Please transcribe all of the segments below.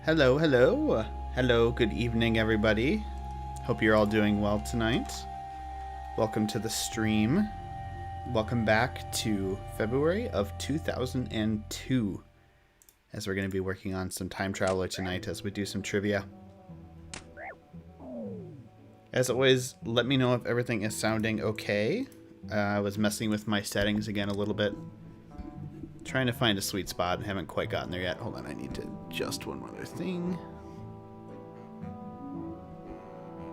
Hello, hello. Hello, good evening, everybody. Hope you're all doing well tonight. Welcome to the stream. Welcome back to February of 2002, as we're going to be working on some Time Traveller tonight as we do some trivia. As always, let me know if everything is sounding okay. I was messing with my settings again a little bit. Trying to find a sweet spot. Haven't quite gotten there yet. Hold on, I need to adjust one other thing.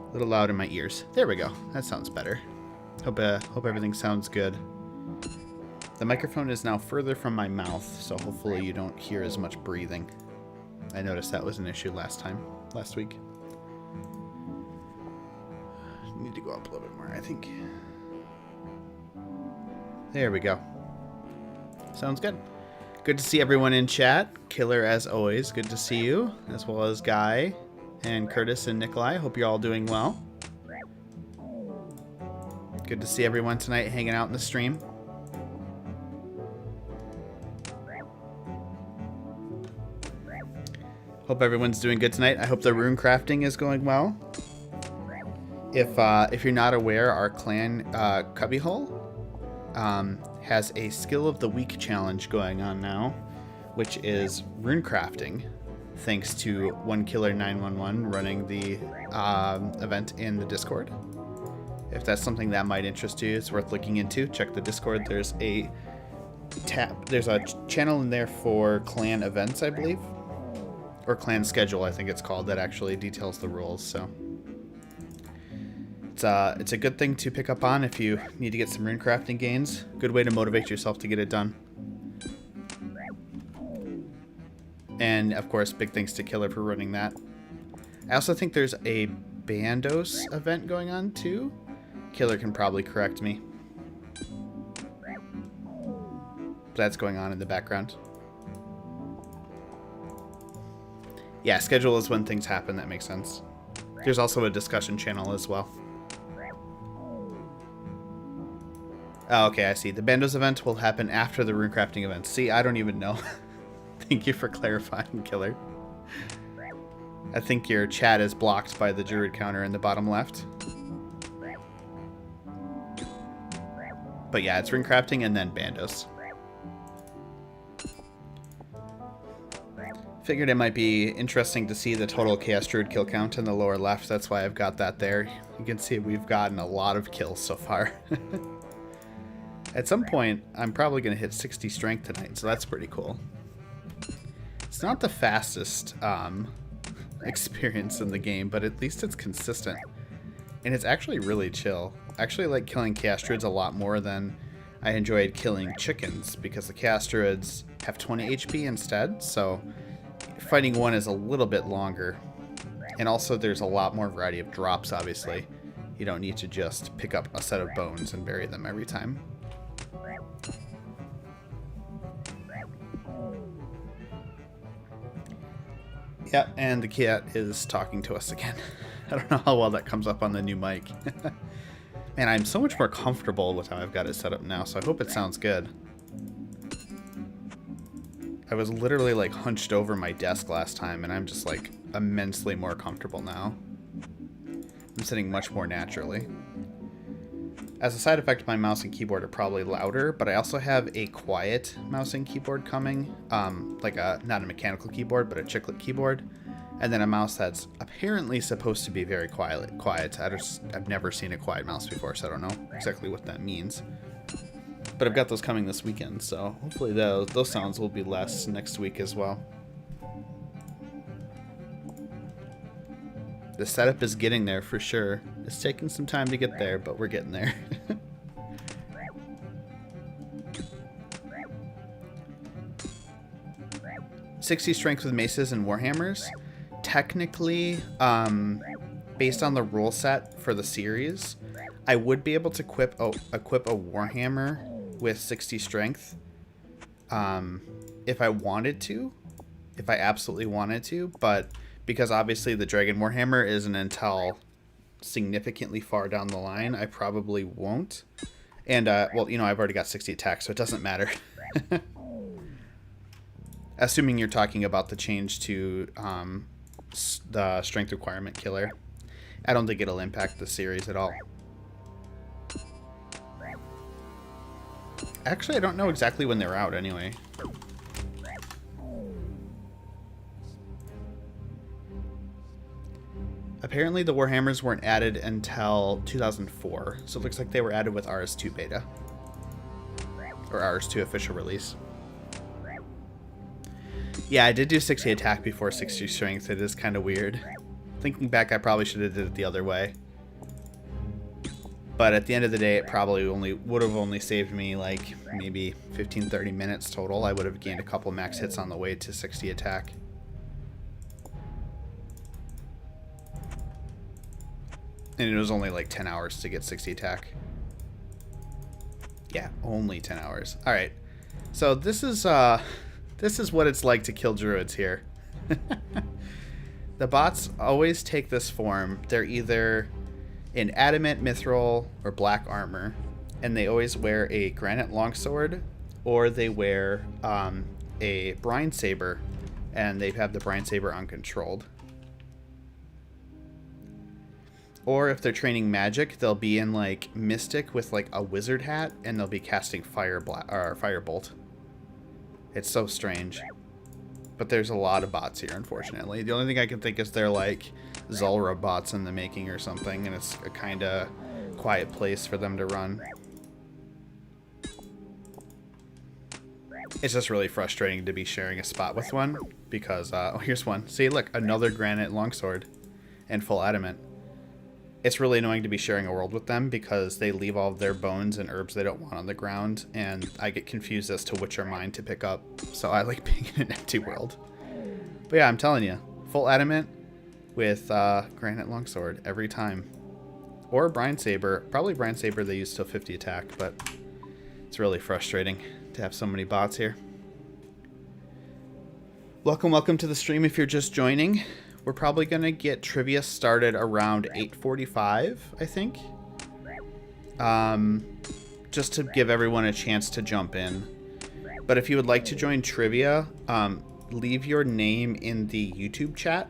A little loud in my ears. There we go. That sounds better. Hope everything sounds good. The microphone is now further from my mouth, so hopefully you don't hear as much breathing. I noticed that was an issue last week. Need to go up a little bit more, I think. There we go. Sounds good. Good to see everyone in chat. Killer as always. Good to see you, as well as Guy and Curtis and Nikolai. Hope you're all doing well. Good to see everyone tonight hanging out in the stream. Hope everyone's doing good tonight. I hope the rune crafting is going well. If you're not aware, our clan Cubbyhole has a Skill of the Week challenge going on now, which is rune crafting, thanks to OneKiller911 running the event in the Discord. If that's something that might interest you, it's worth looking into. Check the Discord. There's a channel in there for clan events, I believe, or clan schedule, I think it's called, that actually details the rules. So it's a good thing to pick up on if you need to get some rune crafting gains. Good way to motivate yourself to get it done. And of course, big thanks to Killer for running that. I also think there's a Bandos event going on too. Killer can probably correct me. That's going on in the background. Yeah, schedule is when things happen. That makes sense. There's also a discussion channel as well. Oh, okay, I see. The Bandos event will happen after the rune crafting event. See, I don't even know. Thank you for clarifying, Killer. I think your chat is blocked by the Druid counter in the bottom left. But yeah, it's rune crafting and then Bandos. Figured it might be interesting to see the total Chaos Druid kill count in the lower left. That's why I've got that there. You can see we've gotten a lot of kills so far. At some point, I'm probably going to hit 60 strength tonight, so that's pretty cool. It's not the fastest experience in the game, but at least it's consistent. And it's actually really chill. I actually like killing Chaos Druids a lot more than I enjoyed killing chickens, because the Chaos Druids have 20 HP instead, so fighting one is a little bit longer. And also there's a lot more variety of drops, obviously. You don't need to just pick up a set of bones and bury them every time. Yeah, and the cat is talking to us again. I don't know how well that comes up on the new mic. Man, I'm so much more comfortable with how I've got it set up now, so I hope it sounds good. I was literally like hunched over my desk last time, and I'm just like immensely more comfortable now. I'm sitting much more naturally. As a side effect, my mouse and keyboard are probably louder, but I also have a quiet mouse and keyboard coming. Like not a mechanical keyboard, but a chiclet keyboard. And then a mouse that's apparently supposed to be very quiet. I've never seen a quiet mouse before, so I don't know exactly what that means. But I've got those coming this weekend, so hopefully those sounds will be less next week as well. The setup is getting there for sure. It's taking some time to get there, but we're getting there. 60 strength with maces and warhammers. Technically, based on the rule set for the series, I would be able to equip a warhammer with 60 strength if I wanted to, if I absolutely wanted to, but because obviously the Dragon Warhammer isn't until significantly far down the line, I probably won't. And, well, you know, I've already got 60 attack, so it doesn't matter. Assuming you're talking about the change to the strength requirement killer. I don't think it'll impact the series at all. Actually, I don't know exactly when they're out anyway. Apparently the Warhammers weren't added until 2004, so it looks like they were added with RS2 beta. Or RS2 official release. Yeah, I did do 60 attack before 60 strength. It is kind of weird. Thinking back, I probably should have did it the other way. But at the end of the day, it probably would have only saved me like maybe 15-30 minutes total. I would have gained a couple max hits on the way to 60 attack. And it was only like 10 hours to get 60 attack. Yeah, only 10 hours. All right. So this is what it's like to kill druids here. The bots always take this form. They're either in adamant, mithril, or black armor, and they always wear a granite longsword, or they wear a brine saber, and they have the brine saber uncontrolled. Or if they're training magic, they'll be in like Mystic with like a wizard hat, and they'll be casting Firebolt. It's so strange. But there's a lot of bots here, unfortunately. The only thing I can think is they're like Zulrah bots in the making or something, and it's a kind of quiet place for them to run. It's just really frustrating to be sharing a spot with one, because, oh, here's one. See, look, another granite longsword and full adamant. It's really annoying to be sharing a world with them because they leave all of their bones and herbs they don't want on the ground, and I get confused as to which are mine to pick up, so I like being in an empty world. But yeah, I'm telling you, full adamant with granite longsword every time. Or brine saber. Probably brine saber they use till 50 attack, but it's really frustrating to have so many bots here. Welcome to the stream if you're just joining. We're probably going to get trivia started around 8:45, I think. Just to give everyone a chance to jump in. But if you would like to join trivia, leave your name in the YouTube chat.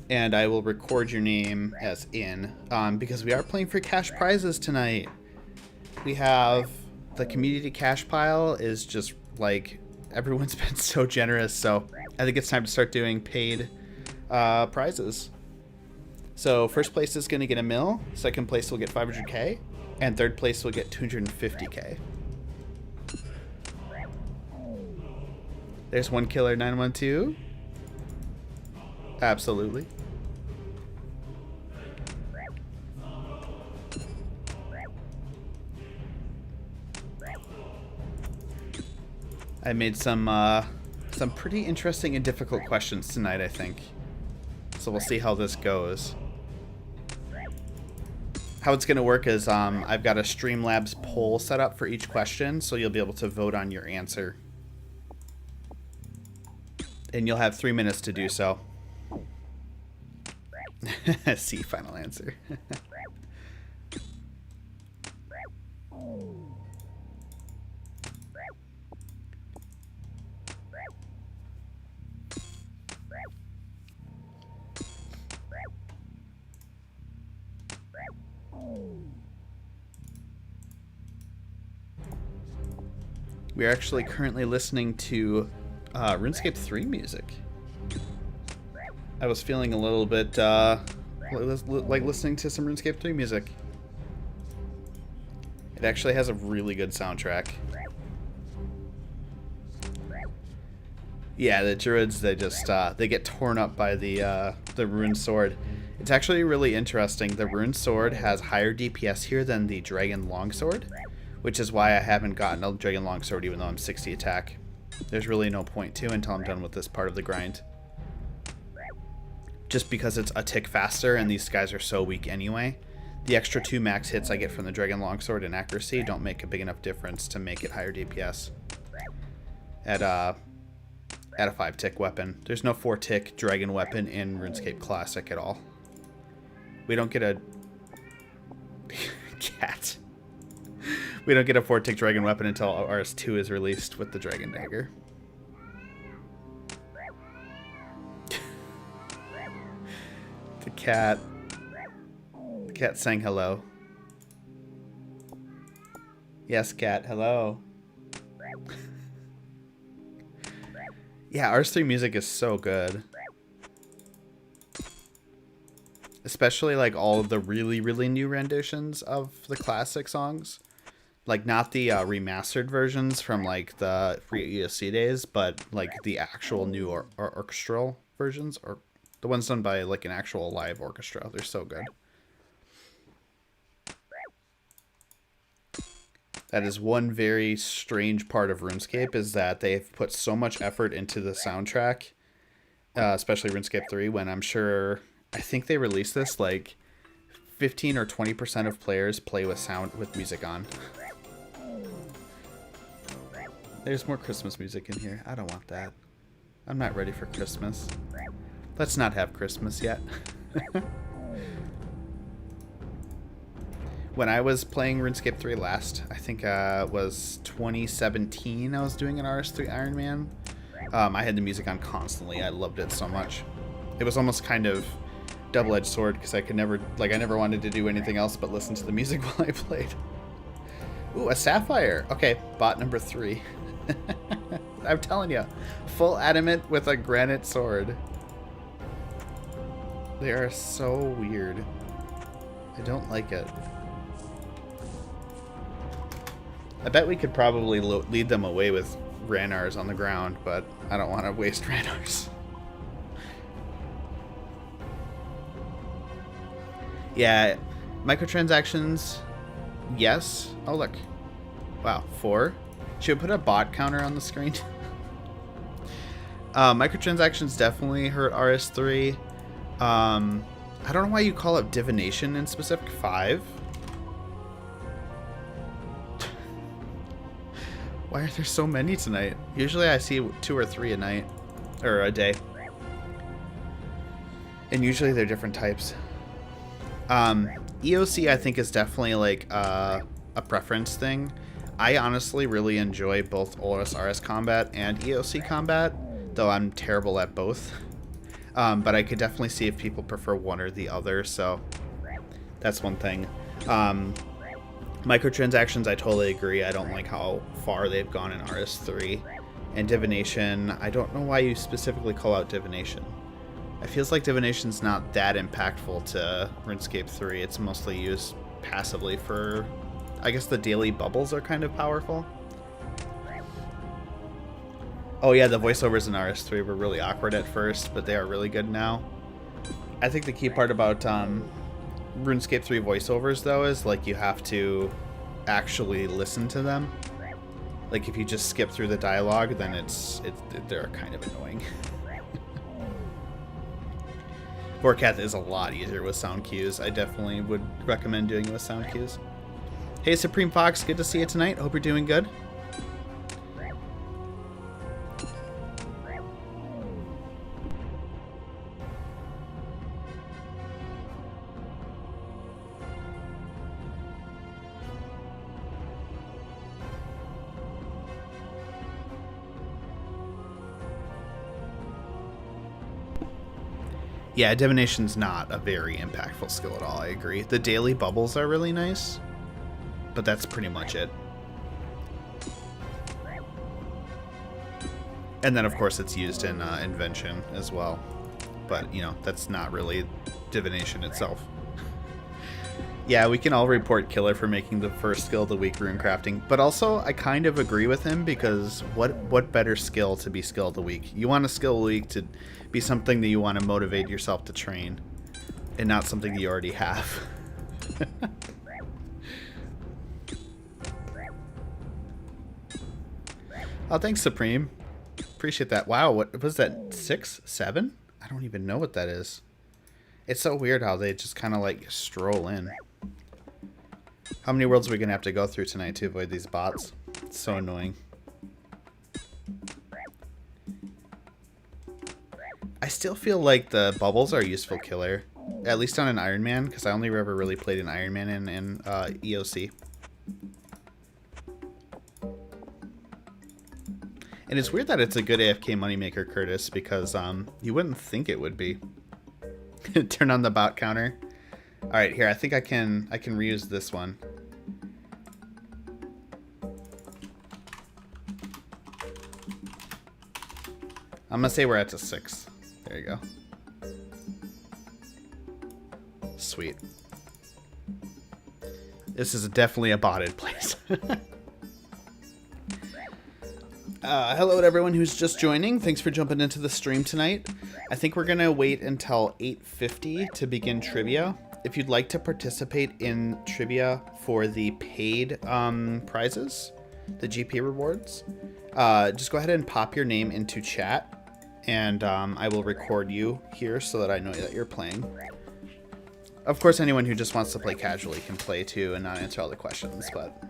And I will record your name as in, because we are playing for cash prizes tonight. We have the community cash pile is just like, everyone's been so generous, so I think it's time to start doing paid prizes. So first place is going to get $1 million, second place will get 500k, and third place will get 250k. There's one killer 912. Absolutely. I made some pretty interesting and difficult questions tonight, I think. So we'll see how this goes. How it's going to work is I've got a Streamlabs poll set up for each question, so you'll be able to vote on your answer. And you'll have 3 minutes to do so. See, final answer. We are actually currently listening to RuneScape 3 music. I was feeling a little bit like listening to some RuneScape 3 music. It actually has a really good soundtrack. Yeah, the druids, they just they get torn up by the rune sword. It's actually really interesting. The rune sword has higher DPS here than the dragon longsword, which is why I haven't gotten a dragon longsword even though I'm 60 attack. There's really no point to until I'm done with this part of the grind. Just because it's a tick faster and these guys are so weak anyway. The extra 2 max hits I get from the dragon longsword and accuracy don't make a big enough difference to make it higher DPS. At a 5 tick weapon. There's no 4 tick dragon weapon in RuneScape Classic at all. We don't get a cat. We don't get a 4-tick dragon weapon until RS2 is released with the dragon dagger. The cat. The cat sang hello. Yes, cat, hello. Yeah, RS3 music is so good. Especially like all of the really, really new renditions of the classic songs. Like not the remastered versions from like the free ESC days, but like the actual new or orchestral versions, or the ones done by like an actual live orchestra. They're so good. That is one very strange part of RuneScape, is that they've put so much effort into the soundtrack, especially RuneScape 3, when I'm sure, I think they released this, like 15 or 20% of players play with music on. There's more Christmas music in here. I don't want that. I'm not ready for Christmas. Let's not have Christmas yet. When I was playing RuneScape 3 last, I think was 2017, I was doing an RS3 Ironman. I had the music on constantly. I loved it so much. It was almost kind of double-edged sword, because I never wanted to do anything else but listen to the music while I played. Ooh, a sapphire. Okay, bot number 3. I'm telling you, full adamant with a granite sword. They are so weird. I don't like it. I bet we could probably lead them away with Ranars on the ground, but I don't want to waste Ranars. Yeah, microtransactions, yes. Oh, look. Wow, 4? Should we put a bot counter on the screen? Microtransactions definitely hurt RS3. I don't know why you call it divination in specific. 5? Why are there so many tonight? Usually I see 2 or 3 a night, or a day. And usually they're different types. EOC I think is definitely like a preference thing. I honestly really enjoy both OSRS combat and EOC combat, though I'm terrible at both. But I could definitely see if people prefer one or the other, so that's one thing. Microtransactions, I totally agree. I don't like how far they've gone in RS3. And divination, I don't know why you specifically call out divination. It feels like divination's not that impactful to RuneScape 3. It's mostly used passively for, I guess the daily bubbles are kind of powerful. Oh yeah, the voiceovers in RS3 were really awkward at first, but they are really good now. I think the key part about RuneScape 3 voiceovers, though, is like you have to actually listen to them. Like if you just skip through the dialogue, then they're kind of annoying. Vorkath is a lot easier with sound cues. I definitely would recommend doing it with sound cues. Hey Supreme Fox, good to see you tonight. Hope you're doing good. Yeah, divination's not a very impactful skill at all, I agree. The daily bubbles are really nice, but that's pretty much it. And then, of course, it's used in Invention as well. But, you know, that's not really divination itself. Yeah, we can all report Killer for making the first skill of the week rune crafting. But also, I kind of agree with him, because what better skill to be skill of the week? You want a skill of the week to be something that you want to motivate yourself to train, and not something that you already have. Oh, thanks, Supreme. Appreciate that. Wow, what was that? 6? 7? I don't even know what that is. It's so weird how they just kind of like stroll in. How many worlds are we going to have to go through tonight to avoid these bots? It's so annoying. I still feel like the bubbles are a useful killer. At least on an Ironman, because I only ever really played an Ironman in EOC. And it's weird that it's a good AFK moneymaker, Curtis, because you wouldn't think it would be. Turn on the bot counter. All right, here, I think I can reuse this one. I'm gonna say we're at to 6. There you go. Sweet. This is definitely a botted place. Hello to everyone who's just joining. Thanks for jumping into the stream tonight. I think we're gonna wait until 8:50 to begin trivia. If you'd like to participate in trivia for the paid prizes, the GP rewards, just go ahead and pop your name into chat, and I will record you here so that I know that you're playing. Of course, anyone who just wants to play casually can play too and not answer all the questions, but...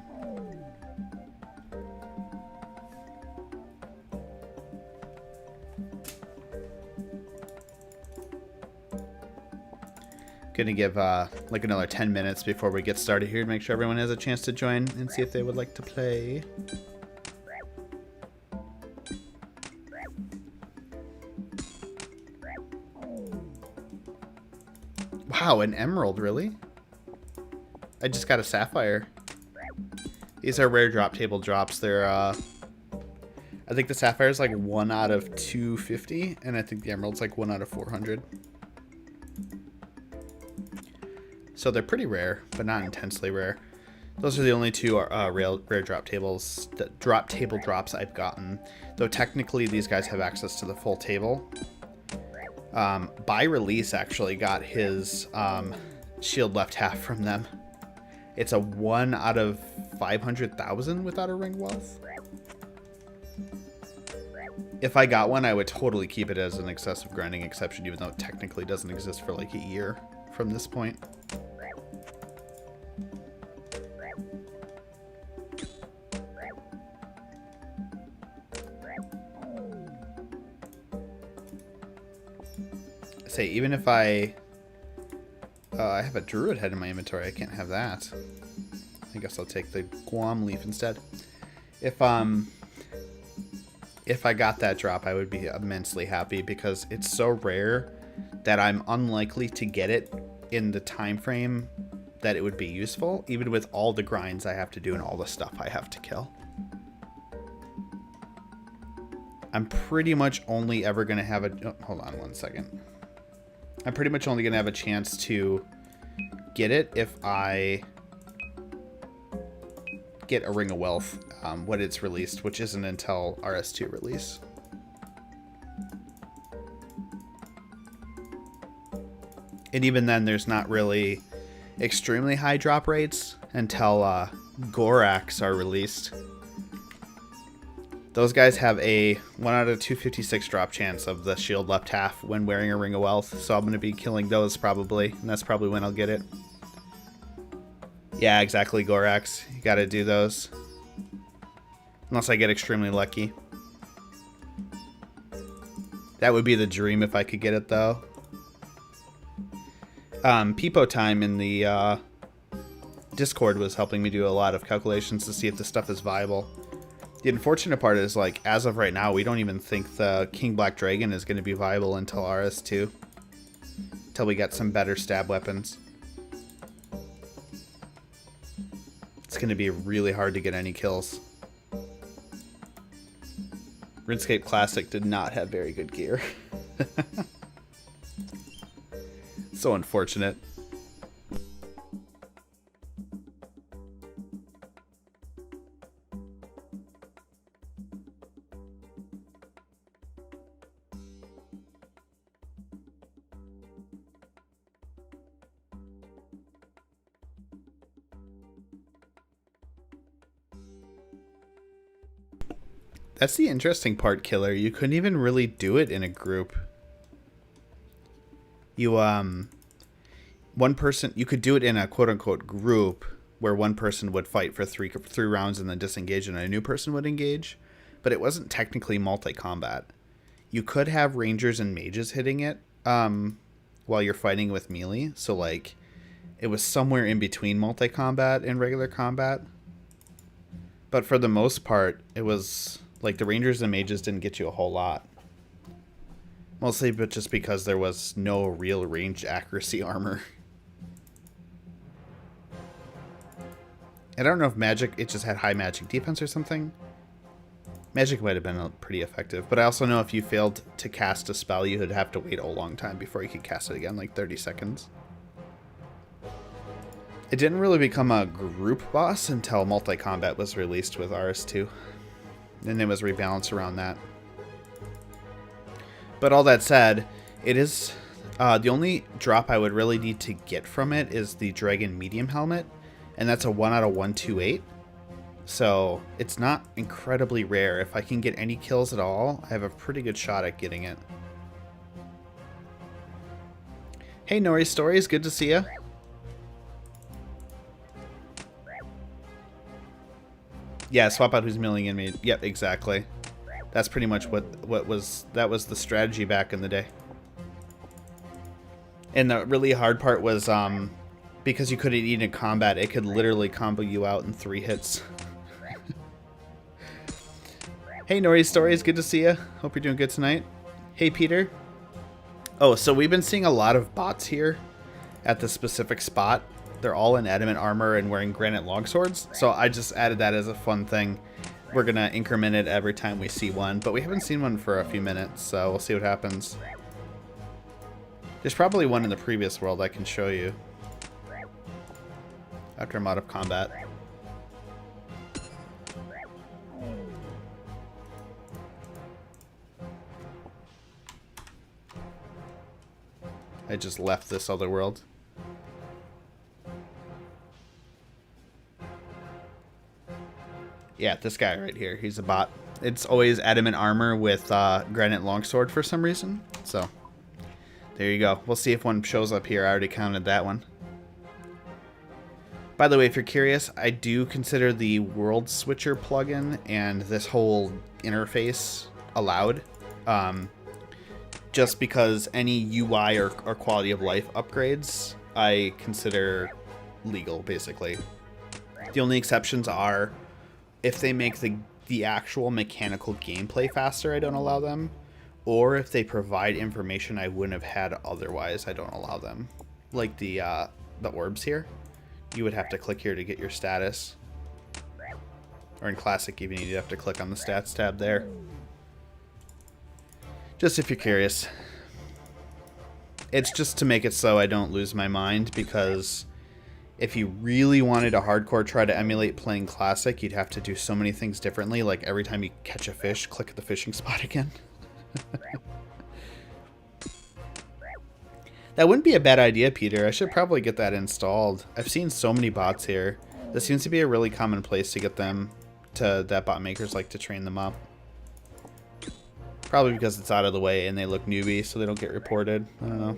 Gonna give like another 10 minutes before we get started here to make sure everyone has a chance to join and see if they would like to play. Wow, an emerald, really? I just got a sapphire. These are rare drop table drops. They're I think the sapphire is like 1 out of 250, and I think the emerald's like 1 out of 400. So they're pretty rare, but not intensely rare. Those are the only two rare drop tables, drop table drops I've gotten. Though technically these guys have access to the full table. By release actually got his shield left half from them. It's a 1 out of 500,000 without a ring wealth. If I got one, I would totally keep it as an excessive grinding exception, even though it technically doesn't exist for like a year from this point. Say, even if I have a druid head in my inventory, I can't have that. I guess I'll take the Guam leaf instead. If I got that drop, I would be immensely happy because it's so rare that I'm unlikely to get it in the time frame that it would be useful, even with all the grinds I have to do and all the stuff I have to kill. I'm pretty much only ever going to have a... Oh, hold on one second. I'm pretty much only going to have a chance to get it if I get a Ring of Wealth when it's released, which isn't until RS2 release. And even then, there's not really extremely high drop rates until Gorax are released. Those guys have a 1 out of 256 drop chance of the shield left half when wearing a Ring of Wealth, so I'm going to be killing those probably, and that's probably when I'll get it. Yeah, exactly, Gorax. You got to do those. Unless I get extremely lucky. That would be the dream if I could get it, though. Peepo Time in the Discord was helping me do a lot of calculations to see if this stuff is viable. The unfortunate part is, like, as of right now, we don't even think the King Black Dragon is going to be viable until RS2. Until we get some better stab weapons. It's going to be really hard to get any kills. RuneScape Classic did not have very good gear. So unfortunate. That's the interesting part, Killer. You couldn't even really do it in a group. You, one person, you could do it in a quote-unquote group where one person would fight for three rounds and then disengage and a new person would engage, but it wasn't technically multi-combat. You could have rangers and mages hitting it while you're fighting with melee, so like it was somewhere in between multi-combat and regular combat. But for the most part, it was Like, the Rangers and Mages didn't get you a whole lot. Mostly but just because there was no real ranged accuracy armor. I don't know if magic, it just had high magic defense or something. Magic might have been pretty effective, but I also know if you failed to cast a spell, you would have to wait a long time before you could cast it again, like 30 seconds. It didn't really become a group boss until multi-combat was released with RS2. And it was rebalanced around that. But all that said, it is... the only drop I would really need to get from it is the Dragon Medium Helmet. And that's a 1 out of 128. So it's not incredibly rare. If I can get any kills at all, I have a pretty good shot at getting it. Hey, Nori Stories, good to see you. Yeah, swap out who's milling in me. Yep, exactly. That's pretty much what was the strategy back in the day. And the really hard part was because you couldn't eat in combat, it could literally combo you out in 3 hits. Hey, Nori Stories, good to see you. Hope you're doing good tonight. Hey, Peter. Oh, so we've been seeing a lot of bots here at the specific spot. They're all in adamant armor and wearing granite longswords. So I just added that as a fun thing. We're going to increment it every time we see one, but we haven't seen one for a few minutes, so we'll see what happens. There's probably one in the previous world I can show you after I'm out of combat. I just left this other world. Yeah, this guy right here. He's a bot. It's always adamant armor with granite longsword for some reason. So, there you go. We'll see if one shows up here. I already counted that one. By the way, if you're curious, I do consider the World Switcher plugin and this whole interface allowed. Just because any UI or quality of life upgrades, I consider legal, basically. The only exceptions are if they make the actual mechanical gameplay faster, I don't allow them. Or if they provide information I wouldn't have had otherwise, I don't allow them. Like the orbs here. You would have to click here to get your status. Or in Classic even, you'd have to click on the stats tab there. Just if you're curious. It's just to make it so I don't lose my mind, because if you really wanted to hardcore try to emulate playing Classic, you'd have to do so many things differently. Like every time you catch a fish, click at the fishing spot again. That wouldn't be a bad idea, Peter. I should probably get that installed. I've seen so many bots here. This seems to be a really common place to get them that bot makers like to train them up. Probably because it's out of the way and they look newbie, so they don't get reported. I don't know.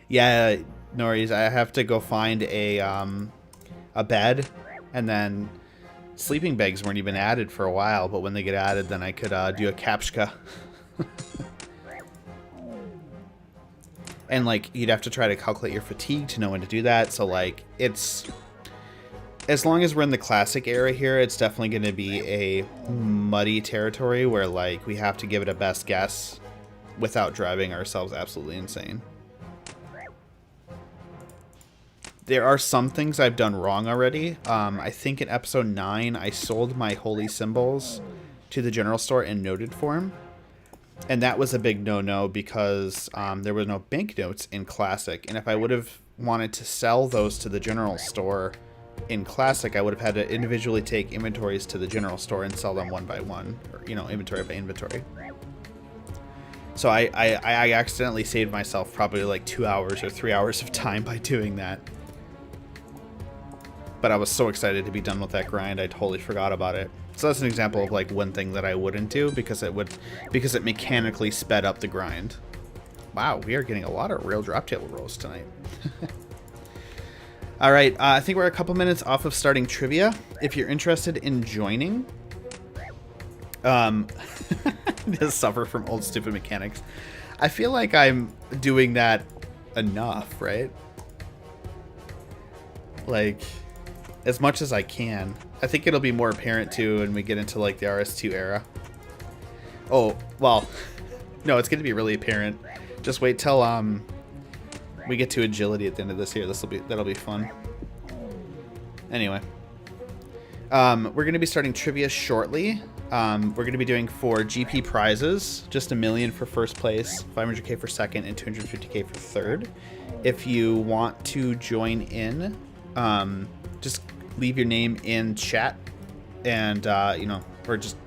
Yeah, Norris, I have to go find a bed, and then sleeping bags weren't even added for a while, but when they get added, then I could do a captcha. And like, you'd have to try to calculate your fatigue to know when to do that. So like, it's, as long as we're in the Classic era here, it's definitely going to be a muddy territory where like we have to give it a best guess without driving ourselves absolutely insane. There are some things I've done wrong already. I think in episode 9, I sold my holy symbols to the general store in noted form. And that was a big no-no because there were no banknotes in Classic. And if I would have wanted to sell those to the general store in Classic, I would have had to individually take inventories to the general store and sell them one by one. Or, you know, inventory by inventory. So I accidentally saved myself probably like 2 hours or 3 hours of time by doing that. But I was so excited to be done with that grind, I totally forgot about it. So that's an example of like one thing that I wouldn't do because it mechanically sped up the grind. Wow, we are getting a lot of real drop table rolls tonight. All right, I think we're a couple minutes off of starting trivia. If you're interested in joining, just suffer from old stupid mechanics. I feel like I'm doing that enough, right? Like, as much as I can. I think it'll be more apparent too when we get into like the RS2 era. Oh, well, no, it's going to be really apparent. Just wait till we get to agility at the end of this year. That'll be fun. Anyway, we're going to be starting trivia shortly. We're going to be doing 4 GP prizes, just $1 million for first place, 500K for second, and 250K for third. If you want to join in, just leave your name in chat, and or just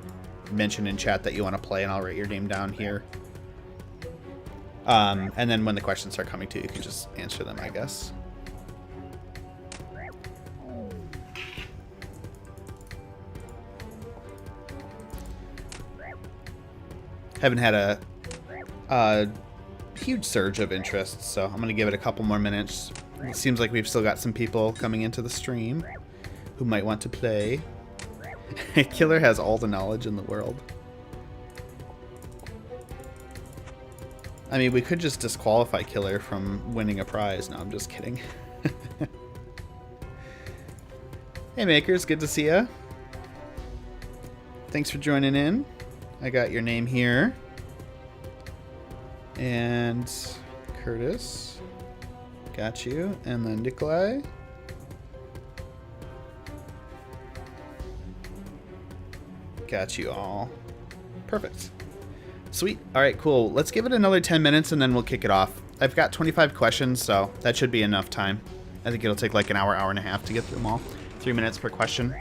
mention in chat that you want to play, and I'll write your name down here. And then when the questions start coming to you, you can just answer them, I guess. Haven't had a huge surge of interest, so I'm going to give it a couple more minutes. It seems like we've still got some people coming into the stream who might want to play. Killer has all the knowledge in the world. I mean, we could just disqualify Killer from winning a prize. No, I'm just kidding. Hey, Makers, good to see ya. Thanks for joining in. I got your name here. And Curtis. Got you. And then Nikolai. Got you all. Perfect. Sweet. All right, cool. Let's give it another 10 minutes and then we'll kick it off. I've got 25 questions, so that should be enough time. I think it'll take like an hour, hour and a half to get through them all. 3 minutes per question.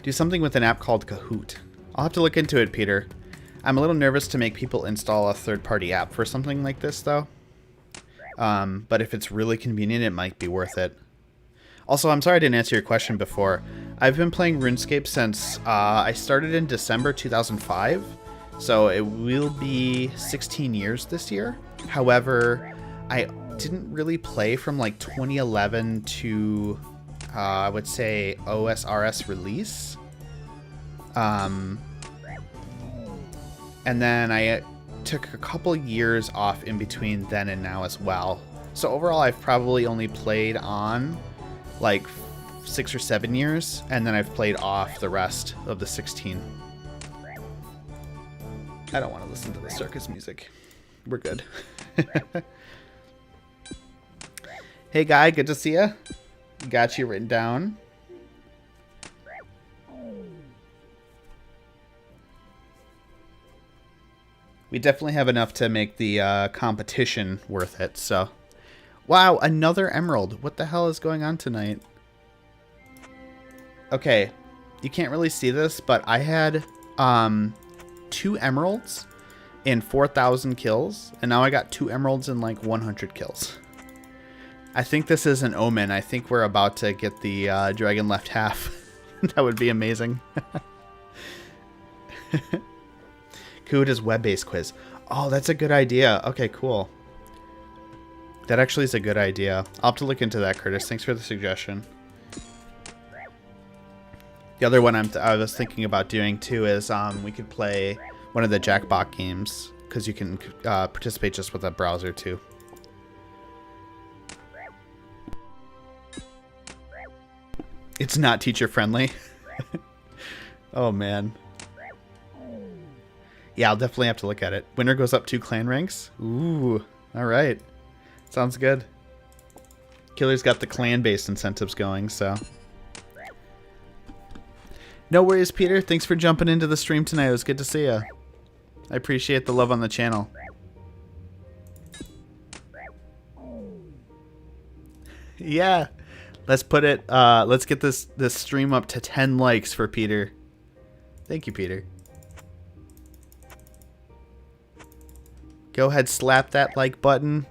Do something with an app called Kahoot. I'll have to look into it, Peter. I'm a little nervous to make people install a third-party app for something like this, though. But if it's really convenient, it might be worth it. Also, I'm sorry I didn't answer your question before. I've been playing RuneScape since I started in December 2005, so it will be 16 years this year. However, I didn't really play from like 2011 to I would say OSRS release. And then I took a couple years off in between then and now as well. So overall, I've probably only played on like 6 or 7 years, and then I've played off the rest of the 16. I don't want to listen to the circus music. We're good. Hey, Guy, good to see ya. Got you written down. We definitely have enough to make the competition worth it, so. Wow, another emerald. What the hell is going on tonight? Okay, you can't really see this, but I had 2 emeralds in 4,000 kills, and now I got 2 emeralds in like 100 kills. I think this is an omen. I think we're about to get the dragon left half. That would be amazing. Kahoot is web-based quiz. Oh, that's a good idea. Okay, cool. That actually is a good idea. I'll have to look into that, Curtis. Thanks for the suggestion. The other one I was thinking about doing too is we could play one of the Jackbot games, because you can participate just with a browser too. It's not teacher friendly. Oh man. Yeah, I'll definitely have to look at it. Winner goes up 2 clan ranks. Ooh, all right. Sounds good. Killer's got the clan-based incentives going, so. No worries, Peter. Thanks for jumping into the stream tonight. It was good to see you. I appreciate the love on the channel. Yeah. Let's put it, let's get this stream up to 10 likes for Peter. Thank you, Peter. Go ahead, slap that like button.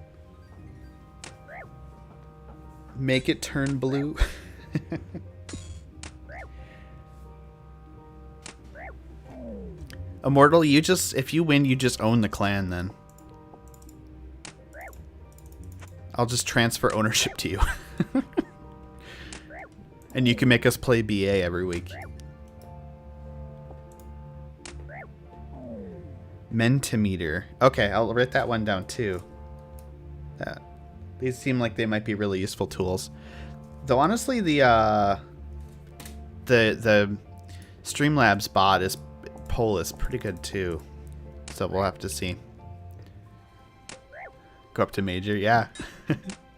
Make it turn blue. Immortal, if you win, you just own the clan then. I'll just transfer ownership to you. And you can make us play BA every week. Mentimeter. Okay, I'll write that one down too. Yeah. These seem like they might be really useful tools. Though honestly, the Streamlabs bot poll is pretty good too. So we'll have to see. Go up to major, yeah.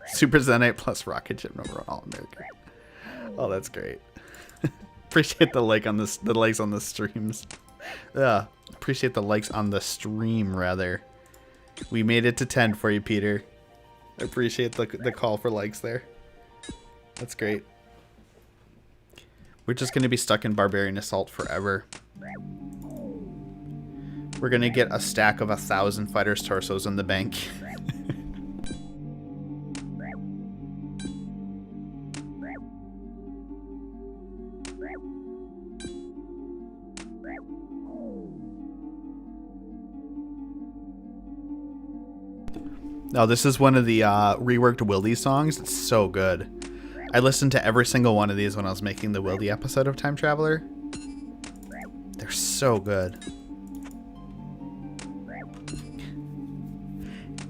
Super Zenite plus rocket ship number all American. Oh, that's great. Appreciate the like on the likes on the streams. Yeah, appreciate the likes on the stream rather. We made it to 10 for you, Peter. I appreciate the call for likes there. That's great. We're just gonna be stuck in Barbarian Assault forever. We're gonna get a stack of 1,000 fighters' torsos in the bank. Oh, this is one of the reworked Wildy songs. It's so good. I listened to every single one of these when I was making the Wildy episode of Time Traveller. They're so good.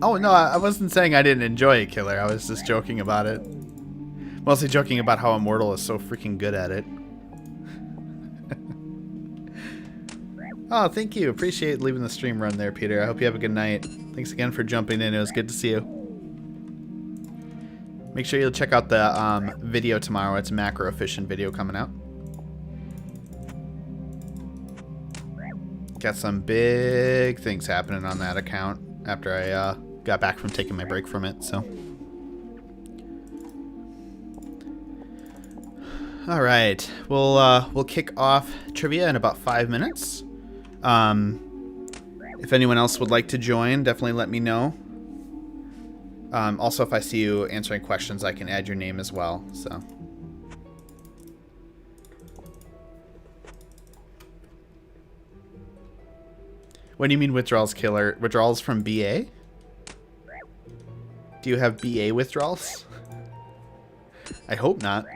Oh, no, I wasn't saying I didn't enjoy it, Killer. I was just joking about it. Mostly joking about how Immortal is so freaking good at it. Oh, thank you. Appreciate leaving the stream run there, Peter. I hope you have a good night. Thanks again for jumping in. It was good to see you. Make sure you'll check out the video tomorrow. It's a macro efficient video coming out. Got some big things happening on that account after I got back from taking my break from it. So, all right, we'll kick off trivia in about 5 minutes. If anyone else would like to join, definitely let me know. Also, if I see you answering questions, I can add your name as well. So, what do you mean withdrawals, Killer? Withdrawals from BA? Do you have BA withdrawals? I hope not.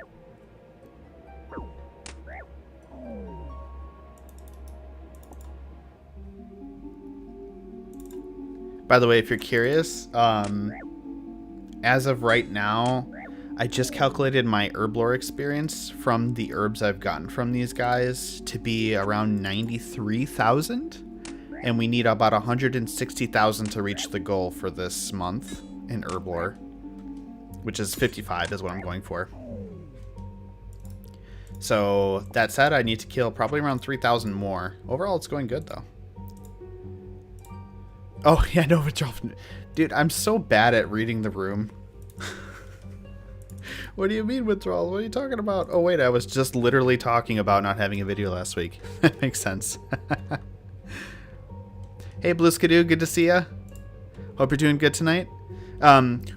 By the way, if you're curious, as of right now, I just calculated my herb lore experience from the herbs I've gotten from these guys to be around 93,000. And we need about 160,000 to reach the goal for this month in herb lore, which is 55 is what I'm going for. So that said, I need to kill probably around 3,000 more. Overall, it's going good though. Oh, yeah, no withdrawal. Dude, I'm so bad at reading the room. What do you mean withdrawal? What are you talking about? Oh, wait, I was just literally talking about not having a video last week. That makes sense. Hey, Blue Skidoo, good to see ya. Hope you're doing good tonight.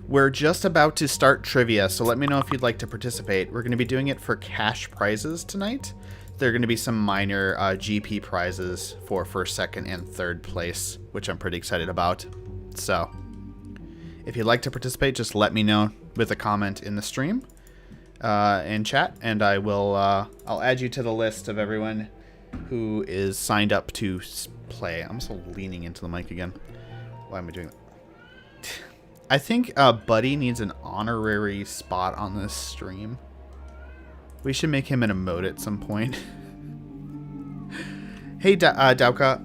We're just about to start trivia, so let me know if you'd like to participate. We're going to be doing it for cash prizes tonight. There are going to be some minor GP prizes for first, second, and third place, which I'm pretty excited about. So, if you'd like to participate, just let me know with a comment in the stream and chat, and I will. I'll add you to the list of everyone who is signed up to play. I'm so leaning into the mic again. Why am I doing that? I think Buddy needs an honorary spot on this stream. We should make him an emote at some point. Hey, Dauka.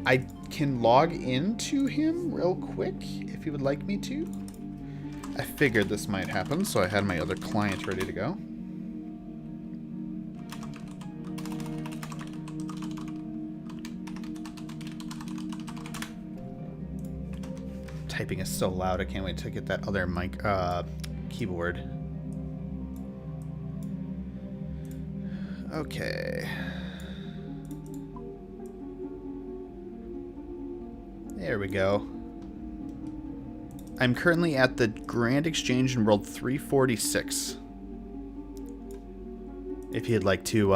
I can log into him real quick if you would like me to. I figured this might happen, so I had my other client ready to go. Typing is so loud, I can't wait to get that other mic keyboard. Okay. There we go. I'm currently at the Grand Exchange in World 346. If you'd like to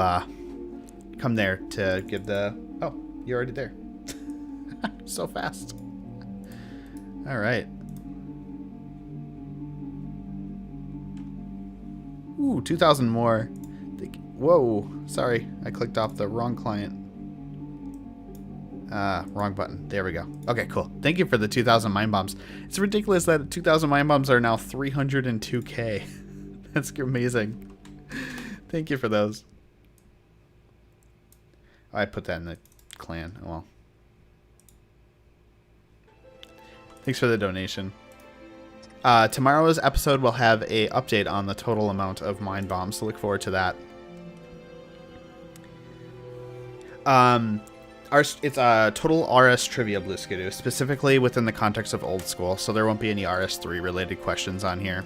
come there to give the... Oh, you're already there. So fast. All right. Ooh, 2,000 more. Whoa, sorry. I clicked off the wrong client. Wrong button. There we go. Okay, cool. Thank you for the 2,000 mind bombs. It's ridiculous that 2,000 mind bombs are now 302k. That's amazing. Thank you for those. I put that in the clan. Oh, well. Thanks for the donation. Tomorrow's episode will have a update on the total amount of mind bombs, so look forward to that. It's a total RS trivia, Blue Skidoo, specifically within the context of old school, so there won't be any RS3 related questions on here.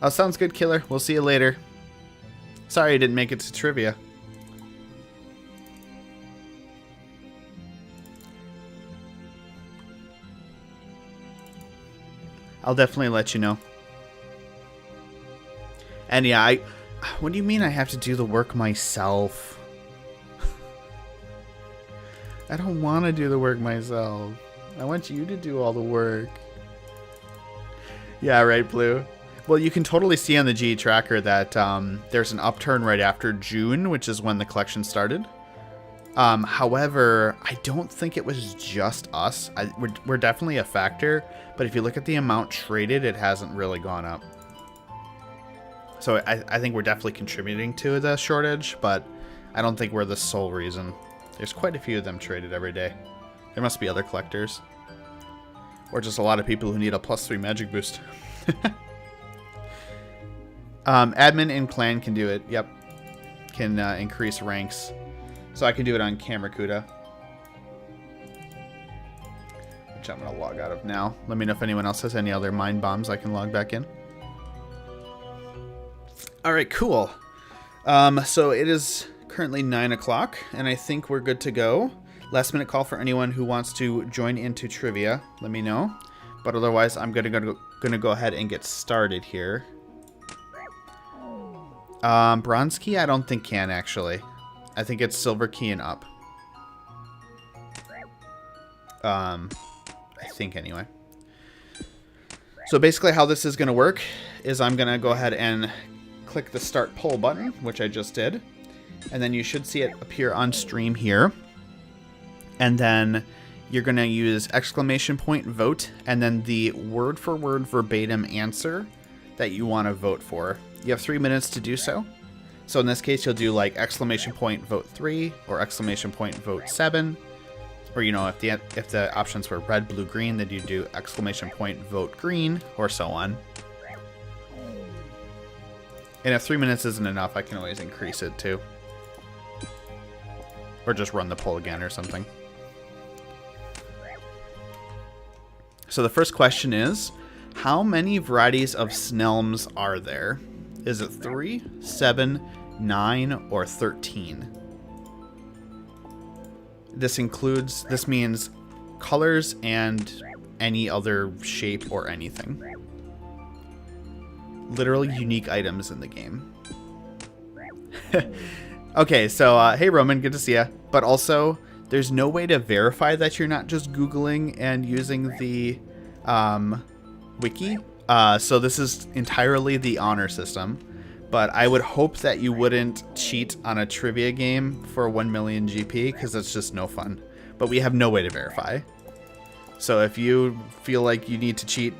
Oh, sounds good, Killer. We'll see you later. Sorry I didn't make it to trivia. I'll definitely let you know. And yeah, what do you mean I have to do the work myself? I don't want to do the work myself. I want you to do all the work. Yeah, right, Blue. Well, you can totally see on the GE tracker that there's an upturn right after June, which is when the collection started. However, I don't think it was just us. We're definitely a factor, but if you look at the amount traded, it hasn't really gone up. So I think we're definitely contributing to the shortage, but I don't think we're the sole reason. There's quite a few of them traded every day. There must be other collectors. Or just a lot of people who need a +3 magic boost. Admin and clan can do it. Yep. Can increase ranks. So I can do it on camera Cuda. Which I'm going to log out of now. Let me know if anyone else has any other mind bombs I can log back in. Alright, cool. So it is currently 9 o'clock, and I think we're good to go. Last minute call for anyone who wants to join into trivia. Let me know. But otherwise, I'm going to go ahead and get started here. Bronze key, I don't think can, actually. I think it's silver key and up. I think, anyway. So basically how this is going to work is I'm going to go ahead and click the start poll button, which I just did. And then you should see it appear on stream here. And then you're going to use exclamation point vote and then the word for word verbatim answer that you want to vote for. You have 3 minutes to do so. So in this case, you'll do like exclamation point vote 3 or exclamation point vote 7. Or, you know, if the options were red, blue, green, then you do exclamation point vote green or so on. And if 3 minutes isn't enough, I can always increase it too. Or just run the poll again or something. So the first question is, how many varieties of Snelms are there? Is it 3, 7, 9, or 13? This means colors and any other shape or anything. Literally unique items in the game. Okay, so hey Roman, good to see ya. But also, there's no way to verify that you're not just Googling and using the wiki. So this is entirely the honor system. But I would hope that you wouldn't cheat on a trivia game for 1 million GP, because that's just no fun. But we have no way to verify. So if you feel like you need to cheat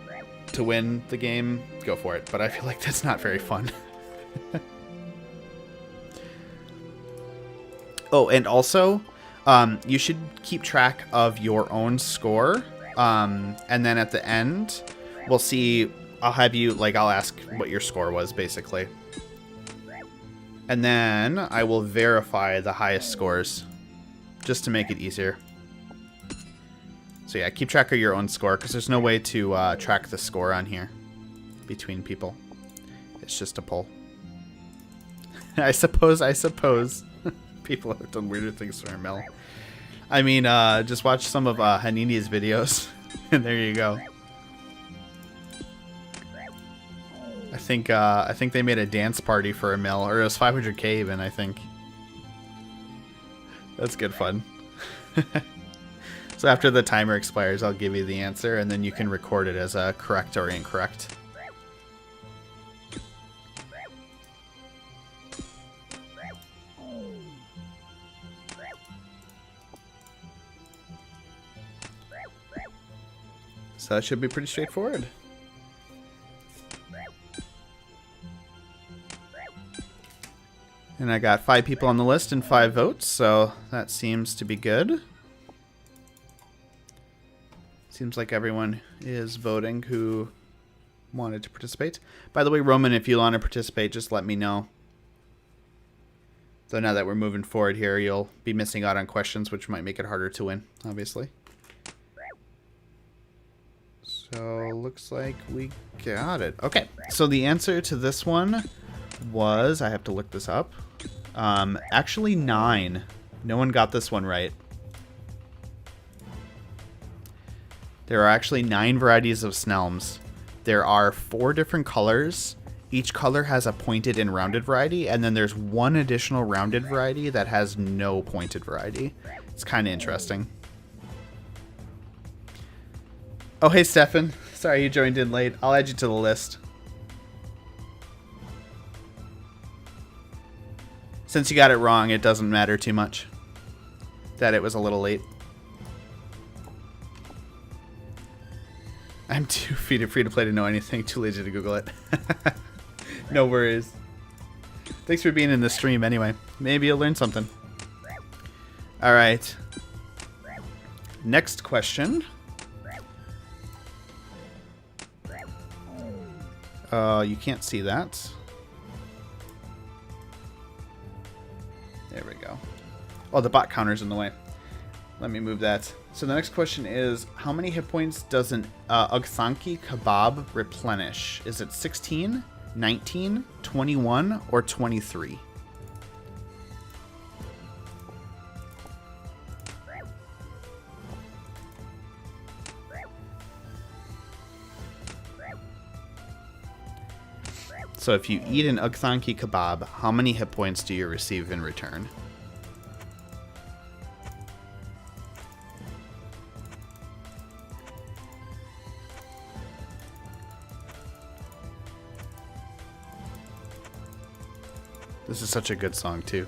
to win the game, go for it. But I feel like that's not very fun. Oh, and also, you should keep track of your own score. And then at the end, we'll see, I'll ask what your score was, basically. And then I will verify the highest scores, just to make it easier. So yeah, keep track of your own score, because there's no way to track the score on here between people. It's just a poll. I suppose. People have done weirder things to our mill. I mean, just watch some of Hanini's videos, and there you go. I think they made a dance party for a mill, or it was 500k even, I think. That's good fun. So after the timer expires, I'll give you the answer, and then you can record it as a correct or incorrect. So that should be pretty straightforward. And I got 5 people on the list and 5 votes, so that seems to be good. Seems like everyone is voting who wanted to participate. By the way, Roman, if you want to participate, just let me know. So now that we're moving forward here, you'll be missing out on questions, which might make it harder to win, obviously. So looks like we got it. Okay, so the answer to this one was, I have to look this up. Actually 9. No one got this one right. There are actually 9 varieties of Snelms. There are 4 different colors. Each color has a pointed and rounded variety, and then there's 1 additional rounded variety that has no pointed variety. It's kind of interesting. Oh, hey, Stefan. Sorry you joined in late. I'll add you to the list. Since you got it wrong, it doesn't matter too much that it was a little late. I'm too free to play to know anything. Too lazy to Google it. No worries. Thanks for being in the stream anyway. Maybe you'll learn something. All right. Next question. You can't see that. There we go. Oh, the bot counter's in the way. Let me move that. So the next question is, how many hit points does an Ugthanki kebab replenish? Is it 16, 19, 21, or 23? So if you eat an Ugthanki kebab, how many hit points do you receive in return? This is such a good song, too.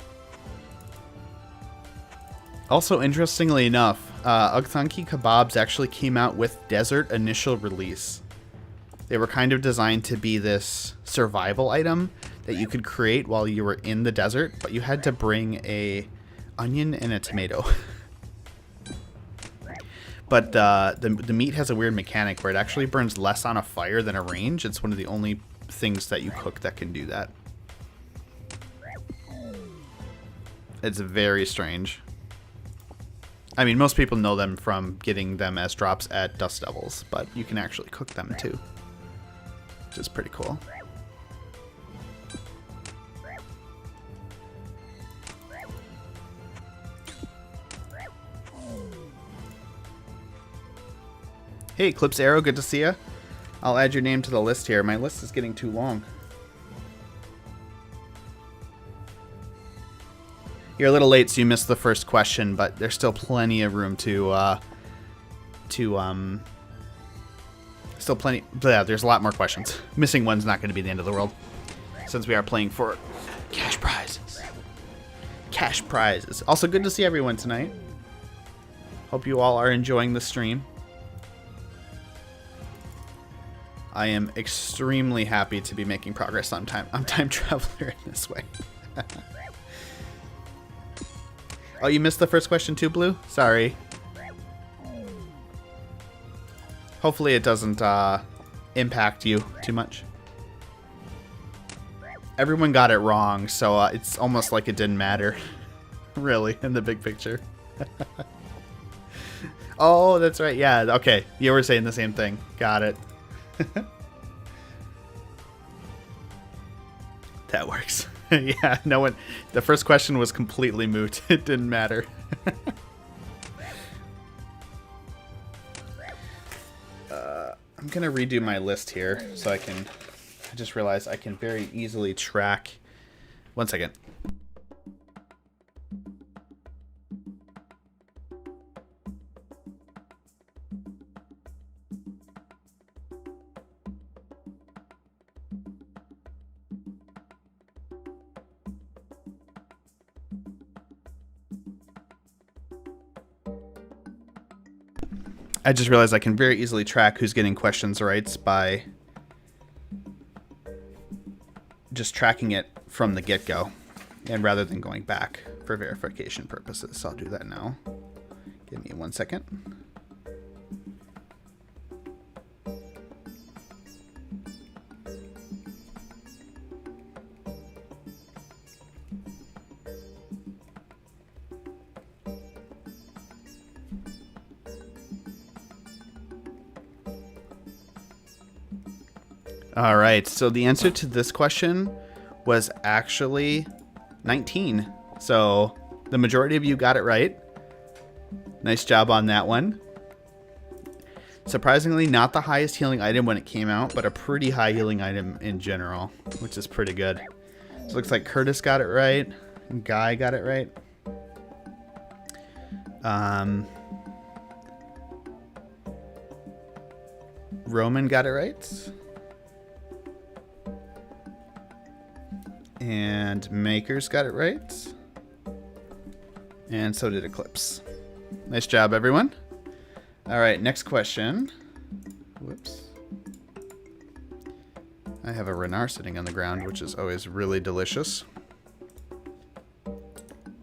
Also, interestingly enough, Ugthanki kebabs actually came out with Desert initial release. They were kind of designed to be this survival item that you could create while you were in the desert, but you had to bring a onion and a tomato. But the meat has a weird mechanic where it actually burns less on a fire than a range. It's one of the only things that you cook that can do that. It's very strange. I mean, most people know them from getting them as drops at Dust Devils, but you can actually cook them too, which is pretty cool. Hey, Eclipse Arrow, good to see ya. I'll add your name to the list here. My list is getting too long. You're a little late, so you missed the first question, but there's still plenty of room to still plenty. Yeah, there's a lot more questions. Missing one's not going to be the end of the world, since we are playing for cash prizes. Cash prizes. Also, good to see everyone tonight. Hope you all are enjoying the stream. I am extremely happy to be making progress on Time Traveller in this way. Oh, you missed the first question too, Blue? Sorry. Hopefully it doesn't impact you too much. Everyone got it wrong, so it's almost like it didn't matter. Really, in the big picture. Oh, that's right. Yeah, okay. You were saying the same thing. Got it. That works. Yeah, no one. The first question was completely moot. It didn't matter. I'm gonna redo my list here so I can. I just realized I can very easily track. One second. I just realized I can very easily track who's getting questions right by just tracking it from the get-go, and rather than going back for verification purposes. So I'll do that now. Give me 1 second. All right, so the answer to this question was actually 19. So the majority of you got it right. Nice job on that one. Surprisingly, not the highest healing item when it came out, but a pretty high healing item in general, which is pretty good. So it looks like Curtis got it right, and Guy got it right. Roman got it right. And Makers got it right. And so did Eclipse. Nice job, everyone. All right, next question. Whoops. I have a Renard sitting on the ground, which is always really delicious.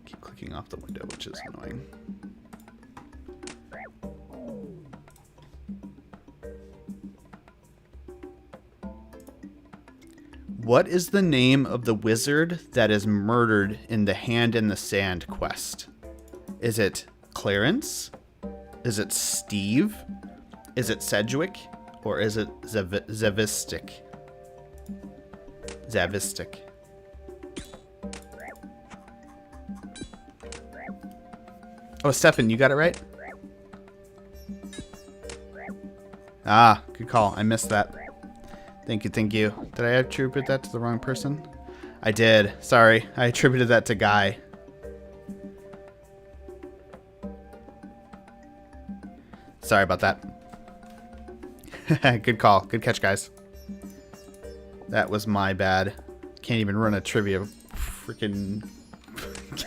Keep clicking off the window, which is annoying. What is the name of the wizard that is murdered in the Hand in the Sand quest? Is it Clarence? Is it Steve? Is it Sedgwick? Or is it Zavistic? Zavistic. Oh, Stefan, you got it right? Ah, good call. I missed that. Thank you, thank you. Did I attribute that to the wrong person? I did. Sorry. I attributed that to Guy. Sorry about that. Good call. Good catch, guys. That was my bad. Can't even run a trivia freaking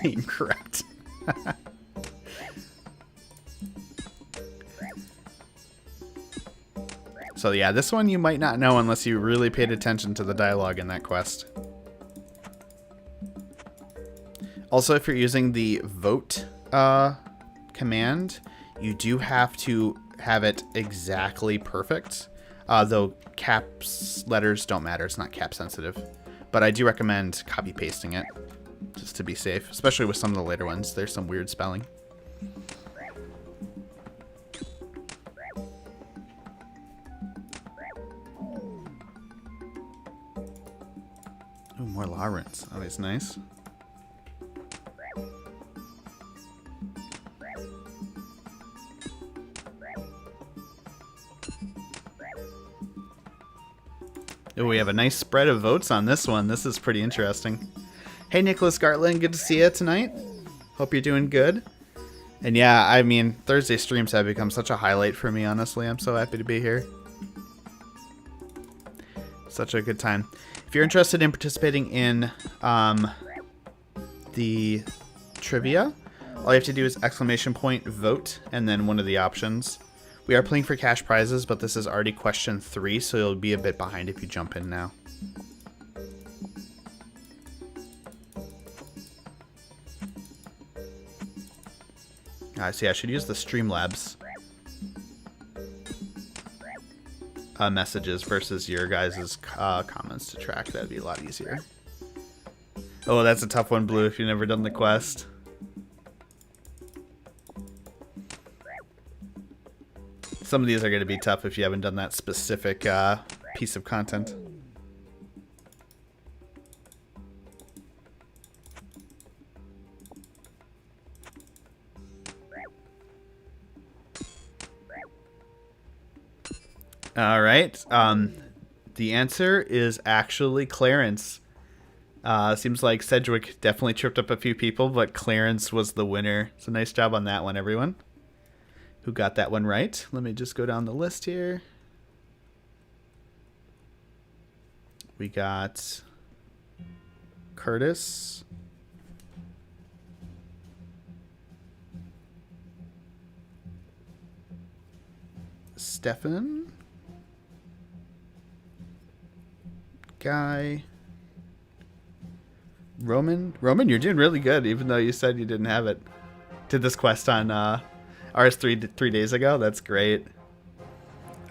game correct. So yeah, this one you might not know unless you really paid attention to the dialogue in that quest. Also, if you're using the vote command, you do have to have it exactly perfect. Though caps letters don't matter, it's not cap sensitive. But I do recommend copy pasting it just to be safe, especially with some of the later ones. There's some weird spelling. Oh, more Lawrence. Always nice. Oh, we have a nice spread of votes on this one. This is pretty interesting. Hey, Nicholas Gartland. Good to see you tonight. Hope you're doing good. And yeah, I mean, Thursday streams have become such a highlight for me, honestly. I'm so happy to be here. Such a good time. If you're interested in participating in the trivia, all you have to do is !vote and then one of the options. We are playing for cash prizes, but this is already question 3, so you'll be a bit behind if you jump in now. See, I should use the Streamlabs messages versus your guys' comments to track. That'd be a lot easier. Oh, that's a tough one, Blue, if you've never done the quest. Some of these are going to be tough if you haven't done that specific piece of content. All right. The answer is actually Clarence. Seems like Sedgwick definitely tripped up a few people, but Clarence was the winner. So nice job on that one, everyone. Who got that one right? Let me just go down the list here. We got Curtis. Stefan. Guy. Roman, you're doing really good, even though you said you didn't have it. Did this quest on RS3 3 days ago. That's great.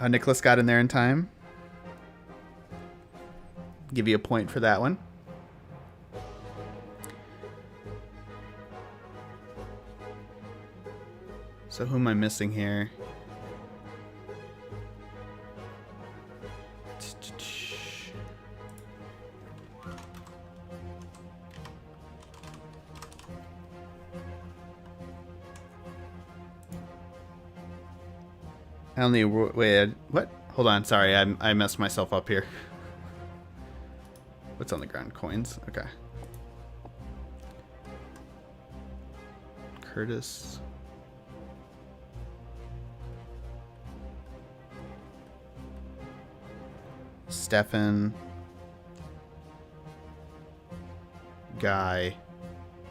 Nicholas got in there in time. Give you a point for that one. So who am I missing here? I only wait. What? Hold on. Sorry, I messed myself up here. What's on the ground? Coins. Okay. Curtis. Stefan. Guy.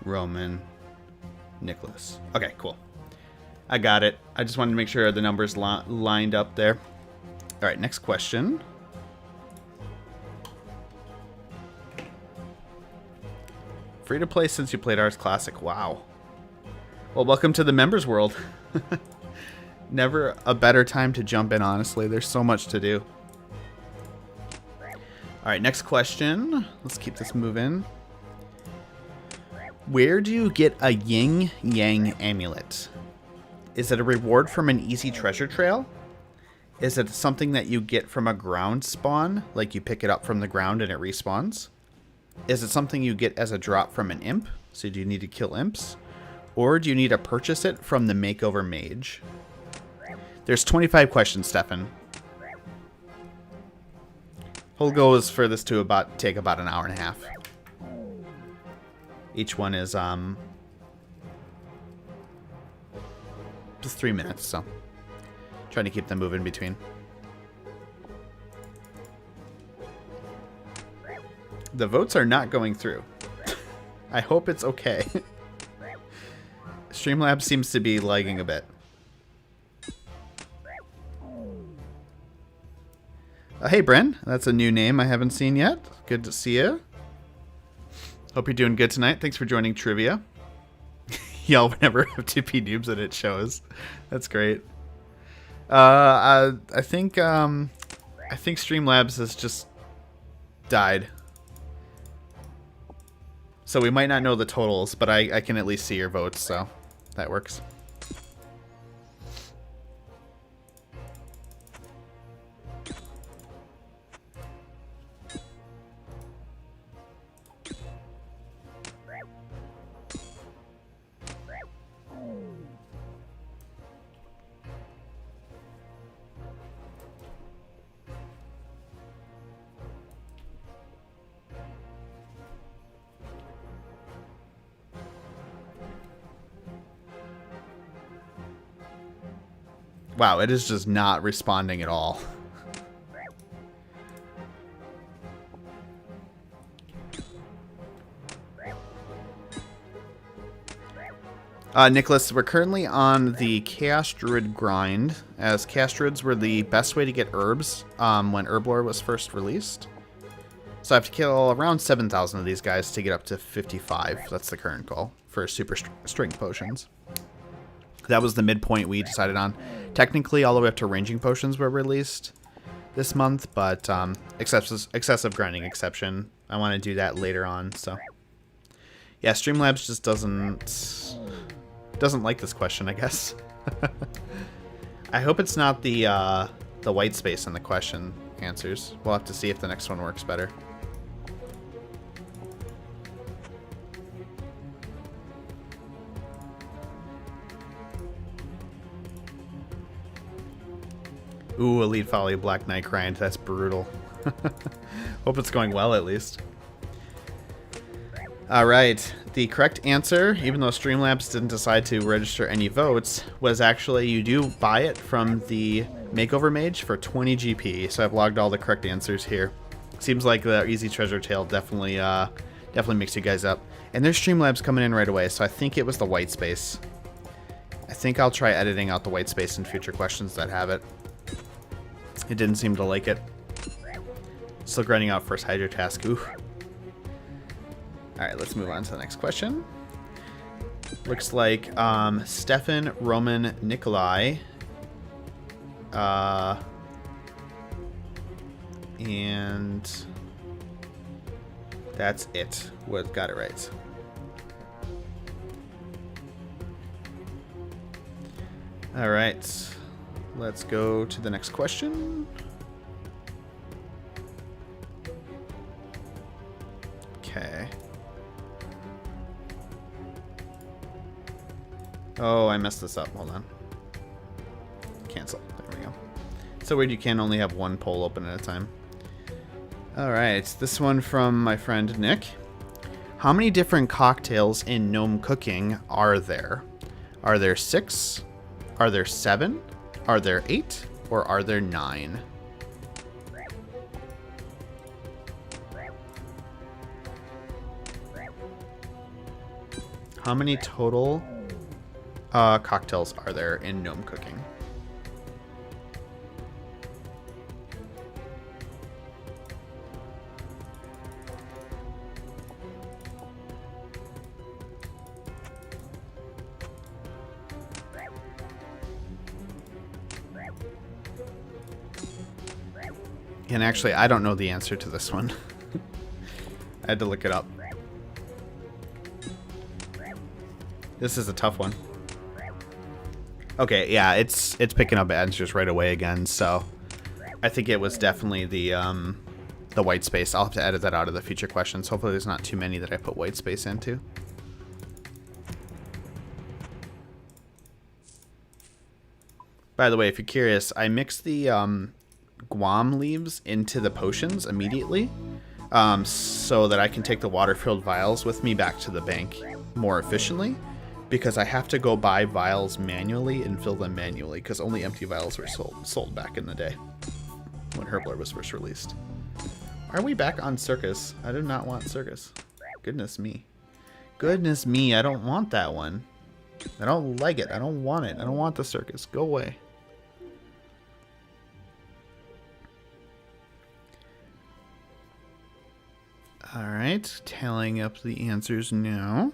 Roman. Nicholas. Okay, cool. I got it. I just wanted to make sure the numbers lined up there. All right, next question. Free to play since you played Ars Classic. Wow. Well, welcome to the members world. Never a better time to jump in, honestly. There's so much to do. All right, next question. Let's keep this moving. Where do you get a yin yang amulet? Is it a reward from an easy treasure trail? Is it something that you get from a ground spawn, like you pick it up from the ground and it respawns? Is it something you get as a drop from an imp? So do you need to kill imps? Or do you need to purchase it from the makeover mage? There's 25 questions, Stefan. Whole goal is for this to take about an hour and a half. Each one is just 3 minutes, so trying to keep them moving between. The votes are not going through. I hope it's okay. Streamlabs seems to be lagging a bit. Hey, Bren. That's a new name I haven't seen yet. Good to see you. Hope you're doing good tonight. Thanks for joining Trivia. Y'all never have 2P noobs and it shows. That's great. I think Streamlabs has just died. So we might not know the totals, but I can at least see your votes, so that works. Wow, it is just not responding at all. Nicholas, we're currently on the Chaos Druid grind, as Chaos Druids were the best way to get herbs when Herblore was first released. So I have to kill around 7,000 of these guys to get up to 55. That's the current goal for super strength potions. That was the midpoint we decided on. Technically, all the way up to ranging potions were released this month, but excessive grinding exception. I want to do that later on, so. Yeah, Streamlabs just doesn't like this question, I guess. I hope it's not the white space in the question answers. We'll have to see if the next one works better. Ooh, Elite Folly, Black Knight grind. That's brutal. Hope it's going well, at least. Alright, the correct answer, even though Streamlabs didn't decide to register any votes, was actually you do buy it from the Makeover Mage for 20 GP. So I've logged all the correct answers here. Seems like the Easy Treasure Tale definitely mixed you guys up. And there's Streamlabs coming in right away, so I think it was the white space. I think I'll try editing out the white space in future questions that have it. It didn't seem to like it. Still grinding out first hydro task. Ooh. Alright, let's move on to the next question. Looks like Stefan Roman Nikolai. And that's it. Got it right. Alright. Let's go to the next question. Okay. Oh, I messed this up. Hold on. Cancel. There we go. It's so weird you can only have one poll open at a time. Alright, this one from my friend Nick. How many different cocktails in gnome cooking are there? Are there 6? Are there 7? Are there 8? Or are there 9? How many total cocktails are there in gnome cooking? And actually, I don't know the answer to this one. I had to look it up. This is a tough one. Okay, yeah, it's picking up answers right away again, so I think it was definitely the white space. I'll have to edit that out of the future questions. Hopefully there's not too many that I put white space into. By the way, if you're curious, I mixed the guam leaves into the potions immediately so that I can take the water-filled vials with me back to the bank more efficiently, because I have to go buy vials manually and fill them manually because only empty vials were sold back in the day when Herblore was first released. Are we back on Circus? I do not want Circus. Goodness me. Goodness me, I don't want that one. I don't like it. I don't want it. I don't want the Circus. Go away. Alright, tallying up the answers now.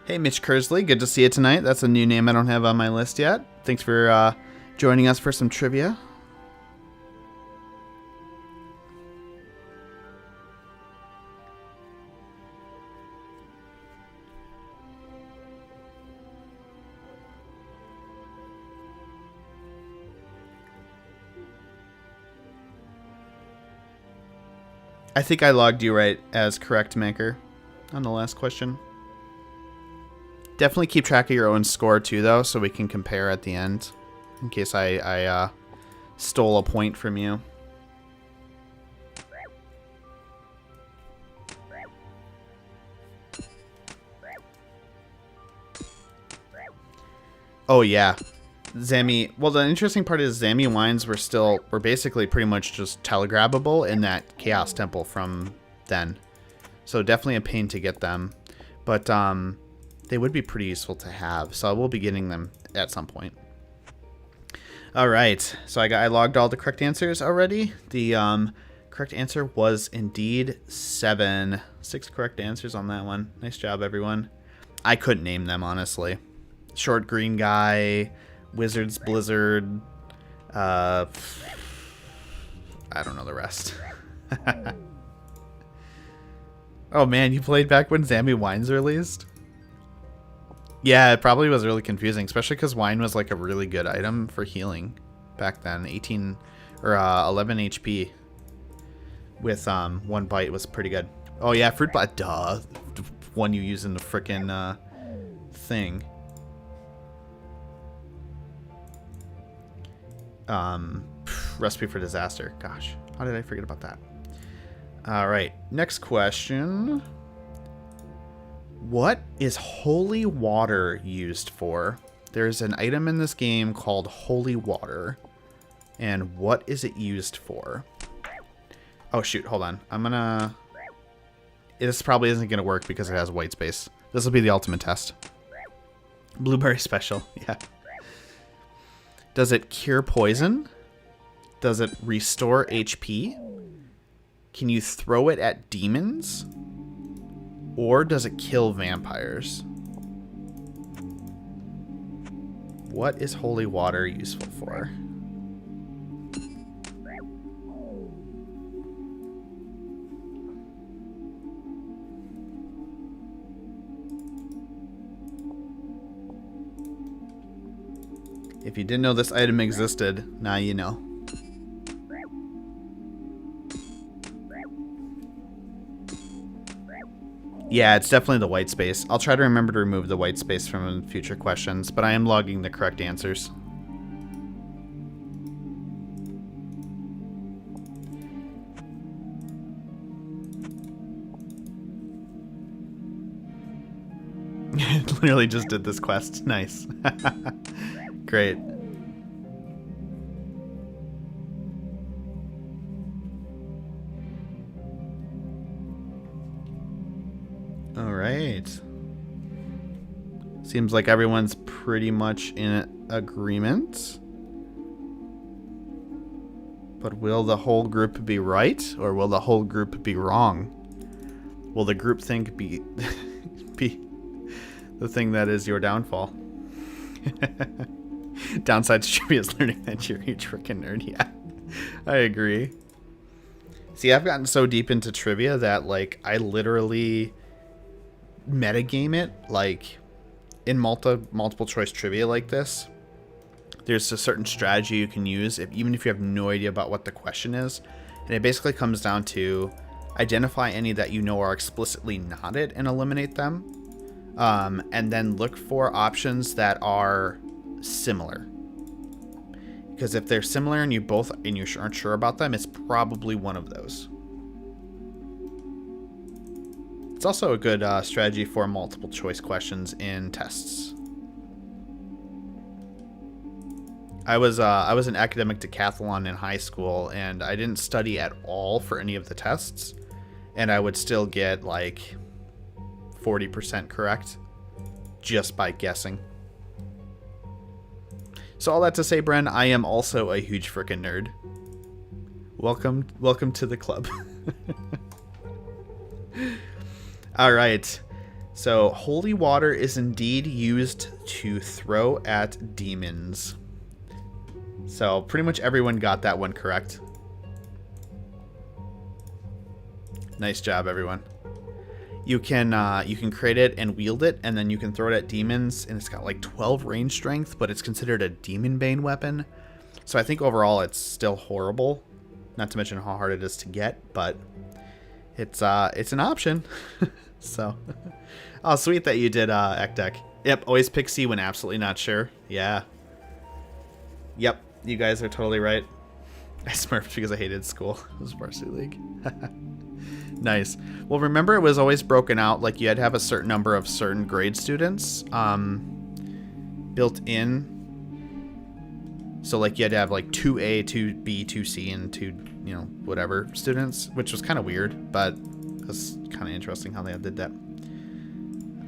Hey, Mitch Kersley, good to see you tonight. That's a new name I don't have on my list yet. Thanks for joining us for some trivia. I think I logged you right as correct maker on the last question. Definitely keep track of your own score too, though, so we can compare at the end, in case I stole a point from you. Oh yeah, Zammy. Well, the interesting part is Zammy wines were basically pretty much just telegrabbable in that Chaos Temple from then, so definitely a pain to get them, but they would be pretty useful to have, so I will be getting them at some point. All right, so I logged all the correct answers already. The correct answer was indeed 7. 6 correct answers on that one. Nice job, everyone. I couldn't name them, honestly. Short Green Guy, Wizard's Blizzard, I don't know the rest. Oh man, you played back when Zammy Wines released? Yeah, it probably was really confusing, especially because wine was like a really good item for healing back then. 11 HP with 1 bite was pretty good. Oh yeah, fruit bite, duh. One you use in the frickin' thing. Recipe for Disaster. Gosh, how did I forget about that? All right, next question. What is holy water used for? There's an item in this game called holy water. And what is it used for? Oh shoot, hold on. I'm gonna This probably isn't going to work because it has white space. This will be the ultimate test. Blueberry special, yeah. Does it cure poison? Does it restore HP? Can you throw it at demons? Or does it kill vampires? What is holy water useful for? If you didn't know this item existed, now you know. Yeah, it's definitely the white space. I'll try to remember to remove the white space from future questions, but I am logging the correct answers. Literally just did this quest. Nice. Great. All right. Seems like everyone's pretty much in agreement. But will the whole group be right, or will the whole group be wrong? Will the group think be the thing that is your downfall? Downside to trivia is learning that you're a huge freaking nerd. Yeah, I agree. See, I've gotten so deep into trivia that, like, I literally metagame it, like, in multiple choice trivia like this. There's a certain strategy you can use, even if you have no idea about what the question is. And it basically comes down to identify any that you know are explicitly not it and eliminate them. And then look for options that are similar. Because if they're similar and you aren't sure about them, it's probably one of those. It's also a good strategy for multiple choice questions in tests. I was an academic decathlon in high school, and I didn't study at all for any of the tests, and I would still get like 40% correct just by guessing. So all that to say, Bren, I am also a huge frickin' nerd. Welcome to the club. All right. So holy water is indeed used to throw at demons. So pretty much everyone got that one correct. Nice job, everyone. You can create it and wield it, and then you can throw it at demons, and it's got like 12 range strength, but it's considered a demon bane weapon. So I think overall it's still horrible, not to mention how hard it is to get, but it's an option. So, oh, sweet that you did Ekdek. Yep, always pick C when absolutely not sure. Yeah. Yep, you guys are totally right. I smurfed because I hated school. It was varsity league. Nice. Well, remember it was always broken out, like you had to have a certain number of certain grade students built in. So like you had to have like 2A, 2B, 2C, and 2, whatever students, which was kind of weird, but it's kind of interesting how they did that.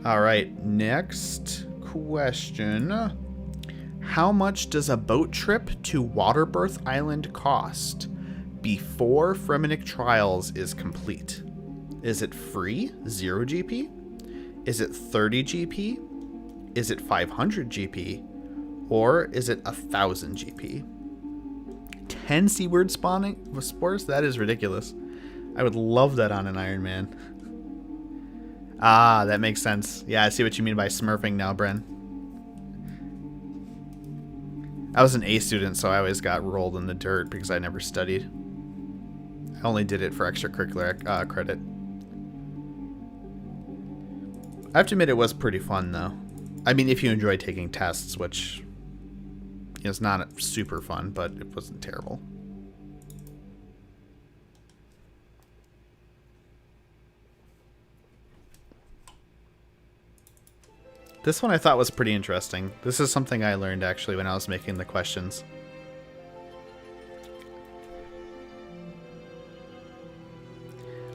All right, next question. How much does a boat trip to Waterbirth Island cost before Fremennik Trials is complete? Is it free, 0 GP? Is it 30 GP? Is it 500 GP? Or is it 1,000 GP? 10 seaward spawning with spores? That is ridiculous. I would love that on an Ironman. Ah, that makes sense. Yeah, I see what you mean by smurfing now, Bren. I was an A student, so I always got rolled in the dirt because I never studied. I only did it for extracurricular credit. I have to admit it was pretty fun, though. I mean, if you enjoy taking tests, which is not super fun, but it wasn't terrible. This one I thought was pretty interesting. This is something I learned actually when I was making the questions.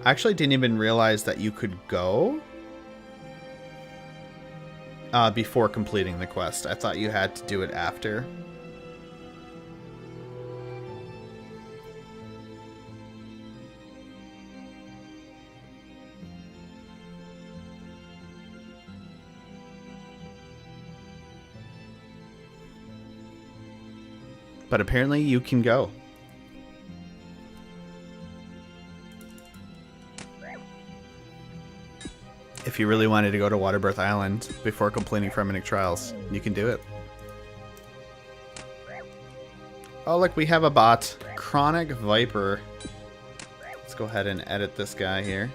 I actually didn't even realize that you could go before completing the quest. I thought you had to do it after. But apparently you can go. If you really wanted to go to Waterbirth Island before completing Fremennik Trials, you can do it. Oh, look, we have a bot. Chronic Viper. Let's go ahead and edit this guy here.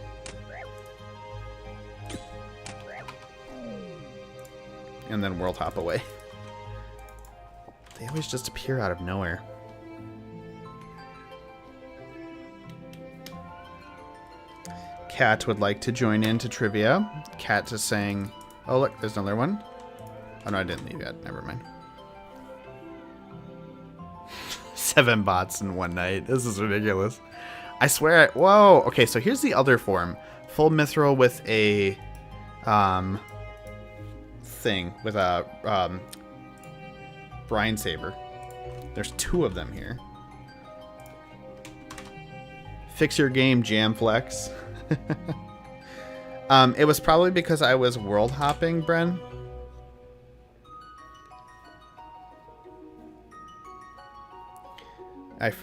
And then world hop away. They always just appear out of nowhere. Kat would like to join into trivia. Kat is saying, oh look, there's another one. Oh no, I didn't leave yet. Never mind. 7 bots in one night. This is ridiculous. I swear. Whoa. Okay, so here's the other form. Full mithril with a thing with a brine saber. There's 2 of them here. Fix your game, Jamflex. It was probably because I was world hopping, Bren.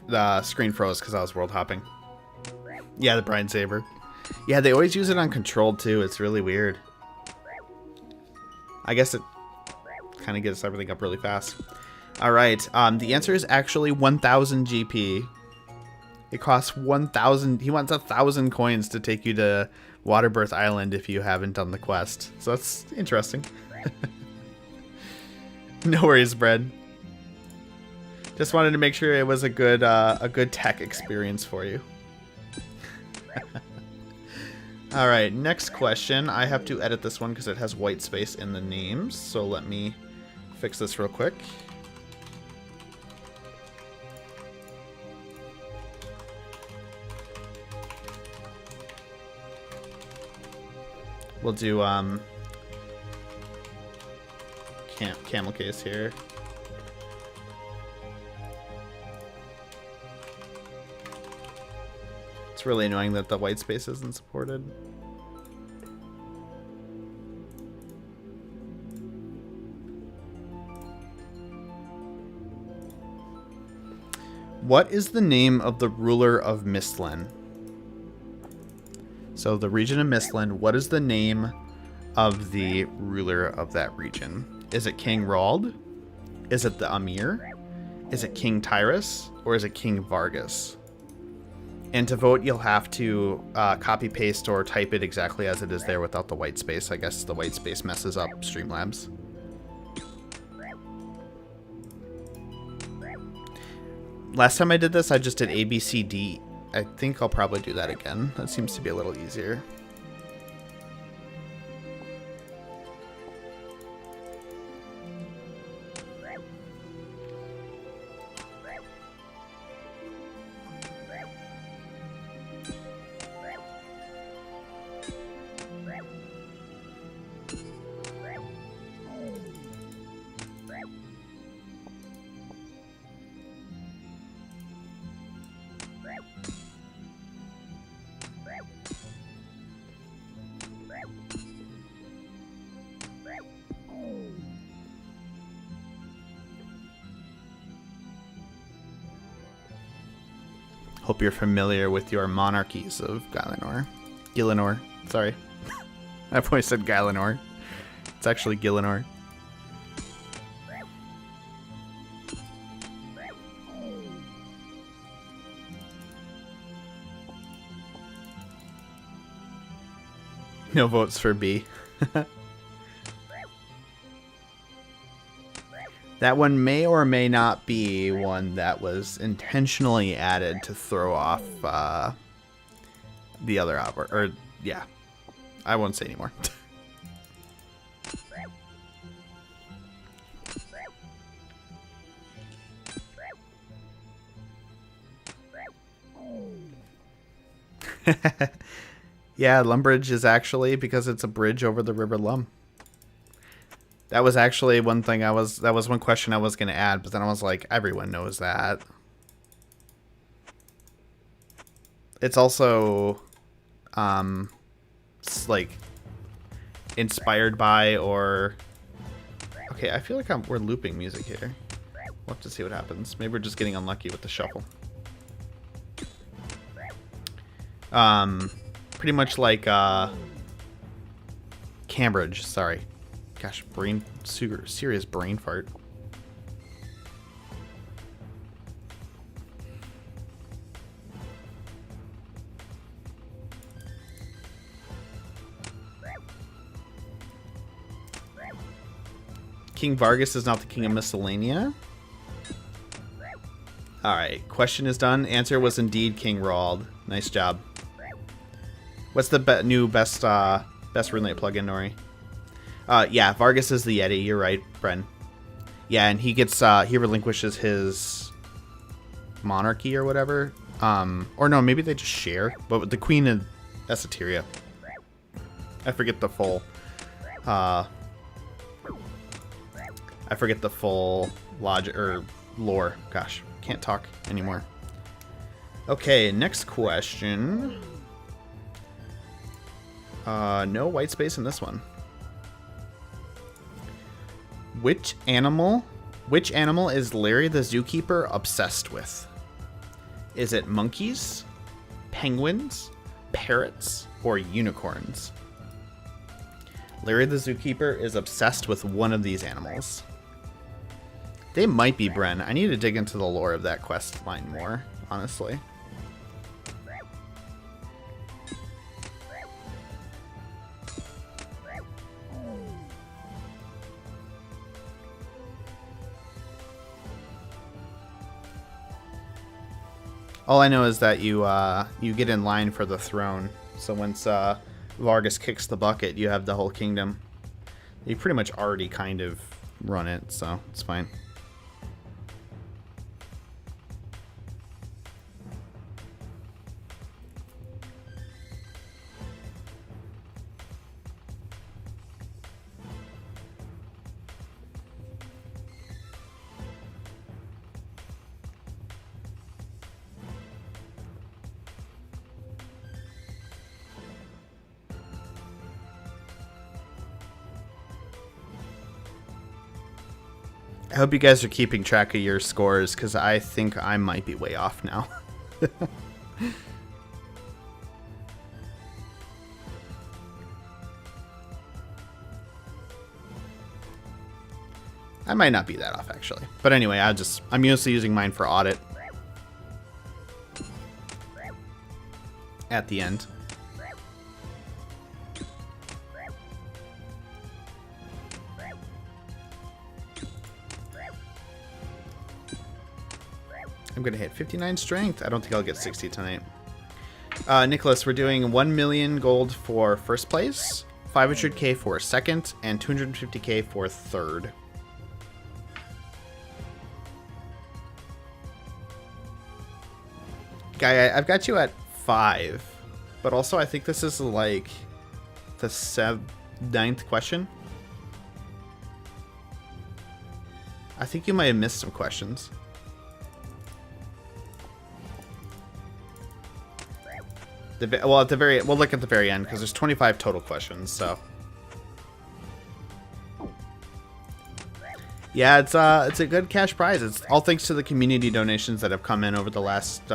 The screen froze because I was world hopping. Yeah, the brine saber. Yeah, they always use it on controlled too. It's really weird. I guess it kind of gets everything up really fast. All right. The answer is actually 1,000 GP. It costs 1,000. He wants 1,000 coins to take you to Waterbirth Island if you haven't done the quest. So that's interesting. No worries, Bread. Just wanted to make sure it was a good tech experience for you. All right, next question. I have to edit this one because it has white space in the names. So let me fix this real quick. We'll do camel case here. It's really annoying that the white space isn't supported. What is the name of the ruler of Mistland? So the region of Mistland, what is the name of the ruler of that region? Is it King Rald? Is it the Amir? Is it King Tyrus? Or is it King Vargas? And to vote, you'll have to copy paste or type it exactly as it is there without the white space. I guess the white space messes up Streamlabs. Last time I did this, I just did A, B, C, D. I think I'll probably do that again. That seems to be a little easier. Hope you're familiar with your monarchies of Gielinor. Sorry. I've always said Gielinor. It's actually Gielinor. No votes for B. That one may or may not be one that was intentionally added to throw off the other outward. Or, yeah. I won't say anymore. Yeah, Lumbridge is actually because it's a bridge over the River Lum. That was actually one thing that was one question I was going to add, but then I was like, everyone knows that. It's also, it's like inspired by or. Okay, I feel like we're looping music here. We'll have to see what happens. Maybe we're just getting unlucky with the shuffle. Pretty much like Cambridge. Sorry, gosh, serious brain fart. King Vargas is not the king of Miscellanea. Alright, question is done. Answer was indeed King Roald. Nice job. What's the new best RuneLite plugin, Nori? Yeah, Vargas is the Yeti. You're right, Bren. Yeah, and he gets he relinquishes his monarchy or whatever. Or no, maybe they just share. But with the Queen of Esoteria. I forget the full logic or lore. Gosh, can't talk anymore. Okay, next question. No white space in this one. Which animal is Larry the Zookeeper obsessed with? Is it monkeys, penguins, parrots, or unicorns? Larry the Zookeeper is obsessed with one of these animals. They might be Bren. I need to dig into the lore of that quest line more, honestly. All I know is that you get in line for the throne. So once Vargas kicks the bucket, you have the whole kingdom. You pretty much already kind of run it, so it's fine. I hope you guys are keeping track of your scores, because I think I might be way off now. I might not be that off, actually. But anyway, I'm mostly using mine for audit. At the end. I'm going to hit 59 strength. I don't think I'll get 60 tonight. Nicholas, we're doing 1 million gold for first place, 500k for second, and 250k for third. Guy, I've got you at 5, but also I think this is like the 9th question. I think you might have missed some questions. Well, we'll look at the very end because there's 25 total questions. So, yeah, it's a good cash prize. It's all thanks to the community donations that have come in over the last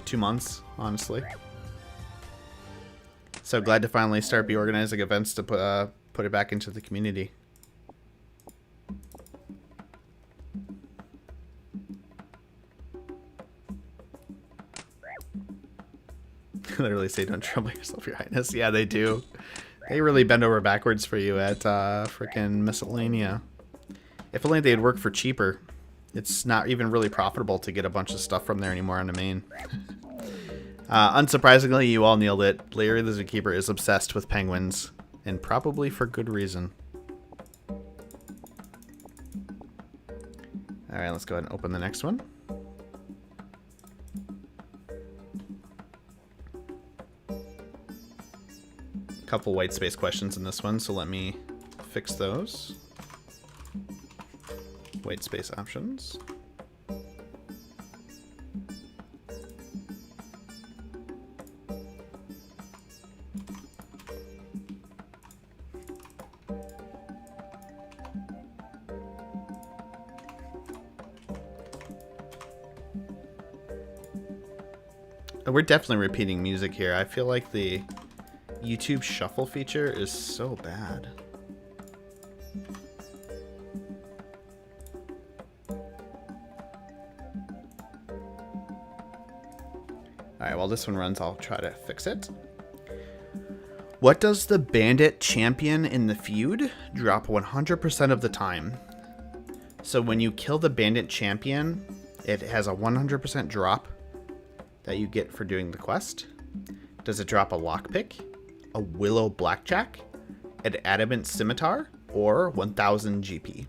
2 months, honestly. So glad to finally start be organizing events to put it back into the community. Literally say, don't trouble yourself, Your Highness. Yeah, they do. They really bend over backwards for you at frickin' Miscellanea. If only they'd work for cheaper. It's not even really profitable to get a bunch of stuff from there anymore on the main. Unsurprisingly, you all nailed it. Larry the Zookeeper is obsessed with penguins, and probably for good reason. Alright, let's go ahead and open the next one. couple white space questions in this one, so let me fix those. White space options. We're definitely repeating music here. I feel like the YouTube shuffle feature is so bad. Alright, while this one runs, I'll try to fix it. What does the bandit champion in the feud drop 100% of the time? So when you kill the bandit champion, it has a 100% drop that you get for doing the quest. Does it drop a lockpick, a willow blackjack, an adamant scimitar, or 1000 GP?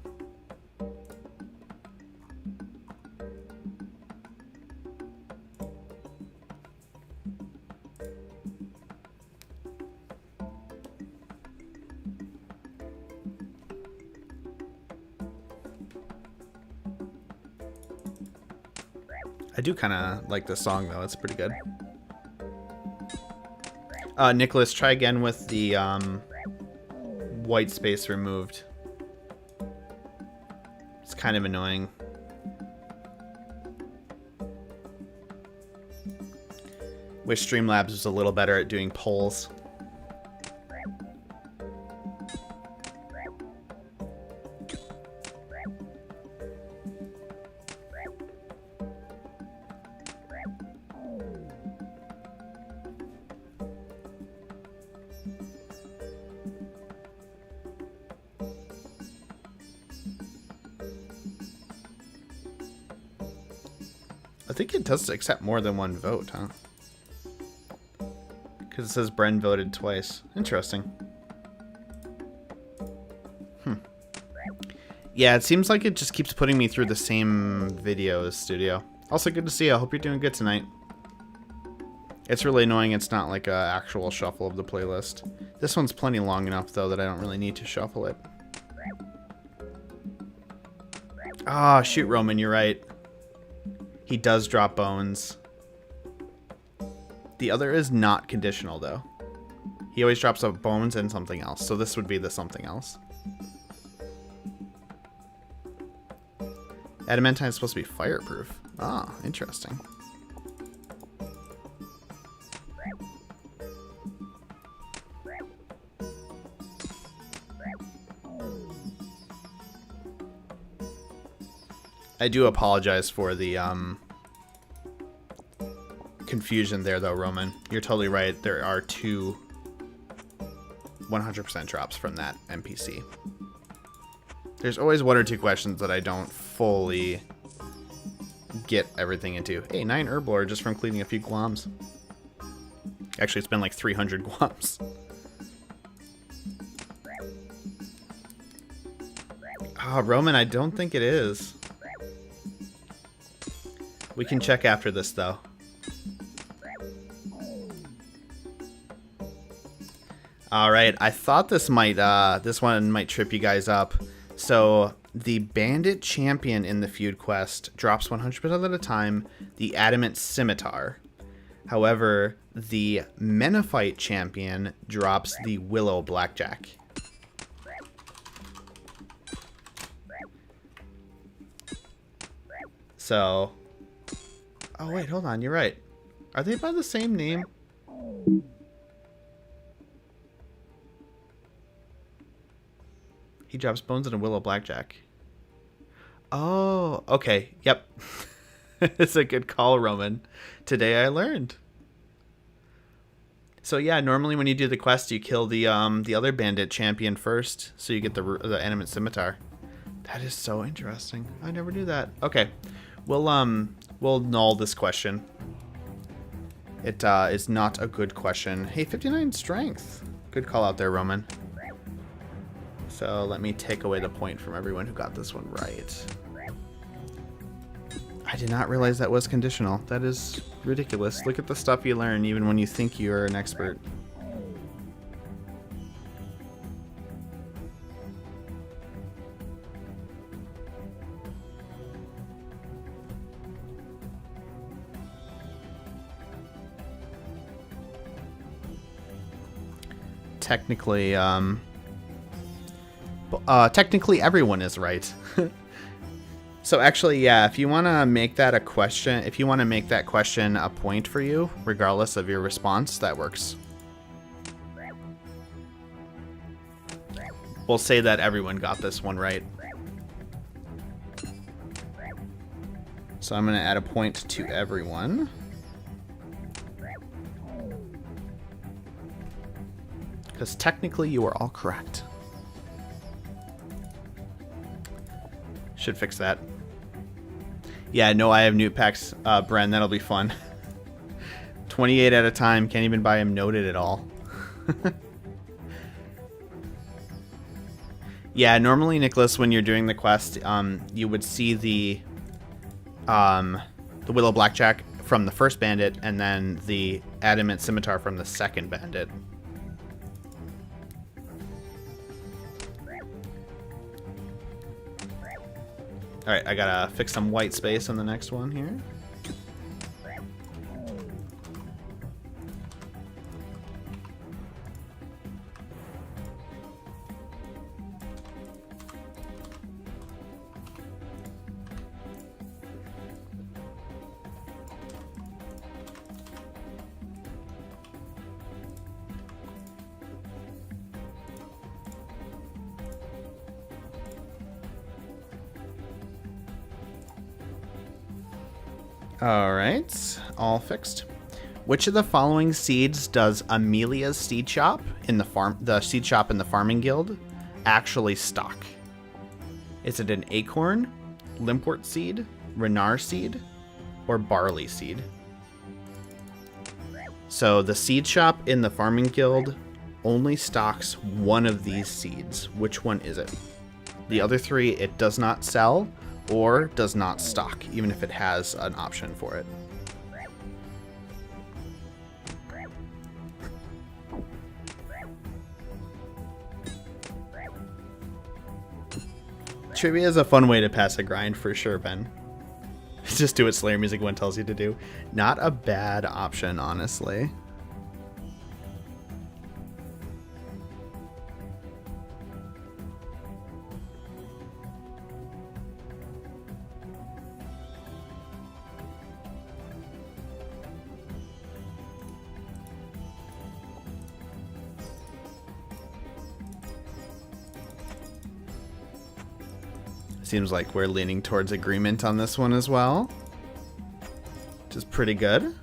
I do kind of like this song, though. It's pretty good. Nicholas, try again with the white space removed. It's kind of annoying. Wish Streamlabs was a little better at doing polls. I think it does accept more than one vote, huh? Because it says Bren voted twice. Interesting. Yeah, it seems like it just keeps putting me through the same videos, Studio. Also, good to see you. I hope you're doing good tonight. It's really annoying it's not like an actual shuffle of the playlist. This one's plenty long enough, though, that I don't really need to shuffle it. Ah, shoot, Roman, you're right. He does drop bones. The other is not conditional, though. He always drops up bones and something else, so this would be the something else. Adamantine is supposed to be fireproof. Ah, interesting. I do apologize for the confusion there, though, Roman. You're totally right. There are two 100% drops from that NPC. There's always one or two questions that I don't fully get everything into. Hey, 9 herb lore just from cleaning a few gloms. Actually, it's been like 300 gloms. Ah, Roman, I don't think it is. We can check after this, though. All right, I thought this might, this one might trip you guys up. So the bandit champion in the feud quest drops 100% of the time the adamant scimitar. However, the Menophyte champion drops the willow blackjack. So, oh wait, hold on, you're right. Are they by the same name? He drops bones and a willow blackjack. Oh, okay. Yep. It's a good call, Roman. Today I learned. So yeah, normally when you do the quest, you kill the other bandit champion first, so you get the animate scimitar. That is so interesting. I never knew that. Okay, we'll null this question. It is not a good question. Hey, 59 strength. Good call out there, Roman. So let me take away the point from everyone who got this one right. I did not realize that was conditional. That is ridiculous. Look at the stuff you learn even when you think you're an expert. technically everyone is right. So actually, yeah, if you want to make that a question, if you want to make that question a point for you, regardless of your response, that works. We'll say that everyone got this one right. So I'm going to add a point to everyone. Because technically you are all correct. Should fix that. Yeah, no, I have new packs, Bren. That'll be fun. 28 at a time. Can't even buy him noted at all. Yeah, normally, Nicholas, when you're doing the quest, you would see the Willow Blackjack from the first bandit, and then the Adamant Scimitar from the second bandit. Alright, I gotta fix some white space on the next one here. Alright, all fixed. Which of the following seeds does Amelia's seed shop in the seed shop in the farming guild actually stock? Is it an acorn, limpwort seed, renard seed, or barley seed? So the seed shop in the farming guild only stocks one of these seeds. Which one is it? The other three it does not sell or does not stock, even if it has an option for it. Trivia is a fun way to pass a grind for sure, Ben. Just do what Slayer Music 1 tells you to do. Not a bad option, honestly. Seems like we're leaning towards agreement on this one as well, which is pretty good.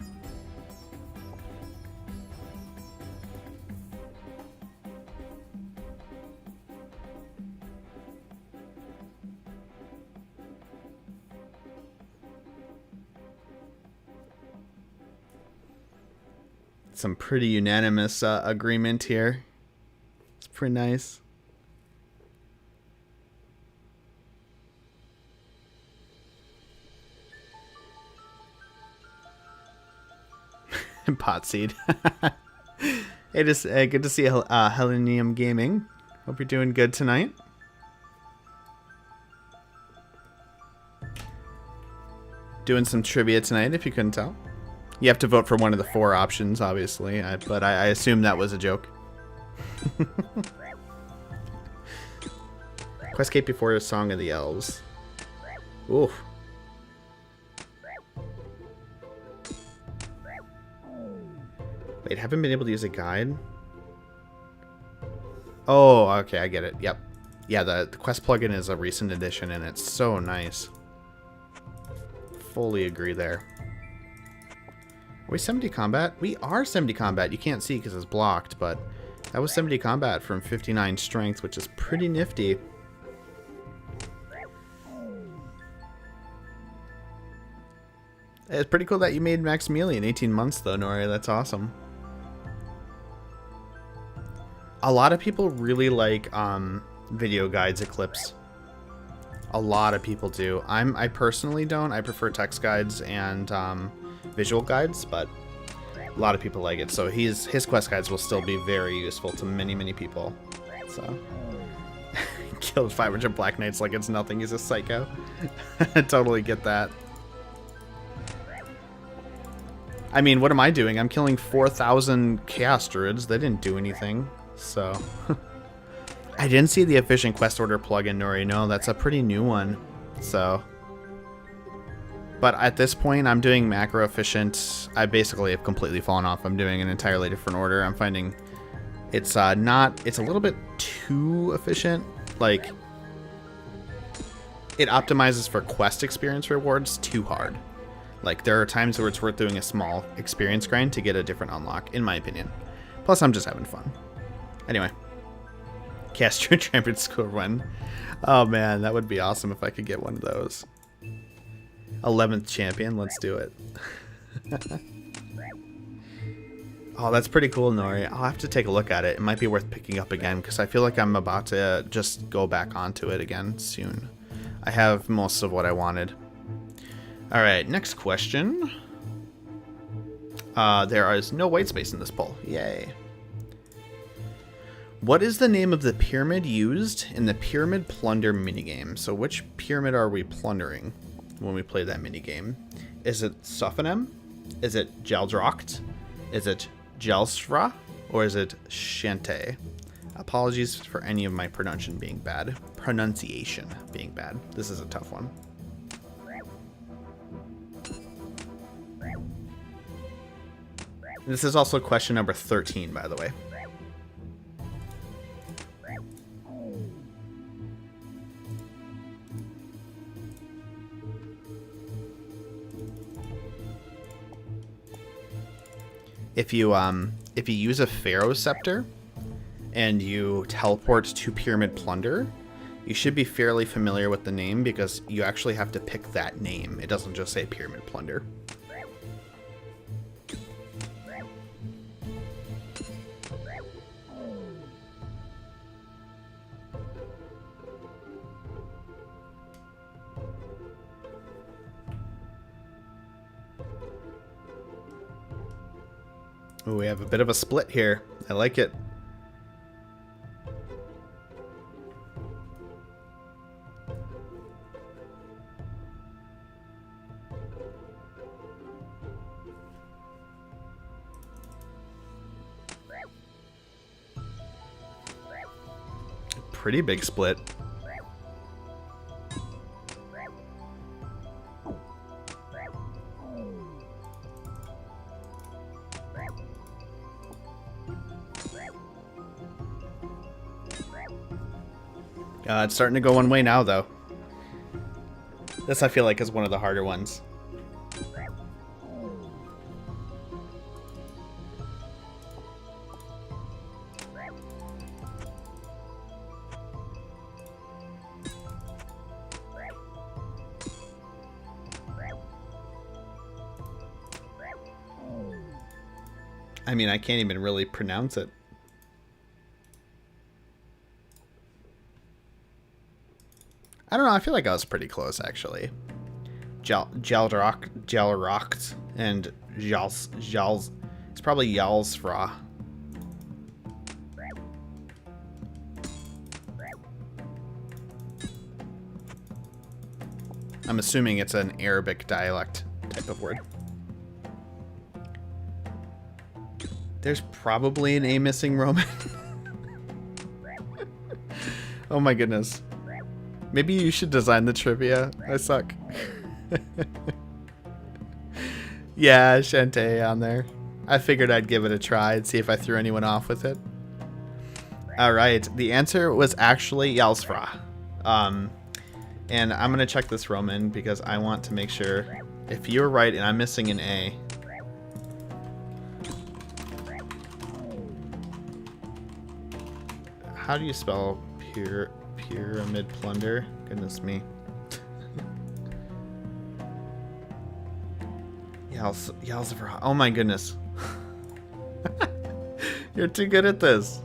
Some pretty unanimous agreement here. It's pretty nice. Pot seed. Hey, just good to see Hellenium Gaming. Hope you're doing good tonight. Doing some trivia tonight, if you couldn't tell. You have to vote for one of the 4 options, obviously, but I assume that was a joke. Questgate before Song of the Elves. Oof. Wait, haven't been able to use a guide? Oh, okay, I get it. Yep. Yeah, the quest plugin is a recent addition, and it's so nice. Fully agree there. Are we 70 combat? We are 70 combat. You can't see because it's blocked, but that was 70 combat from 59 strength, which is pretty nifty. It's pretty cool that you made Maximilian 18 months, though, Nori. That's awesome. A lot of people really like video guides Eclipse. A lot of people do. I personally don't. I prefer text guides and visual guides, but a lot of people like it. So his quest guides will still be very useful to many people. So killed 500 Black Knights like it's nothing. He's a psycho. I totally get that. I mean, what am I doing? I'm killing 4,000 Chaos Druids. They didn't do anything. So I didn't see the efficient quest order plugin, Nori. No, that's a pretty new one. So, but at this point, I'm doing macro efficient. I basically have completely fallen off. I'm doing an entirely different order. I'm finding it's it's a little bit too efficient. Like, it optimizes for quest experience rewards too hard. Like, there are times where it's worth doing a small experience grind to get a different unlock, in my opinion. Plus, I'm just having fun. Anyway. Castro Champion Score 1. Oh man, that would be awesome if I could get one of those. 11th champion, let's do it. Oh, that's pretty cool, Nori. I'll have to take a look at it. It might be worth picking up again, because I feel like I'm about to just go back onto it again soon. I have most of what I wanted. Alright, next question. There is no white space in this poll. Yay. What is the name of the pyramid used in the Pyramid Plunder minigame? So which pyramid are we plundering when we play that minigame? Is it Sophanem? Is it Jaldrocht? Is it Jelsra? Or is it Shante? Apologies for any of my pronunciation being bad. This is a tough one. This is also question number 13, by the way. If you use a Pharaoh Scepter and you teleport to Pyramid Plunder, you should be fairly familiar with the name because you actually have to pick that name. It doesn't just say Pyramid Plunder. Ooh, we have a bit of a split here. I like it. Pretty big split. It's starting to go one way now, though. This, I feel like, is one of the harder ones. I mean, I can't even really pronounce it. I don't know, I feel like I was pretty close, actually. Jalrocht and Jals. It's probably Yalsfra. I'm assuming it's an Arabic dialect type of word. There's probably an A missing Roman. Oh my goodness. Maybe you should design the trivia. I suck. Yeah, Shante on there. I figured I'd give it a try and see if I threw anyone off with it. Alright, the answer was actually Yalsfra. And I'm going to check this Roman because I want to make sure if you're right and I'm missing an A. How do you spell Pyramid Plunder? Goodness me. Yalsfra. Oh my goodness. You're too good at this.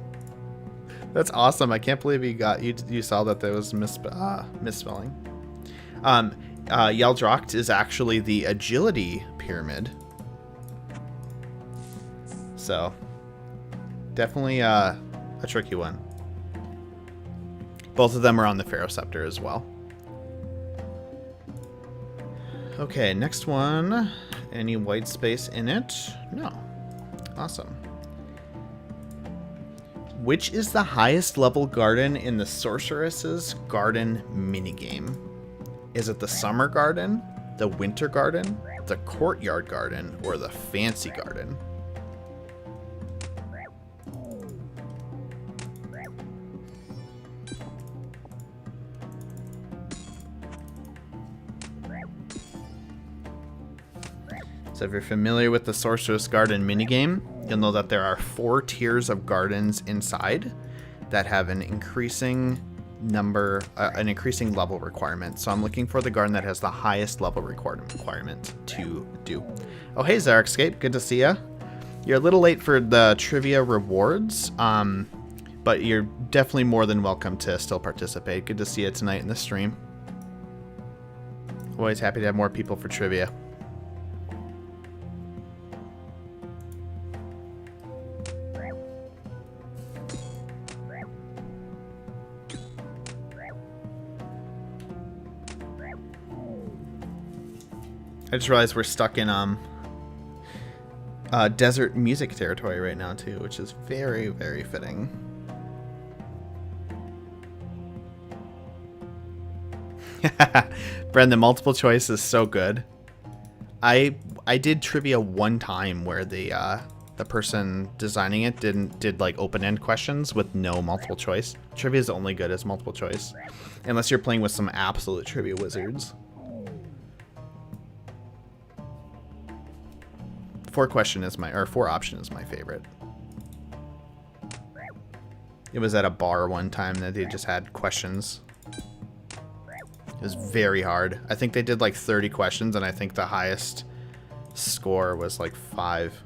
That's awesome. I can't believe you saw that there was misspelling. Yaldrocht is actually the agility pyramid. So definitely a tricky one. Both of them are on the Pharaoh Scepter as well. Okay, next one. Any white space in it? No. Awesome. Which is the highest level garden in the Sorceress's Garden minigame? Is it the Summer Garden, the Winter Garden, the Courtyard Garden, or the Fancy Garden? So if you're familiar with the Sorceress Garden minigame, you'll know that there are 4 tiers of gardens inside that have an increasing level requirement. So I'm looking for the garden that has the highest level requirement to do. Oh, hey, Zarekscape, good to see ya. You're a little late for the trivia rewards, but you're definitely more than welcome to still participate. Good to see you tonight in the stream. Always happy to have more people for trivia. I just realized we're stuck in desert music territory right now too, which is very, very fitting. Brendan, multiple choice is so good. I did trivia one time where the person designing it did like open-end questions with no multiple choice. Trivia is only good as multiple choice, unless you're playing with some absolute trivia wizards. 4 option is my favorite. It was at a bar one time that they just had questions. It was very hard. I think they did like 30 questions, and I think the highest score was like 5.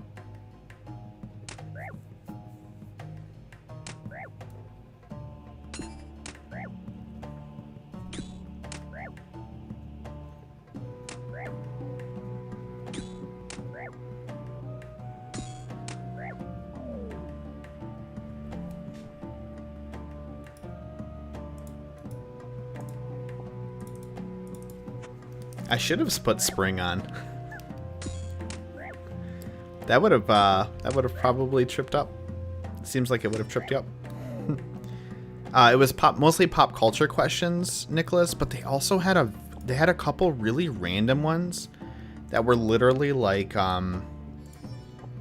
I should have put spring on. That would have probably tripped up. Seems like it would have tripped you up. It was mostly pop culture questions, Nicholas, but they also had a couple really random ones that were literally like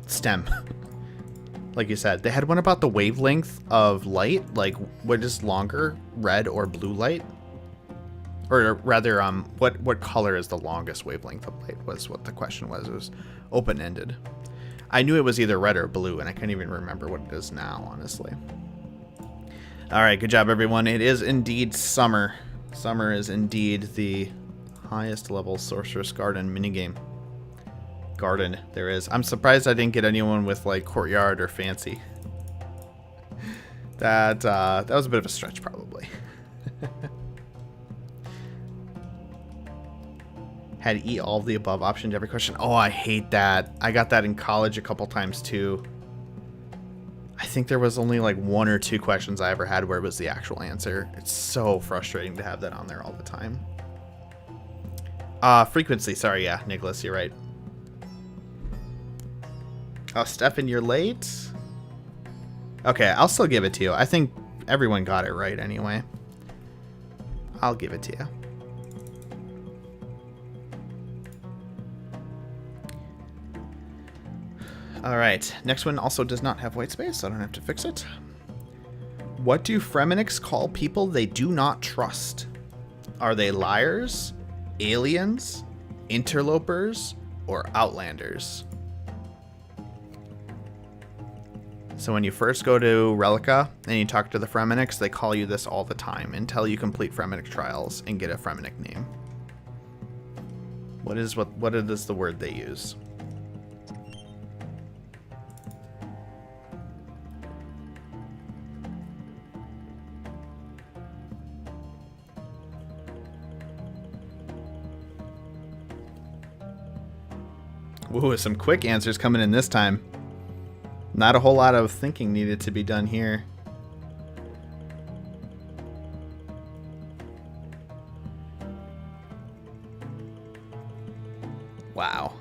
STEM. Like you said, they had one about the wavelength of light, like what is longer, red or blue light? Or rather, what color is the longest wavelength of light was what the question was. It was open-ended. I knew it was either red or blue, and I can't even remember what it is now, honestly. All right, good job, everyone. It is indeed summer. Summer is indeed the highest level Sorceress Garden minigame. Garden, there is. I'm surprised I didn't get anyone with, like, Courtyard or Fancy. That was a bit of a stretch, probably. Had to eat all of the above option to every question. Oh, I hate that. I got that in college a couple times too. I think there was only like 1 or 2 questions I ever had where it was the actual answer. It's so frustrating to have that on there all the time. Frequency. Sorry, yeah, Nicholas, you're right. Oh, Stefan, you're late? Okay, I'll still give it to you. I think everyone got it right anyway. I'll give it to you. All right, next one also does not have white space, so I don't have to fix it. What do Fremeniks call people they do not trust? Are they liars, aliens, interlopers, or outlanders? So when you first go to Relica and you talk to the Fremeniks, they call you this all the time until you complete Fremenik trials and get a Fremenik name. What is the word they use? Ooh, some quick answers coming in this time. Not a whole lot of thinking needed to be done here. Wow.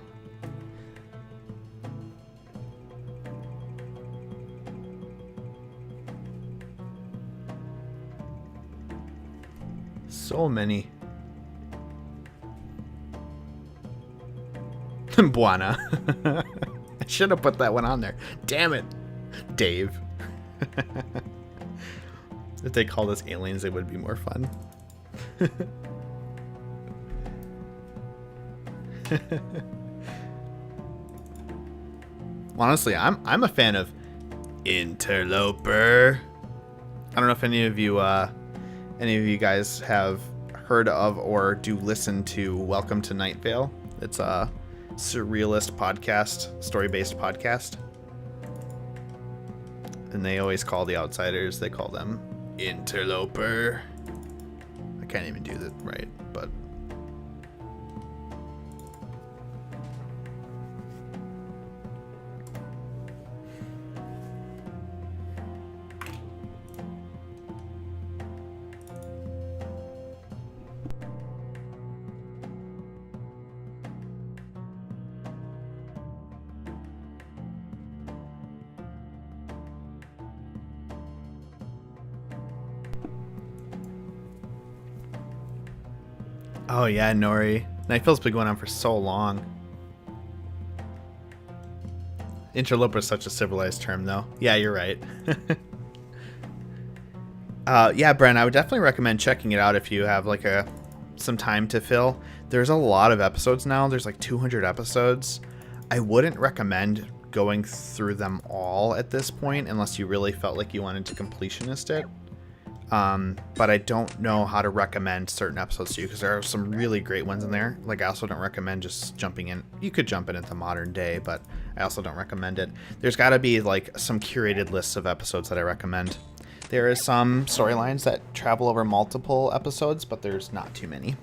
So many. Buana. I should have put that one on there. Damn it, Dave. If they called us aliens, it would be more fun. Honestly, I'm a fan of Interloper. I don't know if any of you guys have heard of or do listen to Welcome to Night Vale. It's a surrealist podcast, story-based podcast. And they always call the outsiders, they call them Interloper. I can't even do that right, but oh yeah, Nori. Nightfall's been going on for so long. Interloper is such a civilized term, though. Yeah, you're right. Yeah, Bren, I would definitely recommend checking it out if you have like some time to fill. There's a lot of episodes now. There's like 200 episodes. I wouldn't recommend going through them all at this point unless you really felt like you wanted to completionist it. But I don't know how to recommend certain episodes to you because there are some really great ones in there. Like, I also don't recommend just jumping in. You could jump in into modern day, but I also don't recommend it. There's got to be like some curated lists of episodes that I recommend. There is some storylines that travel over multiple episodes, but there's not too many.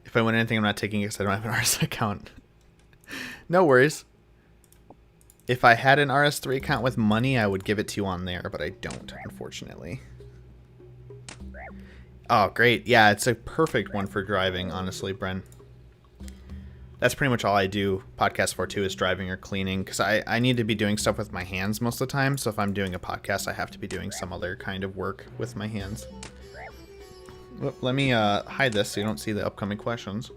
If I win anything, I'm not taking it because I don't have an RS account. No worries. If I had an RS3 account with money, I would give it to you on there, but I don't, unfortunately. Oh, great. Yeah, it's a perfect one for driving, honestly, Bren. That's pretty much all I do podcast for, too, is driving or cleaning, because I need to be doing stuff with my hands most of the time, so if I'm doing a podcast, I have to be doing some other kind of work with my hands. Let me hide this so you don't see the upcoming questions.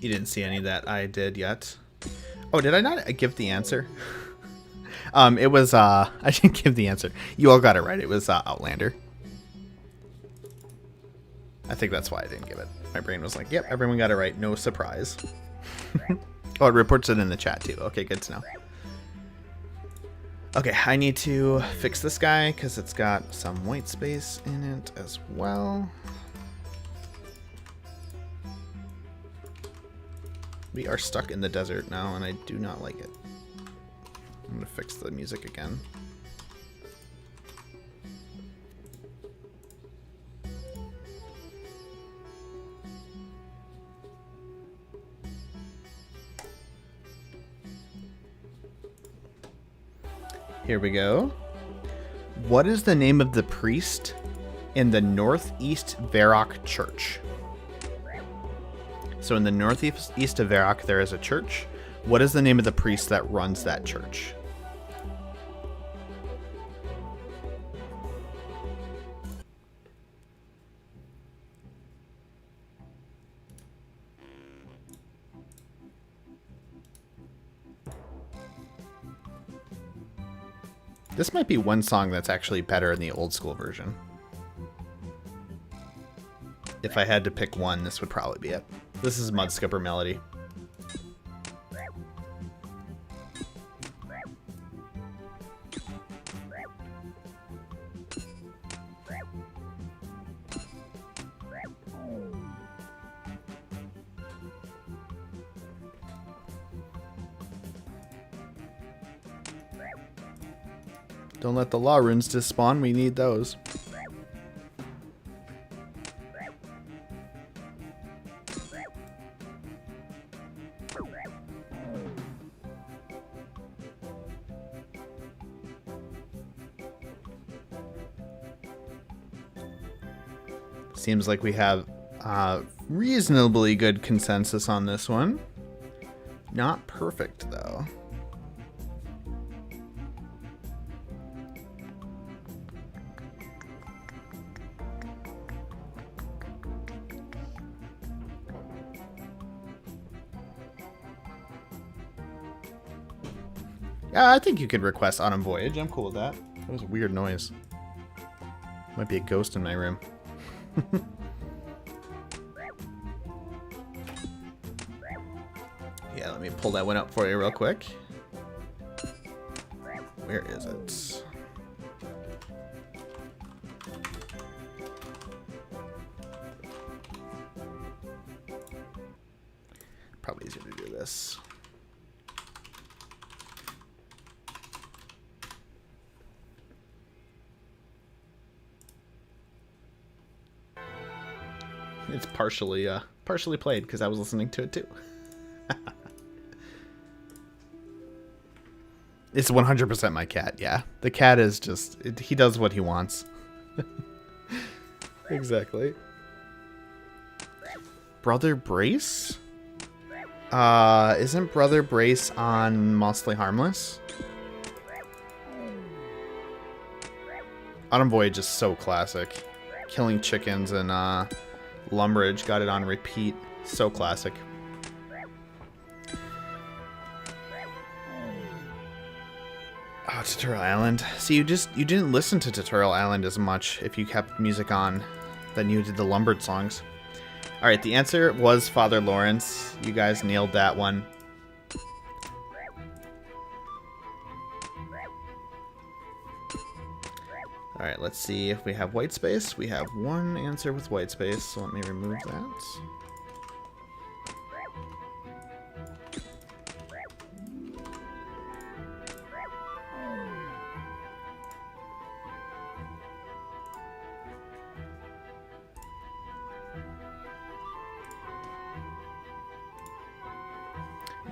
You didn't see any that I did yet. Oh, did I not give the answer? It was, I didn't give the answer. You all got it right. It was Outlander. I think that's why I didn't give it. My brain was like, yep, everyone got it right. No surprise. Oh, it reports it in the chat, too. Okay, good to know. Okay, I need to fix this guy because it's got some white space in it as well. We are stuck in the desert now, and I do not like it. I'm going to fix the music again. Here we go. What is the name of the priest in the Northeast Varrock Church? So in the northeast of Varrock, there is a church. What is the name of the priest that runs that church? This might be one song that's actually better in the old school version. If I had to pick one, this would probably be it. This is Mud Skipper Melody. Don't let the law runes despawn. We need those. Seems like we have reasonably good consensus on this one. Not perfect, though. Yeah, I think you could request Autumn Voyage. I'm cool with that. That was a weird noise. Might be a ghost in my room. Yeah, let me pull that one up for you real quick. Where is it? Probably easier to do this. It's partially played because I was listening to it too. It's 100% my cat, yeah. The cat is just, he does what he wants. Exactly. Brother Brace? Isn't Brother Brace on Mostly Harmless? Autumn Voyage is so classic. Killing Chickens and Lumbridge got it on repeat. So classic. Oh, Tutorial Island. See, you didn't listen to Tutorial Island as much if you kept music on than you did the Lumbridge songs. Alright, the answer was Father Lawrence. You guys nailed that one. Alright, let's see if we have white space. We have one answer with white space, so let me remove that.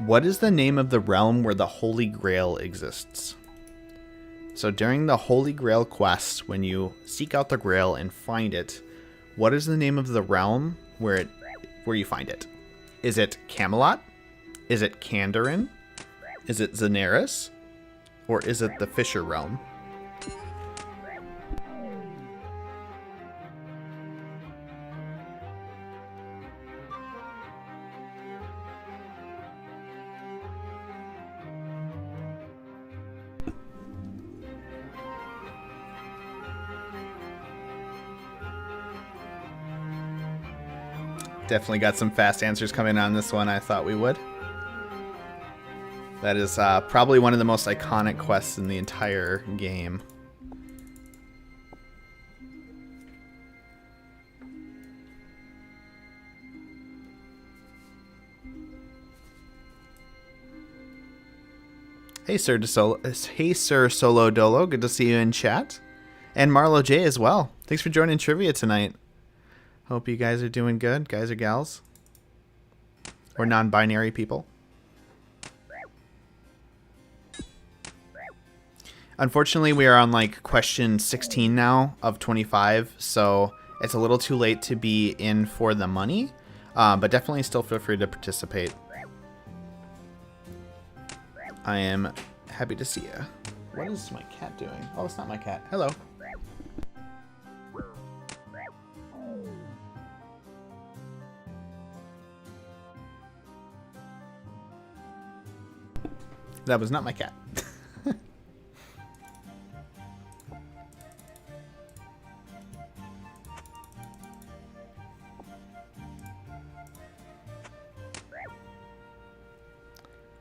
What is the name of the realm where the Holy Grail exists? So during the Holy Grail quest, when you seek out the Grail and find it, what is the name of the realm where you find it? Is it Camelot? Is it Kandarin? Is it Xanaris? Or is it the Fisher realm? Definitely got some fast answers coming on this one. I thought we would. That is probably one of the most iconic quests in the entire game. Hey, Sir Solo Dolo. Good to see you in chat. And Marlo J as well. Thanks for joining trivia tonight. Hope you guys are doing good, guys or gals. Or non-binary people. Unfortunately, we are on like question 16 now of 25, so it's a little too late to be in for the money, but definitely still feel free to participate. I am happy to see you. What is my cat doing? Oh, it's not my cat. Hello. That was not my cat.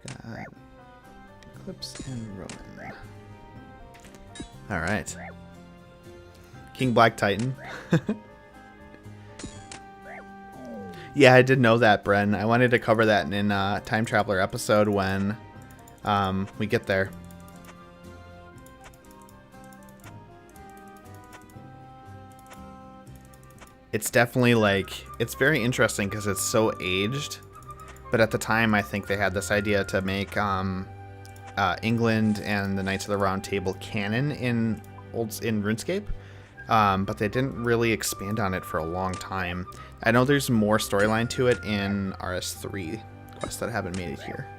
Got Eclipse and Roman. All right. King Black Titan. Yeah, I did know that, Bren. I wanted to cover that in Time Traveller episode when we get there. It's definitely like, it's very interesting because it's so aged, but at the time I think they had this idea to make England and the Knights of the Round Table canon in RuneScape, but they didn't really expand on it for a long time. I know there's more storyline to it in RS3 quests that haven't made it here.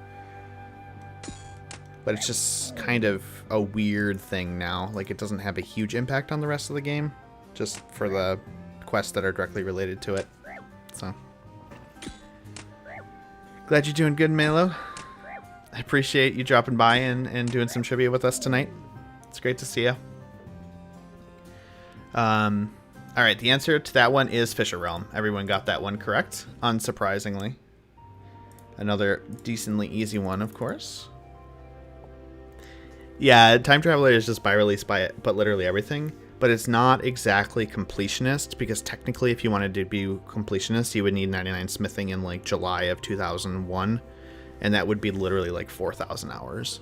But it's just kind of a weird thing now. Like, it doesn't have a huge impact on the rest of the game, just for the quests that are directly related to it. So, glad you're doing good, Melo. I appreciate you dropping by and doing some trivia with us tonight. It's great to see you. All right, the answer to that one is Fisher Realm. Everyone got that one correct, unsurprisingly. Another decently easy one, of course. Yeah, Time Traveller is just by-release but literally everything. But it's not exactly completionist, because technically if you wanted to be completionist, you would need 99 smithing in like July of 2001. And that would be literally like 4,000 hours.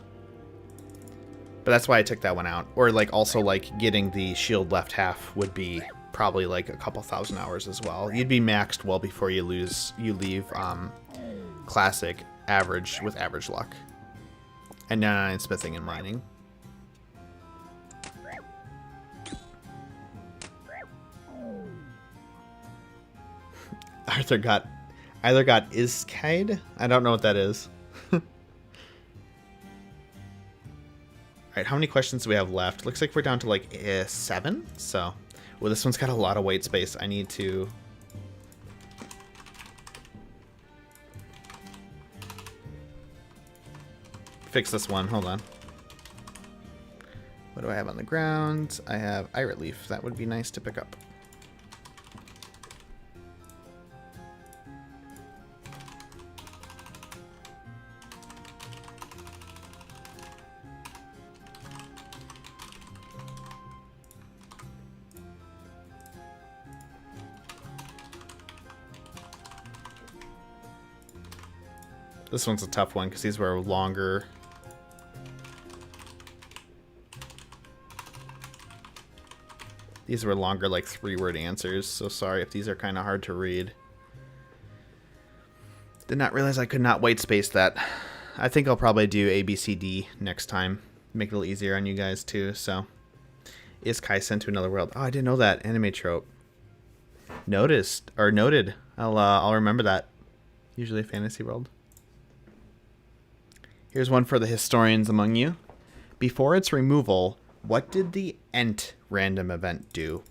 But that's why I took that one out. Or like also like getting the shield left half would be probably like a couple thousand hours as well. You'd be maxed well before you leave classic average with average luck. And 99 smithing and mining. Either got Iskide? I don't know what that is. Alright, how many questions do we have left? Looks like we're down to like 7. So, well, this one's got a lot of white space. I need to... fix this one. Hold on. What do I have on the ground? I have Irit Leaf. That would be nice to pick up. This one's a tough one because these were longer. These were longer, like 3-word answers, so sorry if these are kind of hard to read. Did not realize I could not white space that. I think I'll probably do A, B, C, D next time. Make it a little easier on you guys too, so. Is Kai sent to another world? Oh, I didn't know that. Anime trope. Noticed, or noted. I'll remember that. Usually a fantasy world. Here's one for the historians among you. Before its removal, what did the Ent random event do?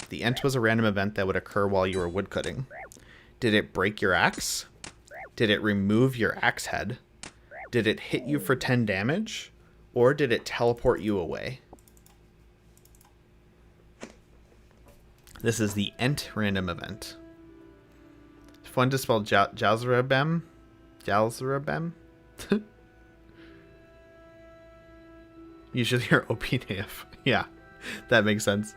The Ent was a random event that would occur while you were woodcutting. Did it break your axe? Did it remove your axe head? Did it hit you for 10 damage? Or did it teleport you away? This is the Ent random event. Fun to spell Jalzarabem. Jalzarabem? Usually you're OPNAF. Yeah, that makes sense.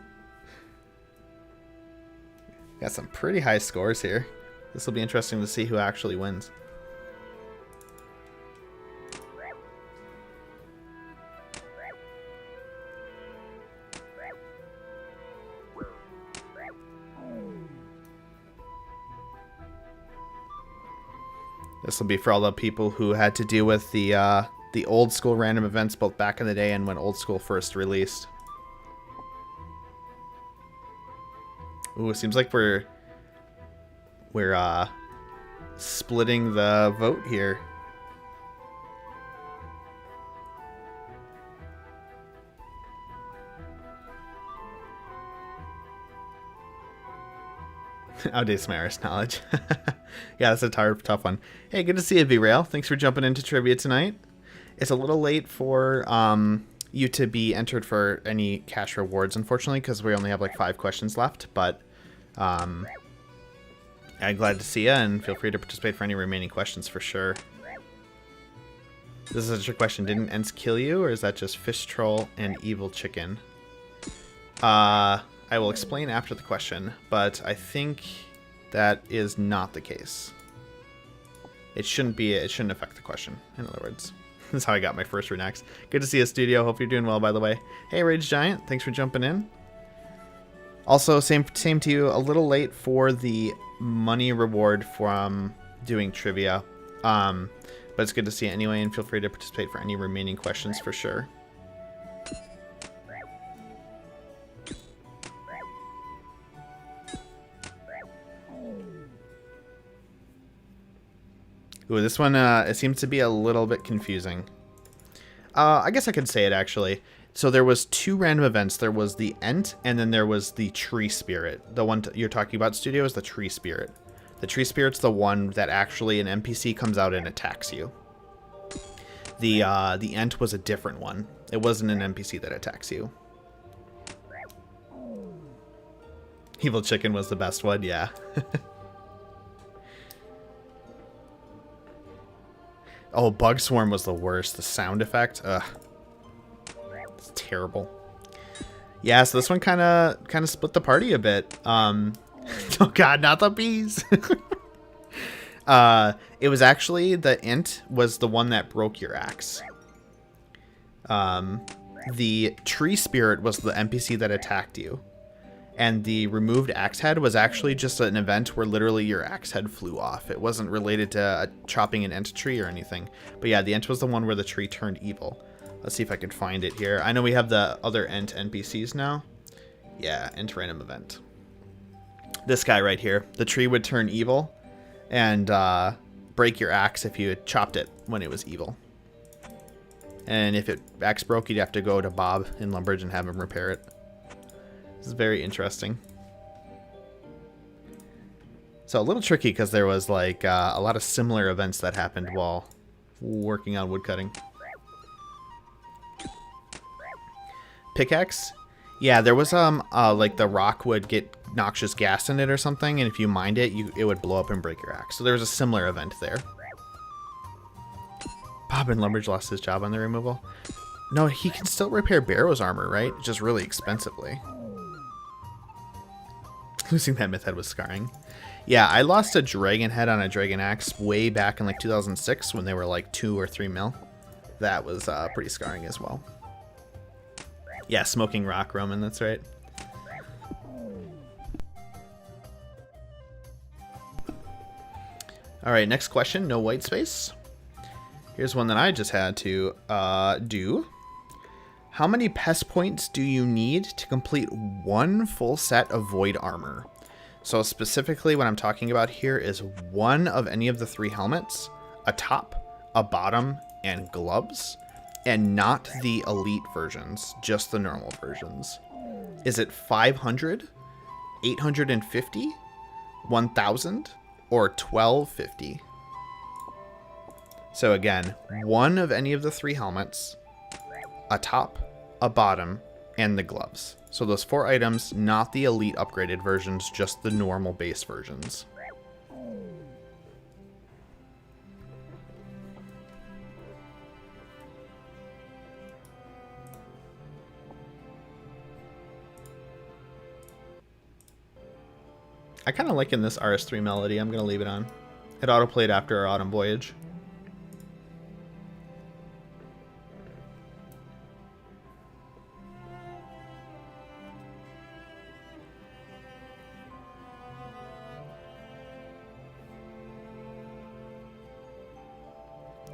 Got some pretty high scores here. This will be interesting to see who actually wins. This will be for all the people who had to deal with the old school random events both back in the day and when old school first released. Ooh, it seems like we're splitting the vote here. Outdates my Irish knowledge. Yeah, that's a tough one. Hey, good to see you, V-Rail. Thanks for jumping into trivia tonight. It's a little late for you to be entered for any cash rewards, unfortunately, because we only have like 5 questions left. But I'm glad to see you, and feel free to participate for any remaining questions for sure. This is a trick question. Didn't Ents kill you, or is that just Fish Troll and Evil Chicken? I will explain after the question, but I think that is not the case. It shouldn't affect the question, in other words. This is how I got my first Renex. Good to see you, studio. Hope you're doing well, by the way. Hey, Rage Giant. Thanks for jumping in. Also, same to you. A little late for the money reward from doing trivia. But it's good to see you anyway, and feel free to participate for any remaining questions for sure. Ooh, this one, it seems to be a little bit confusing. I guess I could say it, actually. So there was 2 random events. There was the Ent, and then there was the Tree Spirit. The one you're talking about, studio, is the Tree Spirit. The Tree Spirit's the one that actually an NPC comes out and attacks you. The Ent was a different one. It wasn't an NPC that attacks you. Evil Chicken was the best one, yeah. Oh, Bug Swarm was the worst. The sound effect, ugh. It's terrible. Yeah, so this one kind of split the party a bit. Oh god, not the bees. It was actually the Ent was the one that broke your axe. The Tree Spirit was the NPC that attacked you. And the removed axe head was actually just an event where literally your axe head flew off. It wasn't related to chopping an Ent tree or anything. But yeah, the Ent was the one where the tree turned evil. Let's see if I can find it here. I know we have the other Ent NPCs now. Yeah, Ent random event. This guy right here. The tree would turn evil and break your axe if you had chopped it when it was evil. And if it axe broke, you'd have to go to Bob in Lumbridge and have him repair it. This is very interesting. So a little tricky because there was like a lot of similar events that happened while working on woodcutting. Pickaxe? Yeah, there was like the rock would get noxious gas in it or something, and if you mined it, it would blow up and break your axe. So there was a similar event there. Bob in Lumbridge lost his job on the removal. No, he can still repair Barrow's armor, right? Just really expensively. Losing that myth head was scarring. Yeah, I lost a dragon head on a dragon axe way back in like 2006 when they were like 2 or 3 mil. That was pretty scarring as well. Yeah, Smoking Rock, Roman, that's right. All right, next question, no white space. Here's one that I just had to do. How many pest points do you need to complete one full set of void armor? So specifically what I'm talking about here is one of any of the 3 helmets, a top, a bottom, and gloves, and not the elite versions, just the normal versions. Is it 500, 850, 1000, or 1250? So again, one of any of the 3 helmets, a top, a bottom, and the gloves. So those 4 items, not the elite upgraded versions, just the normal base versions. I kind of like in this RS3 melody. I'm going to leave it on. It autoplayed after our autumn voyage.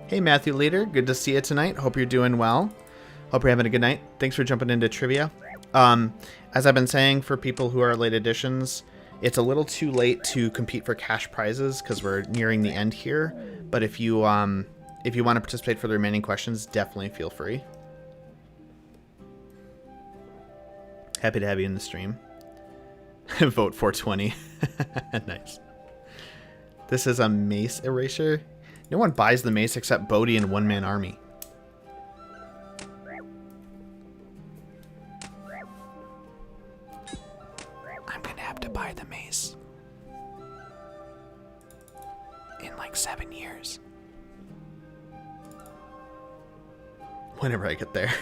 Hey Matthew Leader, good to see you tonight. Hope you're doing well. Hope you're having a good night. Thanks for jumping into trivia. As I've been saying for people who are late additions, it's a little too late to compete for cash prizes because we're nearing the end here. But if you want to participate for the remaining questions, definitely feel free. Happy to have you in the stream. Vote 420. Nice. This is a mace eraser. No one buys the mace except Bodhi and One Man Army. I'm gonna have to buy the mace in like 7 years. Whenever I get there.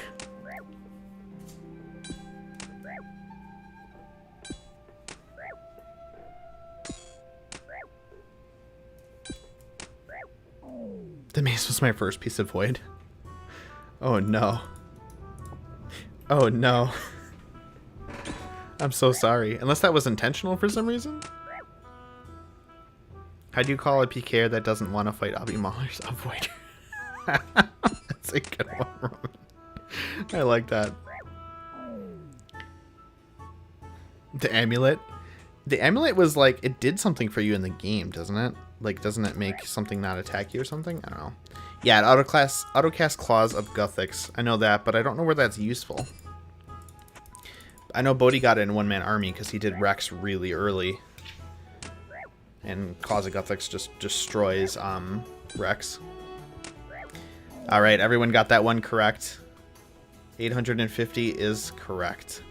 The mace was my first piece of void. Oh no. Oh no. I'm so sorry. Unless that was intentional for some reason? How do you call a PKer that doesn't want to fight Abby Mahler's avoider? That's a good one, Roman. I like that. The amulet? The amulet was like, it did something for you in the game, doesn't it? Like, doesn't it make something not attack you or something? I don't know. Yeah, it autocast Claws of Guthix. I know that, but I don't know where that's useful. I know Bodhi got it in One Man Army because he did Rex really early. And Claws of Guthix just destroys Rex. All right, everyone got that one correct. 850 is correct.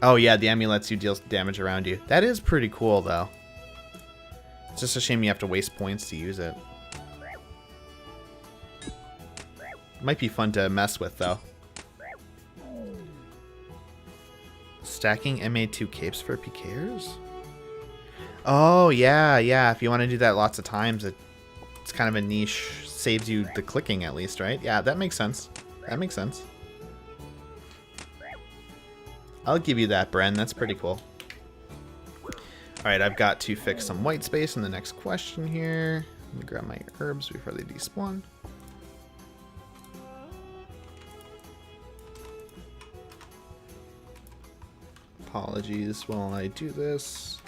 Oh yeah, the Emmy lets you deal damage around you. That is pretty cool, though. It's just a shame you have to waste points to use it. Might be fun to mess with, though. Stacking MA2 capes for PKers? Oh, yeah, yeah. If you want to do that lots of times, it's kind of a niche. Saves you the clicking, at least, right? Yeah, that makes sense. That makes sense. I'll give you that, Bren. That's pretty cool. Alright, I've got to fix some white space in the next question here. Let me grab my herbs before they despawn. Apologies while I do this.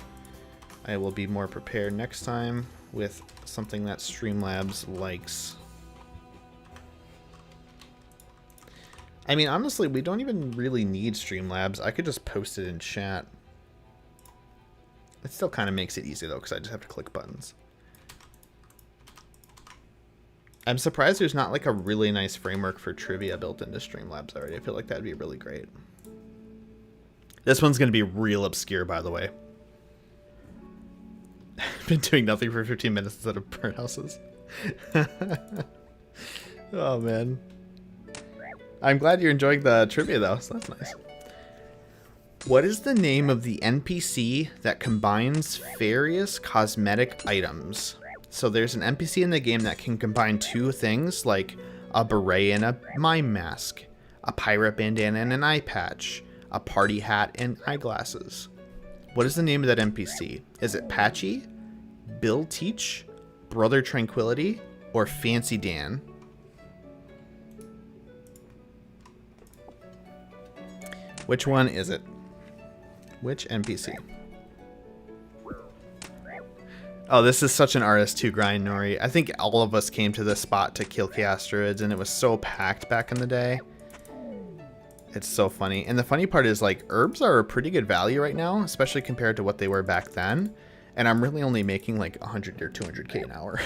I will be more prepared next time with something that Streamlabs likes. I mean, honestly, we don't even really need Streamlabs. I could just post it in chat. It still kind of makes it easy, though, because I just have to click buttons. I'm surprised there's not, like, a really nice framework for trivia built into Streamlabs already. I feel like that would be really great. This one's going to be real obscure, by the way. I've been doing nothing for 15 minutes instead of birdhouses. Oh, man. I'm glad you're enjoying the trivia, though, so that's nice. What is the name of the NPC that combines various cosmetic items? So there's an NPC in the game that can combine two things, like a beret and a mime mask, a pirate bandana and an eye patch, a party hat and eyeglasses. What is the name of that NPC? Is it Patchy, Bill Teach, Brother Tranquility, or Fancy Dan? Which one is it? Which NPC? Oh, this is such an RS2 grind, Nori. I think all of us came to this spot to kill Chaos Druids, and it was so packed back in the day. It's so funny. And the funny part is, like, herbs are a pretty good value right now, especially compared to what they were back then. And I'm really only making like 100 or 200k an hour.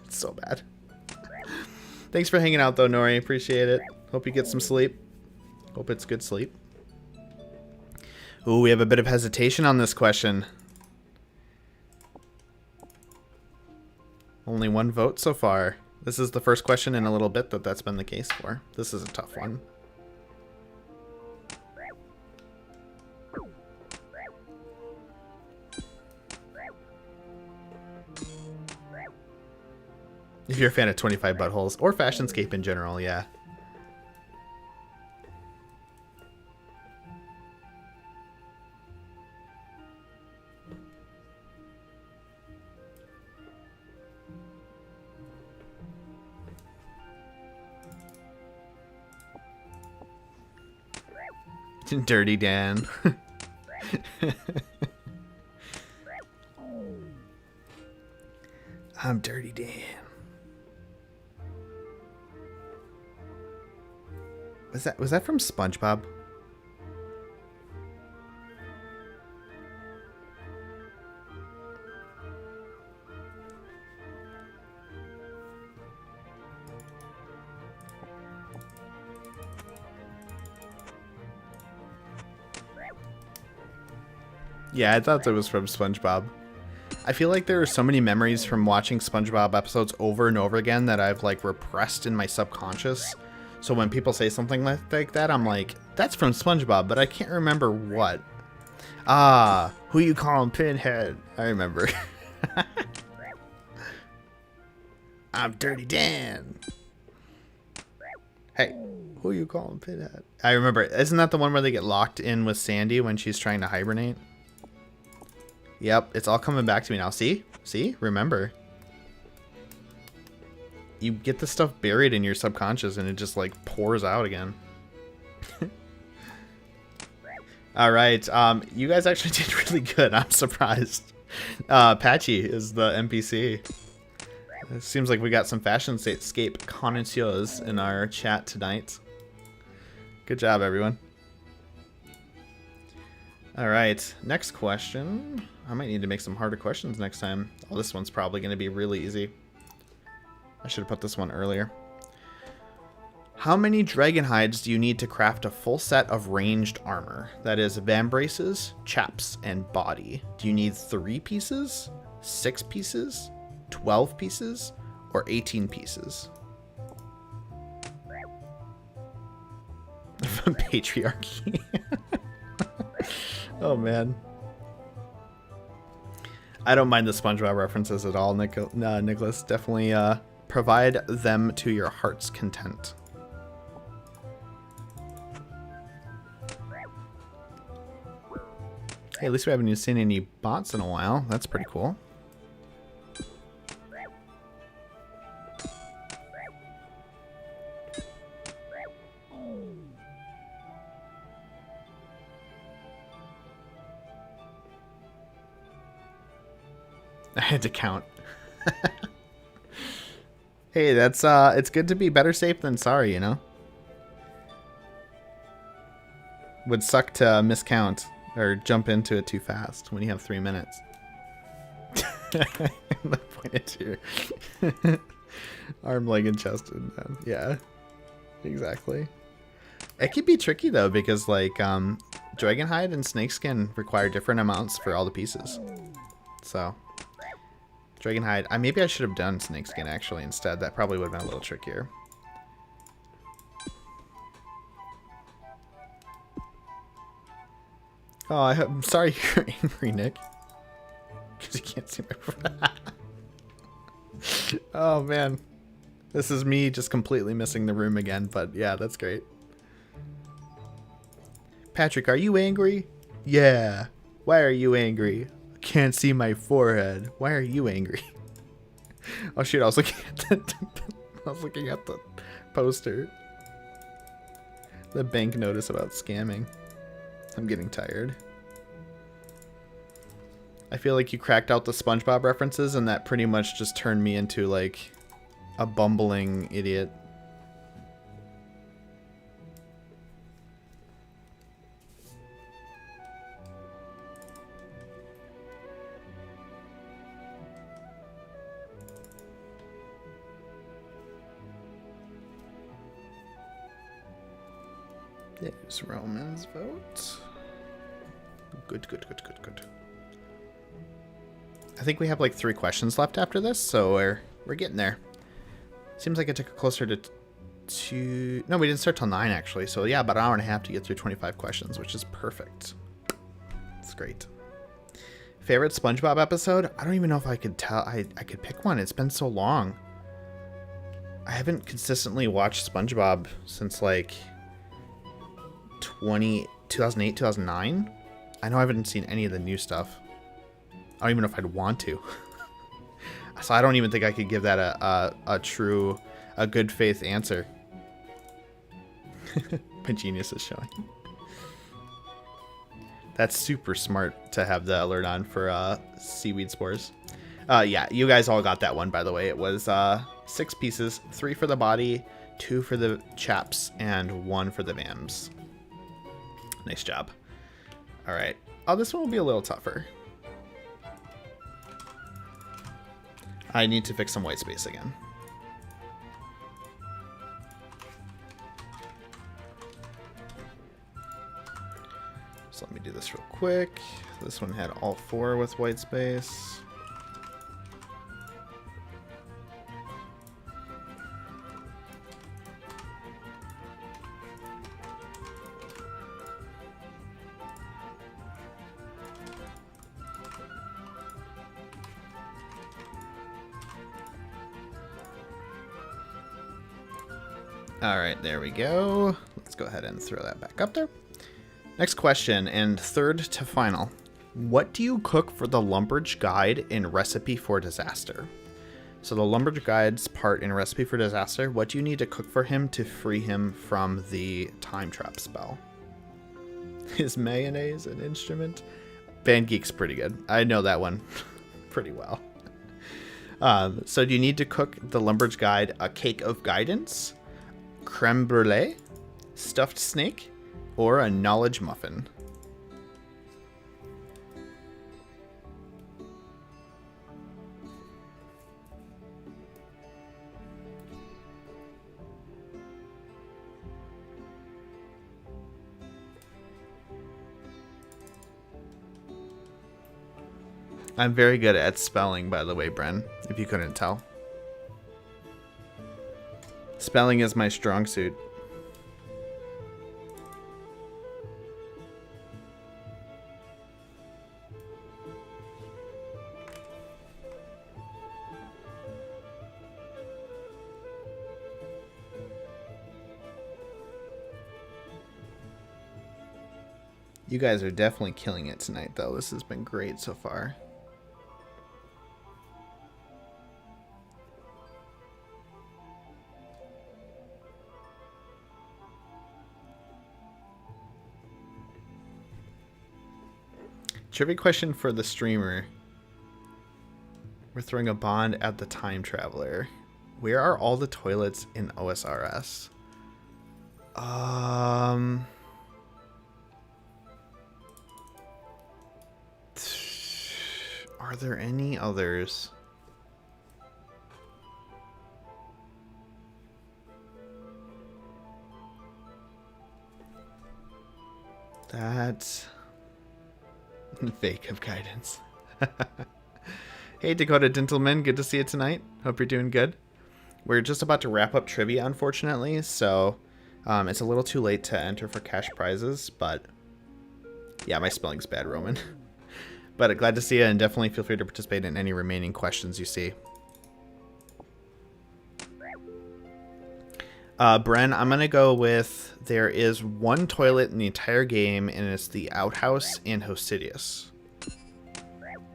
It's so bad. Thanks for hanging out, though, Nori. Appreciate it. Hope you get some sleep. Hope it's good sleep. Ooh, we have a bit of hesitation on this question. Only one vote so far. This is the first question in a little bit that's been the case for. This is a tough one. If you're a fan of 25 buttholes or Fashionscape in general, yeah. Dirty Dan. I'm Dirty Dan. Was that from SpongeBob? Yeah, I thought that was from SpongeBob. I feel like there are so many memories from watching SpongeBob episodes over and over again that I've like repressed in my subconscious. So when people say something like that, I'm like, that's from SpongeBob, but I can't remember what. Ah, who you calling Pinhead? I remember. I'm Dirty Dan. Hey, who you calling Pinhead? I remember. Isn't that the one where they get locked in with Sandy when she's trying to hibernate? Yep, it's all coming back to me now. See? See? Remember. You get the stuff buried in your subconscious and it just like pours out again. All right. You guys actually did really good. I'm surprised. Patchy is the NPC. It seems like we got some Fashionscape connoisseurs in our chat tonight. Good job, everyone. All right. Next question. I might need to make some harder questions next time. Oh, this one's probably going to be really easy. I should have put this one earlier. How many dragon hides do you need to craft a full set of ranged armor? That is vambraces, chaps, and body. Do you need 3 pieces, 6 pieces, 12 pieces, or 18 pieces? Patriarchy. Oh, man. I don't mind the SpongeBob references at all, Nicholas. Definitely provide them to your heart's content. Hey, at least we haven't seen any bots in a while. That's pretty cool. I had to count. Hey, that's it's good to be better safe than sorry, you know? Would suck to miscount or jump into it too fast when you have 3 minutes. Pointed to your arm, leg, and chest. And, yeah, exactly. It could be tricky though because like Dragonhide and Snakeskin require different amounts for all the pieces. So Dragonhide, maybe I should have done Snakeskin actually instead. That probably would have been a little trickier. Oh, I'm sorry you're angry, Nick. Because you can't see my... Oh, man. This is me just completely missing the room again, but yeah, that's great. Patrick, are you angry? Yeah. Why are you angry? I can't see my forehead. Why are you angry? Oh, shoot, I was looking at the poster. The bank notice about scamming. I'm getting tired. I feel like you cracked out the SpongeBob references and that pretty much just turned me into like a bumbling idiot. There's Roman's vote. Good. I think we have like 3 questions left after this, so we're getting there. Seems like it took closer to 2... No, we didn't start till 9 actually. So yeah, about an hour and a half to get through 25 questions, which is perfect. It's great. Favorite SpongeBob episode? I don't even know if I could tell. I could pick one. It's been so long. I haven't consistently watched SpongeBob since like 2008, 2009. I know I haven't seen any of the new stuff. I don't even know if I'd want to. So I don't even think I could give that a good faith answer. My genius is showing. That's super smart to have the alert on for seaweed spores. Yeah, you guys all got that one, by the way. It was 6 pieces, 3 for the body, 2 for the chaps, and 1 for the vams. Nice job. All right. Oh, this one will be a little tougher. I need to fix some white space again. So let me do this real quick. This one had all 4 with white space. All right, there we go. Let's go ahead and throw that back up there. Next question, and third to final. What do you cook for the Lumberj Guide in Recipe for Disaster? So the Lumberj Guide's part in Recipe for Disaster, what do you need to cook for him to free him from the time trap spell? Is mayonnaise an instrument? Band Geek's pretty good. I know that one pretty well. So do you need to cook the Lumberj Guide a cake of guidance, creme brulee, stuffed snake, or a knowledge muffin? I'm very good at spelling, by the way, Bren, if you couldn't tell. Spelling is my strong suit. You guys are definitely killing it tonight, though. This has been great so far. Trivia question for the streamer. We're throwing a bond at the Time Traveller. Where are all the toilets in OSRS? Are there any others? That's fake of guidance. Hey, Dakota Gentleman, good to see you tonight. Hope you're doing good. We're just about to wrap up trivia, unfortunately, so it's a little too late to enter for cash prizes, but yeah, my spelling's bad, Roman. But glad to see you, and definitely feel free to participate in any remaining questions you see. Bren, I'm going to go with there is one toilet in the entire game, and it's the outhouse in Hosidius.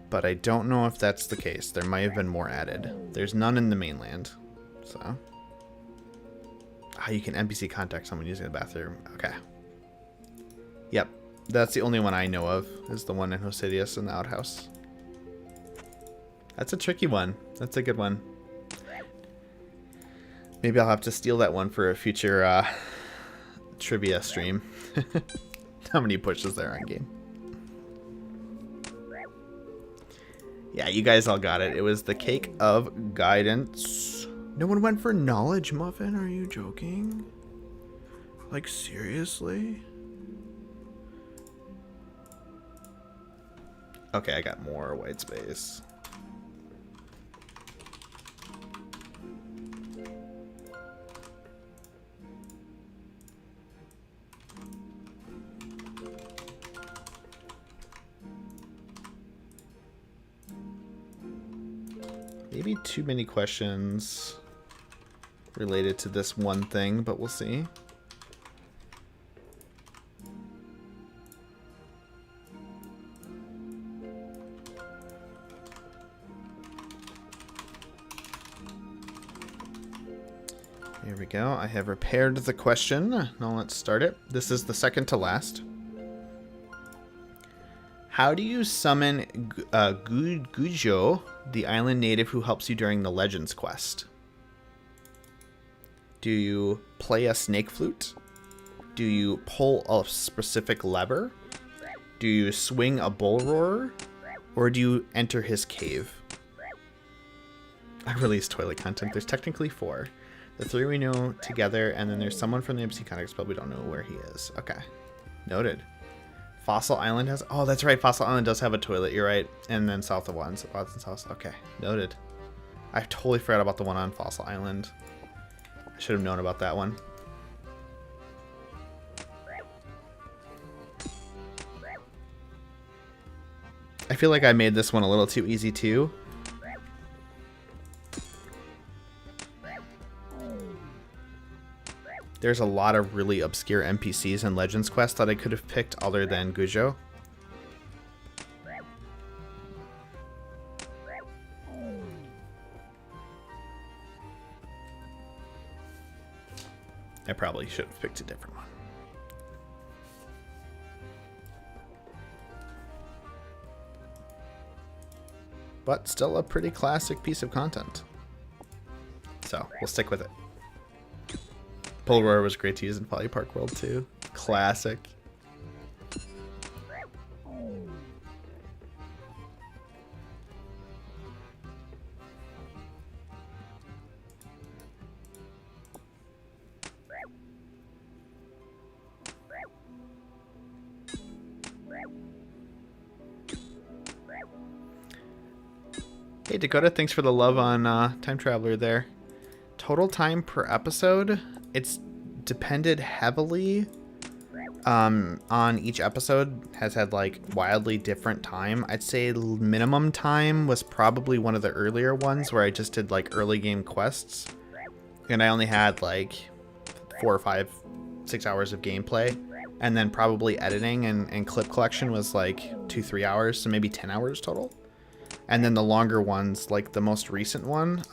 But I don't know if that's the case. There might have been more added. There's none in the mainland. So. You can NPC contact someone using the bathroom. Okay. Yep. That's the only one I know of, is the one in Hosidius in the outhouse. That's a tricky one. That's a good one. Maybe I'll have to steal that one for a future trivia stream. How many pushes there on game? Yeah, you guys all got it. It was the cake of guidance. No one went for knowledge muffin? Are you joking? Like, seriously? Okay, I got more white space. Maybe too many questions related to this one thing, but we'll see. Here we go. I have repaired the question. Now let's start it. This is the second to last. How do you summon Gujo, the island native who helps you during the Legends quest? Do you play a snake flute? Do you pull a specific lever? Do you swing a bull roarer? Or do you enter his cave? I released toilet content. There's technically 4. The 3 we know together, and then there's someone from the MC context, but we don't know where he is. Okay. Noted. Fossil Island has... Oh, that's right. Fossil Island does have a toilet. You're right. And then south of Watson's house. Okay. Noted. I totally forgot about the one on Fossil Island. I should have known about that one. I feel like I made this one a little too easy, too. There's a lot of really obscure NPCs in Legends Quest that I could have picked other than Gujo. I probably should have picked a different one. But still a pretty classic piece of content. So, we'll stick with it. Polaroid was great to use in Poly Park World too. Classic. Hey, Dakota, thanks for the love on Time Traveller there. Total time per episode, it's depended heavily on each episode, has had like wildly different time. I'd say minimum time was probably one of the earlier ones where I just did like early game quests. And I only had like 4 or 5, 6 hours of gameplay. And then probably editing and clip collection was like 2-3 hours, so maybe 10 hours total. And then the longer ones, like the most recent one,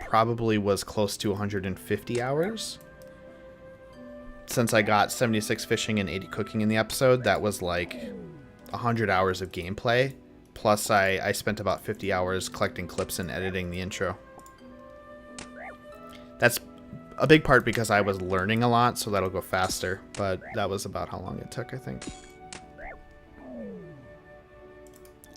probably was close to 150 hours. Since I got 76 fishing and 80 cooking in the episode, that was like 100 hours of gameplay. Plus I spent about 50 hours collecting clips and editing the intro. That's a big part because I was learning a lot, so that'll go faster. But that was about how long it took, I think.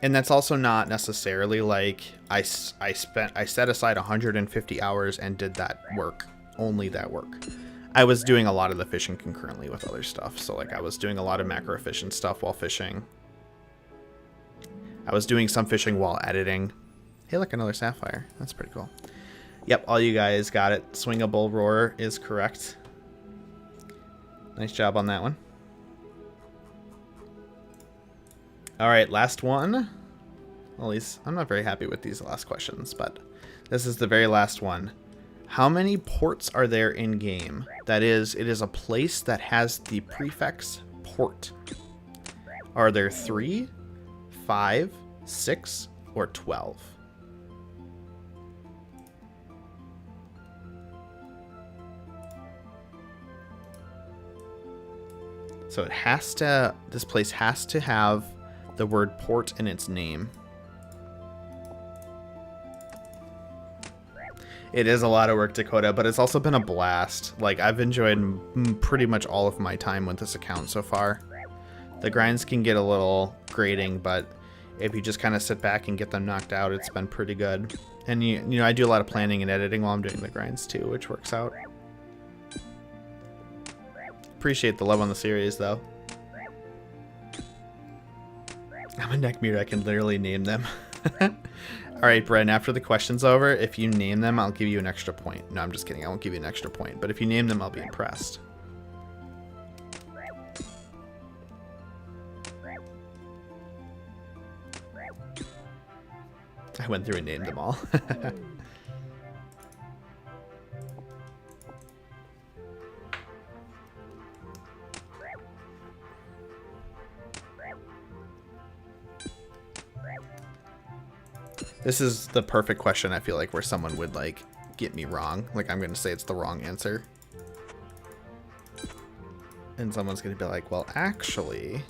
And that's also not necessarily like I set aside 150 hours and did that work, only that work. I was doing a lot of the fishing concurrently with other stuff. So like I was doing a lot of macro efficient stuff while fishing. I was doing some fishing while editing. Hey, look, another sapphire. That's pretty cool. Yep, all you guys got it. Swing a bull roar is correct. Nice job on that one. All right, last one. Well, at least I'm not very happy with these last questions, but this is the very last one. How many ports are there in game? That is, it is a place that has the prefix port. Are there 3, 5, 6, or 12? So it has to, this place has to have the word port in its name. It is a lot of work, Dakota, but it's also been a blast. Like, I've enjoyed pretty much all of my time with this account so far. The grinds can get a little grating, but if you just kind of sit back and get them knocked out, it's been pretty good. And you know, I do a lot of planning and editing while I'm doing the grinds too, which works out. Appreciate the love on the series, though. I'm a neck mute. I can literally name them. All right, Bren, after the question's over, if you name them, I'll give you an extra point. No, I'm just kidding. I won't give you an extra point. But if you name them, I'll be impressed. I went through and named them all. This is the perfect question, I feel like, where someone would, like, get me wrong. Like, I'm going to say it's the wrong answer. And someone's going to be like, well, actually...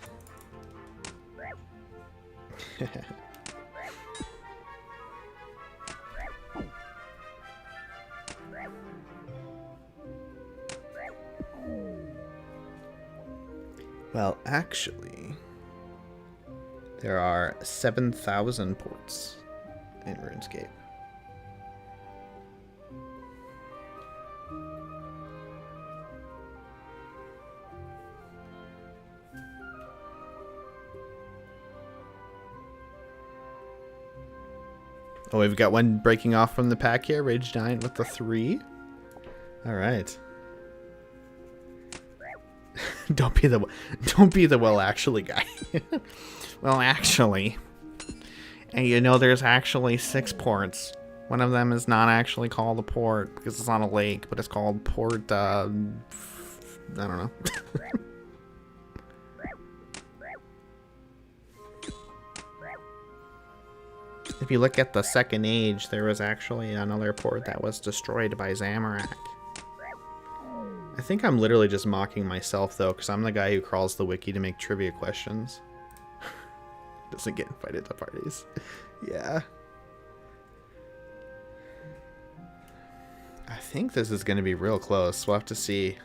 well, actually... there are 7,000 ports in RuneScape. Oh, we've got one breaking off from the pack here. Rage Giant with the 3. All right. Don't be the well actually guy. Well, actually. And you know, there's actually 6 ports. One of them is not actually called a port because it's on a lake, but it's called Port, I don't know. If you look at the Second Age, there was actually another port that was destroyed by Zamorak. I think I'm literally just mocking myself, though, because I'm the guy who crawls the wiki to make trivia questions. Doesn't get invited to parties. Yeah. I think this is going to be real close. We'll have to see.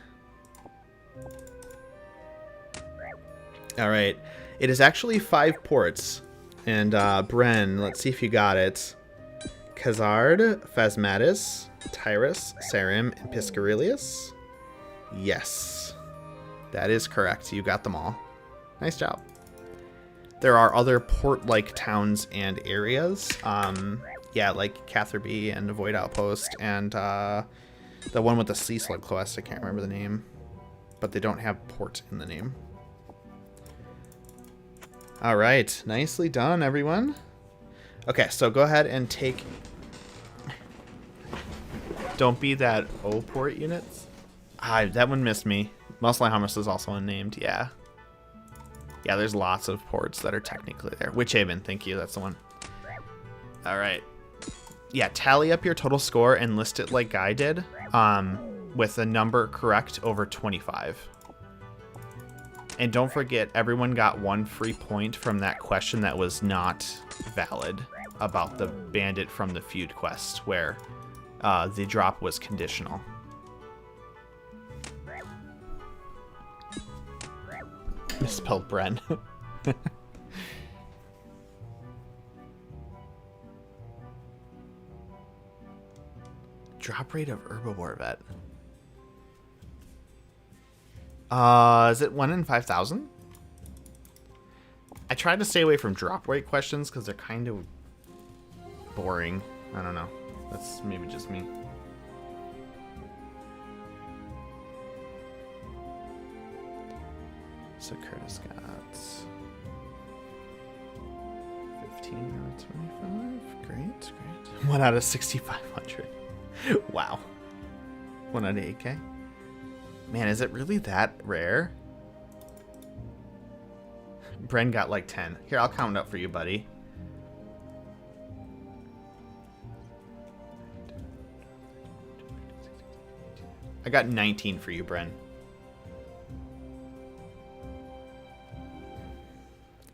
All right. It is actually 5 ports. And Bren, let's see if you got it. Khazard, Phasmatis, Tyrus, Sarim, and Piscarilius. Yes. That is correct. You got them all. Nice job. There are other port-like towns and areas. Yeah, like Catherby and Avoid Outpost and the one with the Sea Slug quest. I can't remember the name, but they don't have port in the name. All right, nicely done, everyone. Okay, so go ahead and take... Don't be that O port units. That one missed me. Muscle Hummus is also unnamed, yeah. Yeah, there's lots of ports that are technically there. Witch Haven, thank you, that's the one. All right. Yeah, tally up your total score and list it like Guy did, with a number correct over 25. And don't forget, everyone got 1 free point from that question that was not valid about the bandit from the feud quest, where the drop was conditional. Misspelled Bren. Drop rate of Herbivore Vet. Is it 1 in 5,000? I tried to stay away from drop rate questions because they're kind of boring. I don't know. That's maybe just me. So Curtis got 15 out of 25. Great, great. 1 out of 6,500. Wow. 1 out of 8K. Man, is it really that rare? Bren got like 10. Here, I'll count up for you, buddy. I got 19 for you, Bren.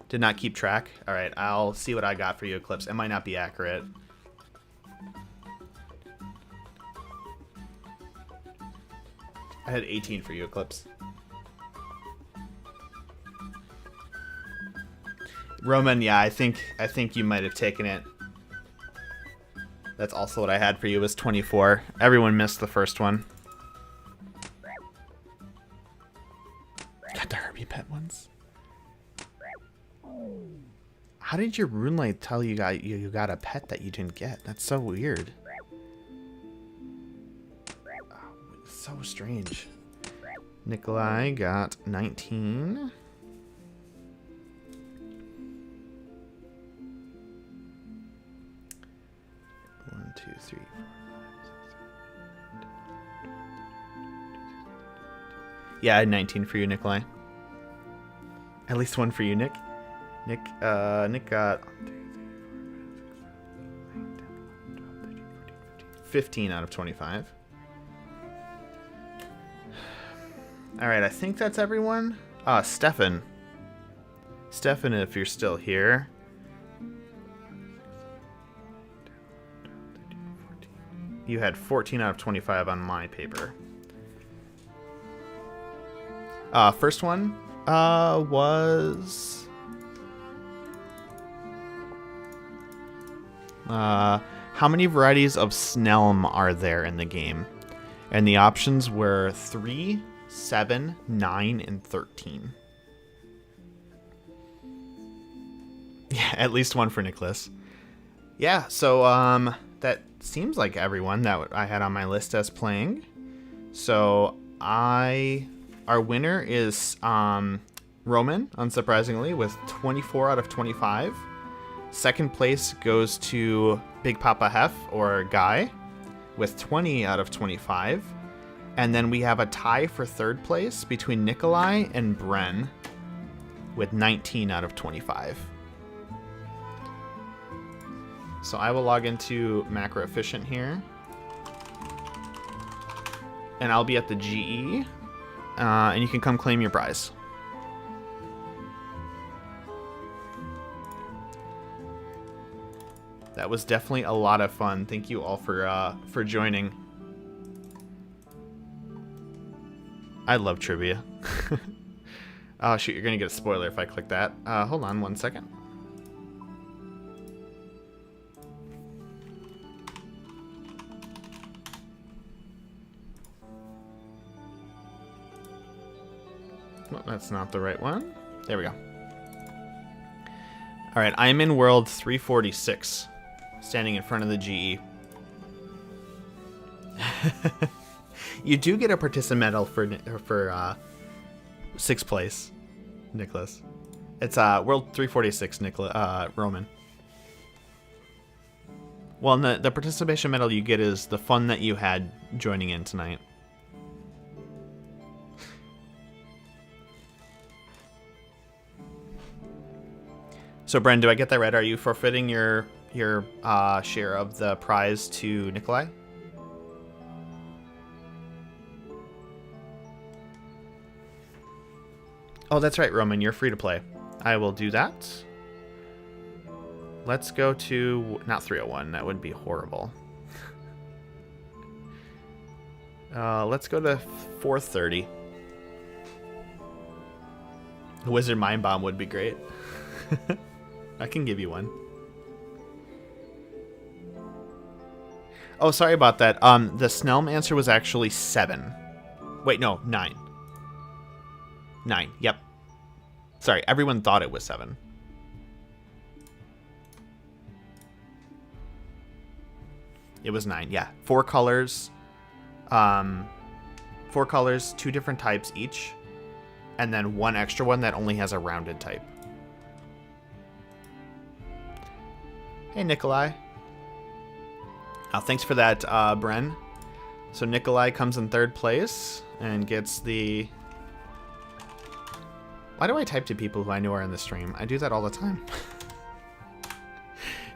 Did not keep track. All right, I'll see what I got for you, Eclipse. It might not be accurate. I had 18 for you, Eclipse. Roman, yeah, I think you might have taken it. That's also what I had for you, was 24. Everyone missed the first one. Got the Herbie pet ones. How did your Runelight tell you got a pet that you didn't get? That's so weird. Oh, so strange. Nikolai got 19. One, two, three, 4, 5, 6, 7. Yeah, I had 19 for you, Nikolai. At least 1 for you, Nick. Nick got 15 out of 25. All right, I think that's everyone. Stefan. Stefan, if you're still here. You had 14 out of 25 on my paper. First one was... how many varieties of Snelm are there in the game? And the options were 3, 7, 9, and 13. Yeah, at least 1 for Nicholas. Yeah, so that seems like everyone that I had on my list as playing. So our winner is Roman, unsurprisingly, with 24 out of 25. Second place goes to Big Papa Hef, or Guy, with 20 out of 25. And then we have a tie for third place between Nikolai and Bren with 19 out of 25. So I will log into Macro Efficient here. And I'll be at the GE. And you can come claim your prize. That was definitely a lot of fun. Thank you all for joining. I love trivia. Oh shoot, you're gonna get a spoiler if I click that. Hold on 1 second. Well, that's not the right one. There we go. All right, I'm in world 346. standing in front of the GE. You do get a participant medal for 6th place, Nicholas. It's World 346, Roman. Well, and the participation medal you get is the fun that you had joining in tonight. So, Bren, do I get that right? Are you forfeiting your share of the prize to Nikolai? Oh, that's right, Roman. You're free to play. I will do that. Let's go to... Not 301. That would be horrible. Let's go to 430. A Wizard Mind Bomb would be great. I can give you one. Oh, sorry about that. The Snelm answer was actually 7. Wait, no, 9. 9, yep. Sorry, everyone thought it was 7. It was 9, yeah. 4 colors. 4 colors, 2 different types each. And then 1 extra one that only has a rounded type. Hey, Nikolai. Thanks for that, Bren. So Nikolai comes in 3rd place and gets the... Why do I type to people who I know are in the stream? I do that all the time.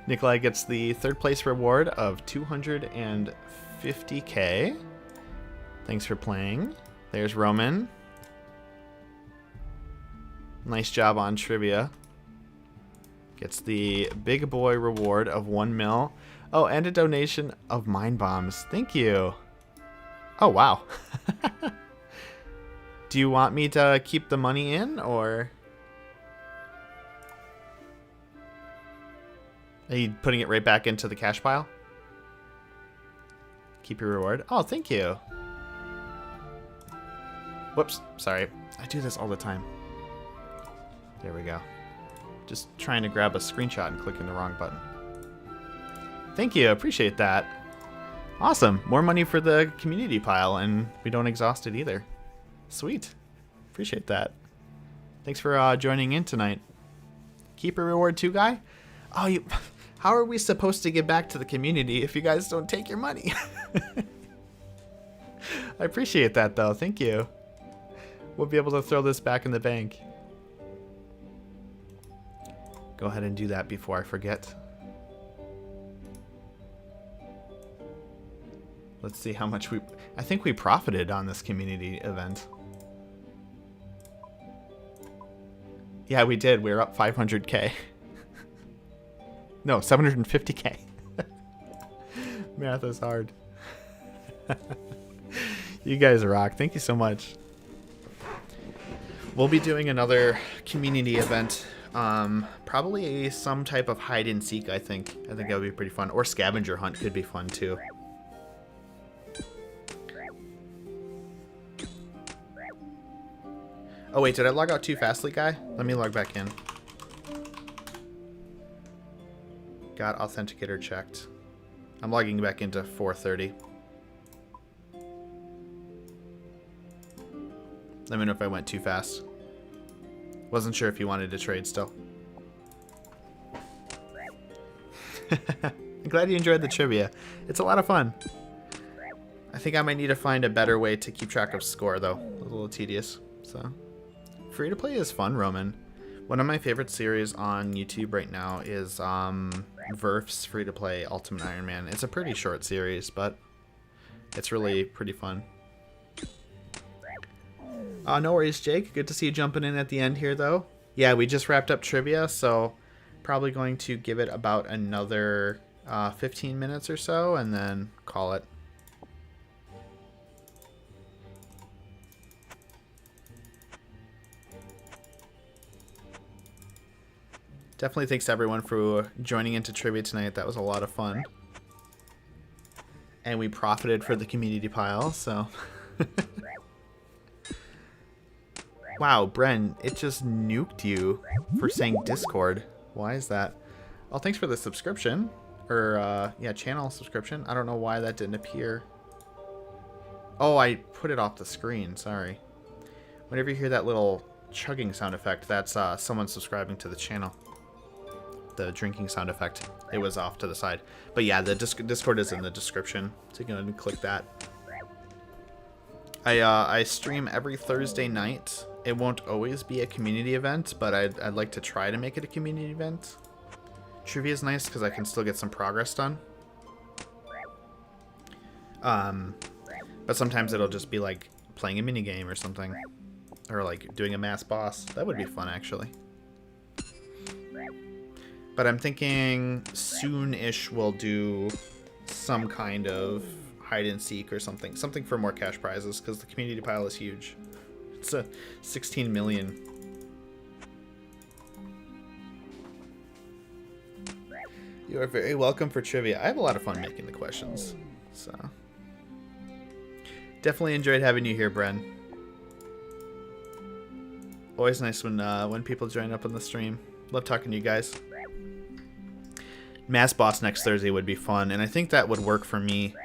Nikolai gets the 3rd place reward of 250K. Thanks for playing. There's Roman. Nice job on trivia. Gets the big boy reward of 1 mil. Oh, and a donation of Mind Bombs. Thank you. Oh, wow. Do you want me to keep the money in, or... Are you putting it right back into the cash pile? Keep your reward. Oh, thank you. Whoops, sorry. I do this all the time. There we go. Just trying to grab a screenshot and clicking the wrong button. Thank you, appreciate that. Awesome, more money for the community pile, and we don't exhaust it either. Sweet, appreciate that. Thanks for joining in tonight. Keep a reward too, guy? Oh, you... How are we supposed to give back to the community if you guys don't take your money? I appreciate that, though. Thank you. We'll be able to throw this back in the bank. Go ahead and do that before I forget. Let's see how much we... I think we profited on this community event. Yeah, we did. We were up 500K. No, 750K. Math is hard. You guys rock. Thank you so much. We'll be doing another community event. Probably some type of hide and seek, I think. I think that would be pretty fun. Or scavenger hunt could be fun too. Oh wait, did I log out too fastly, guy? Let me log back in. Got authenticator checked. I'm logging back into 4:30. Let me know if I went too fast. Wasn't sure if you wanted to trade still. I'm glad you enjoyed the trivia. It's a lot of fun. I think I might need to find a better way to keep track of score, though. A little tedious. So, free to play is fun, Roman. One of my favorite series on YouTube right now is Verf's free to play Ultimate Ironman. It's a pretty short series, but it's really pretty fun. No worries, Jake. Good to see you jumping in at the end here, though. Yeah, we just wrapped up trivia, so probably going to give it about another 15 minutes or so, and then call it. Definitely thanks to everyone for joining into trivia tonight. That was a lot of fun. And we profited for the community pile, so... Wow, Bren, it just nuked you for saying Discord. Why is that? Oh, thanks for the subscription. Or, yeah, channel subscription. I don't know why that didn't appear. Oh, I put it off the screen. Sorry. Whenever you hear that little chugging sound effect, that's someone subscribing to the channel. The drinking sound effect. It was off to the side. But yeah, the Discord is in the description. So you can click that. I stream every Thursday night. It won't always be a community event, but I'd like to try to make it a community event. Trivia is nice because I can still get some progress done. But sometimes it'll just be like playing a minigame or something. Or like doing a mass boss. That would be fun, actually. But I'm thinking soon-ish we'll do some kind of hide and seek or something. Something for more cash prizes because the community pile is huge. It's a 16 million. You are very welcome for trivia. I have a lot of fun making the questions. So definitely enjoyed having you here, Bren. Always nice when people join up on the stream. Love talking to you guys. Mass boss next Thursday would be fun, and I think that would work for me.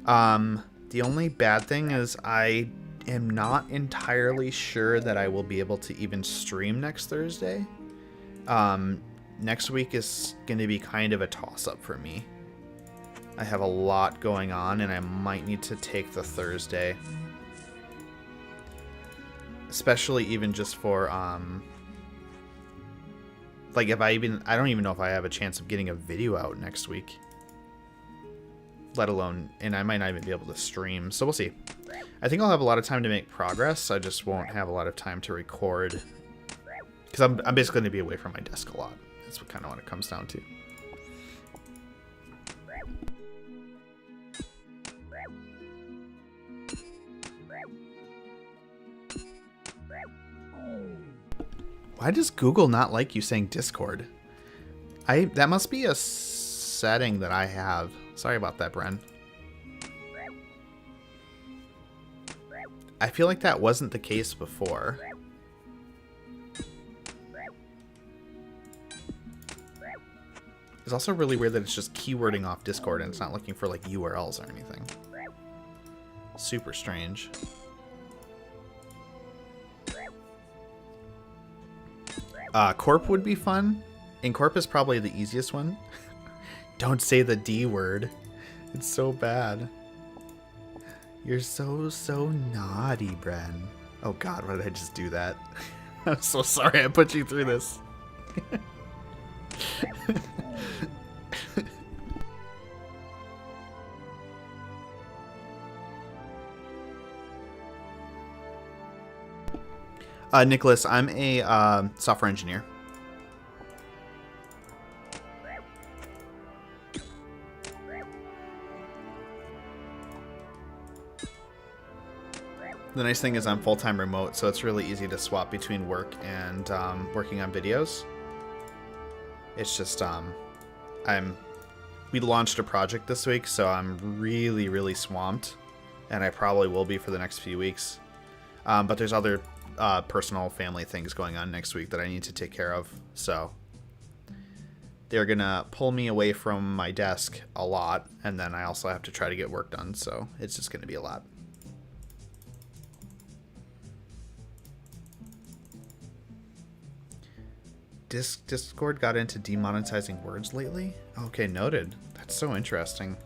The only bad thing is I am not entirely sure that I will be able to even stream next Thursday. Next week is going to be kind of a toss-up for me. I have a lot going on, and I might need to take the Thursday. Especially even just for, like if I don't even know if I have a chance of getting a video out next week. Let alone, and I might not even be able to stream, so we'll see. I think I'll have a lot of time to make progress, I just won't have a lot of time to record. Because I'm basically going to be away from my desk a lot. That's kind of what it comes down to. Why does Google not like you saying Discord? That must be a setting that I have. Sorry about that, Bren. I feel like that wasn't the case before. It's also really weird that it's just keywording off Discord and it's not looking for like URLs or anything. Super strange. Corp would be fun. And Corp is probably the easiest one. Don't say the D word. It's so bad. You're so naughty, Bren. Oh god, why did I just do that? I'm so sorry I put you through this. Nicholas, I'm a software engineer. The nice thing is I'm full-time remote, so it's really easy to swap between work and working on videos. It's just we launched a project this week, so I'm really swamped, and I probably will be for the next few weeks. But there's other personal family things going on next week that I need to take care of, so they're gonna pull me away from my desk a lot, and then I also have to try to get work done, so it's just gonna be a lot. Discord got into demonetizing words lately? Okay, noted. That's so interesting.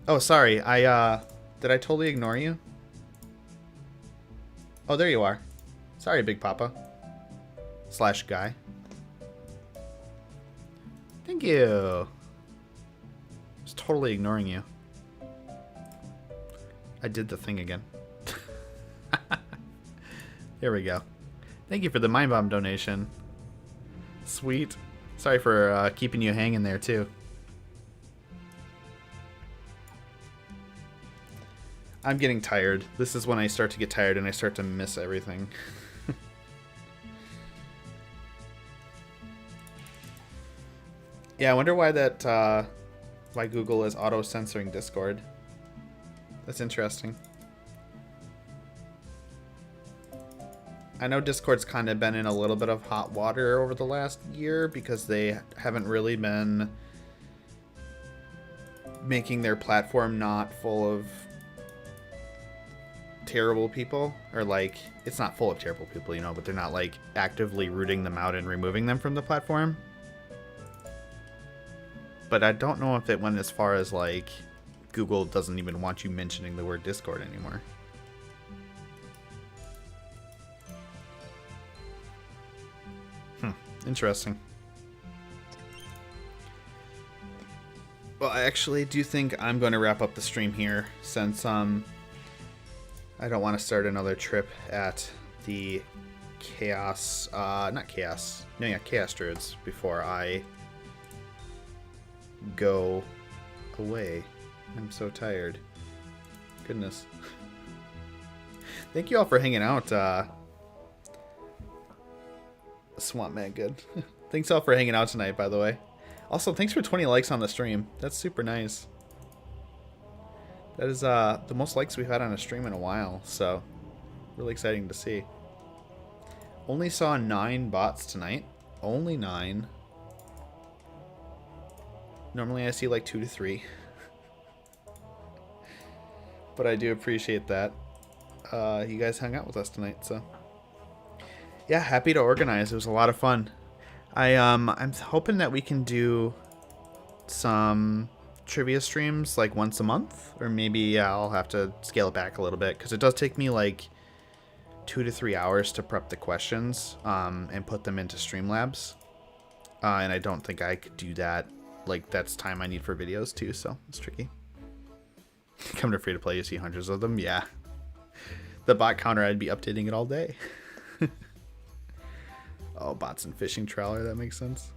Oh, sorry. Did I totally ignore you? Oh, there you are. Sorry, Big Papa. / guy. Thank you. I was totally ignoring you. I did the thing again. There we go. Thank you for the Mind Bomb donation. Sweet. Sorry for keeping you hanging there, too. I'm getting tired. This is when I start to get tired and I start to miss everything. Yeah, I wonder why why Google is auto-censoring Discord. That's interesting. I know Discord's kind of been in a little bit of hot water over the last year because they haven't really been making their platform not full of terrible people, or like, it's not full of terrible people, you know, but they're not like actively rooting them out and removing them from the platform. But I don't know if it went as far as like Google doesn't even want you mentioning the word Discord anymore. Interesting. Well, I actually do think I'm going to wrap up the stream here, since I don't want to start another trip at the Chaos, Chaos Druids before I go away. I'm so tired. Goodness. Thank you all for hanging out, Swamp Man Good. Thanks all for hanging out tonight, by the way. Also, thanks for 20 likes on the stream. That's super nice. That is the most likes we've had on a stream in a while, so really exciting to see. Only saw 9 bots tonight. Only 9. Normally I see like 2 to 3. But I do appreciate that. You guys hung out with us tonight, so yeah, happy to organize. It was a lot of fun. I'm hoping that we can do some trivia streams like once a month, or maybe I'll have to scale it back a little bit because it does take me like 2 to 3 hours to prep the questions and put them into Streamlabs, and I don't think I could do that. Like, that's time I need for videos too, so it's tricky. Come to free to play, you see hundreds of them. Yeah, the bot counter, I'd be updating it all day. Oh, bots and fishing trawler, that makes sense.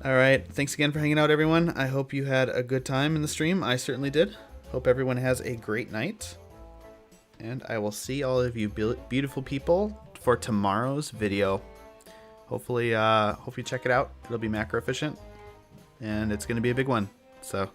Alright, thanks again for hanging out, everyone. I hope you had a good time in the stream. I certainly did. Hope everyone has a great night. And I will see all of you beautiful people for tomorrow's video. Hopefully, hope you check it out. It'll be macro efficient. And it's going to be a big one. So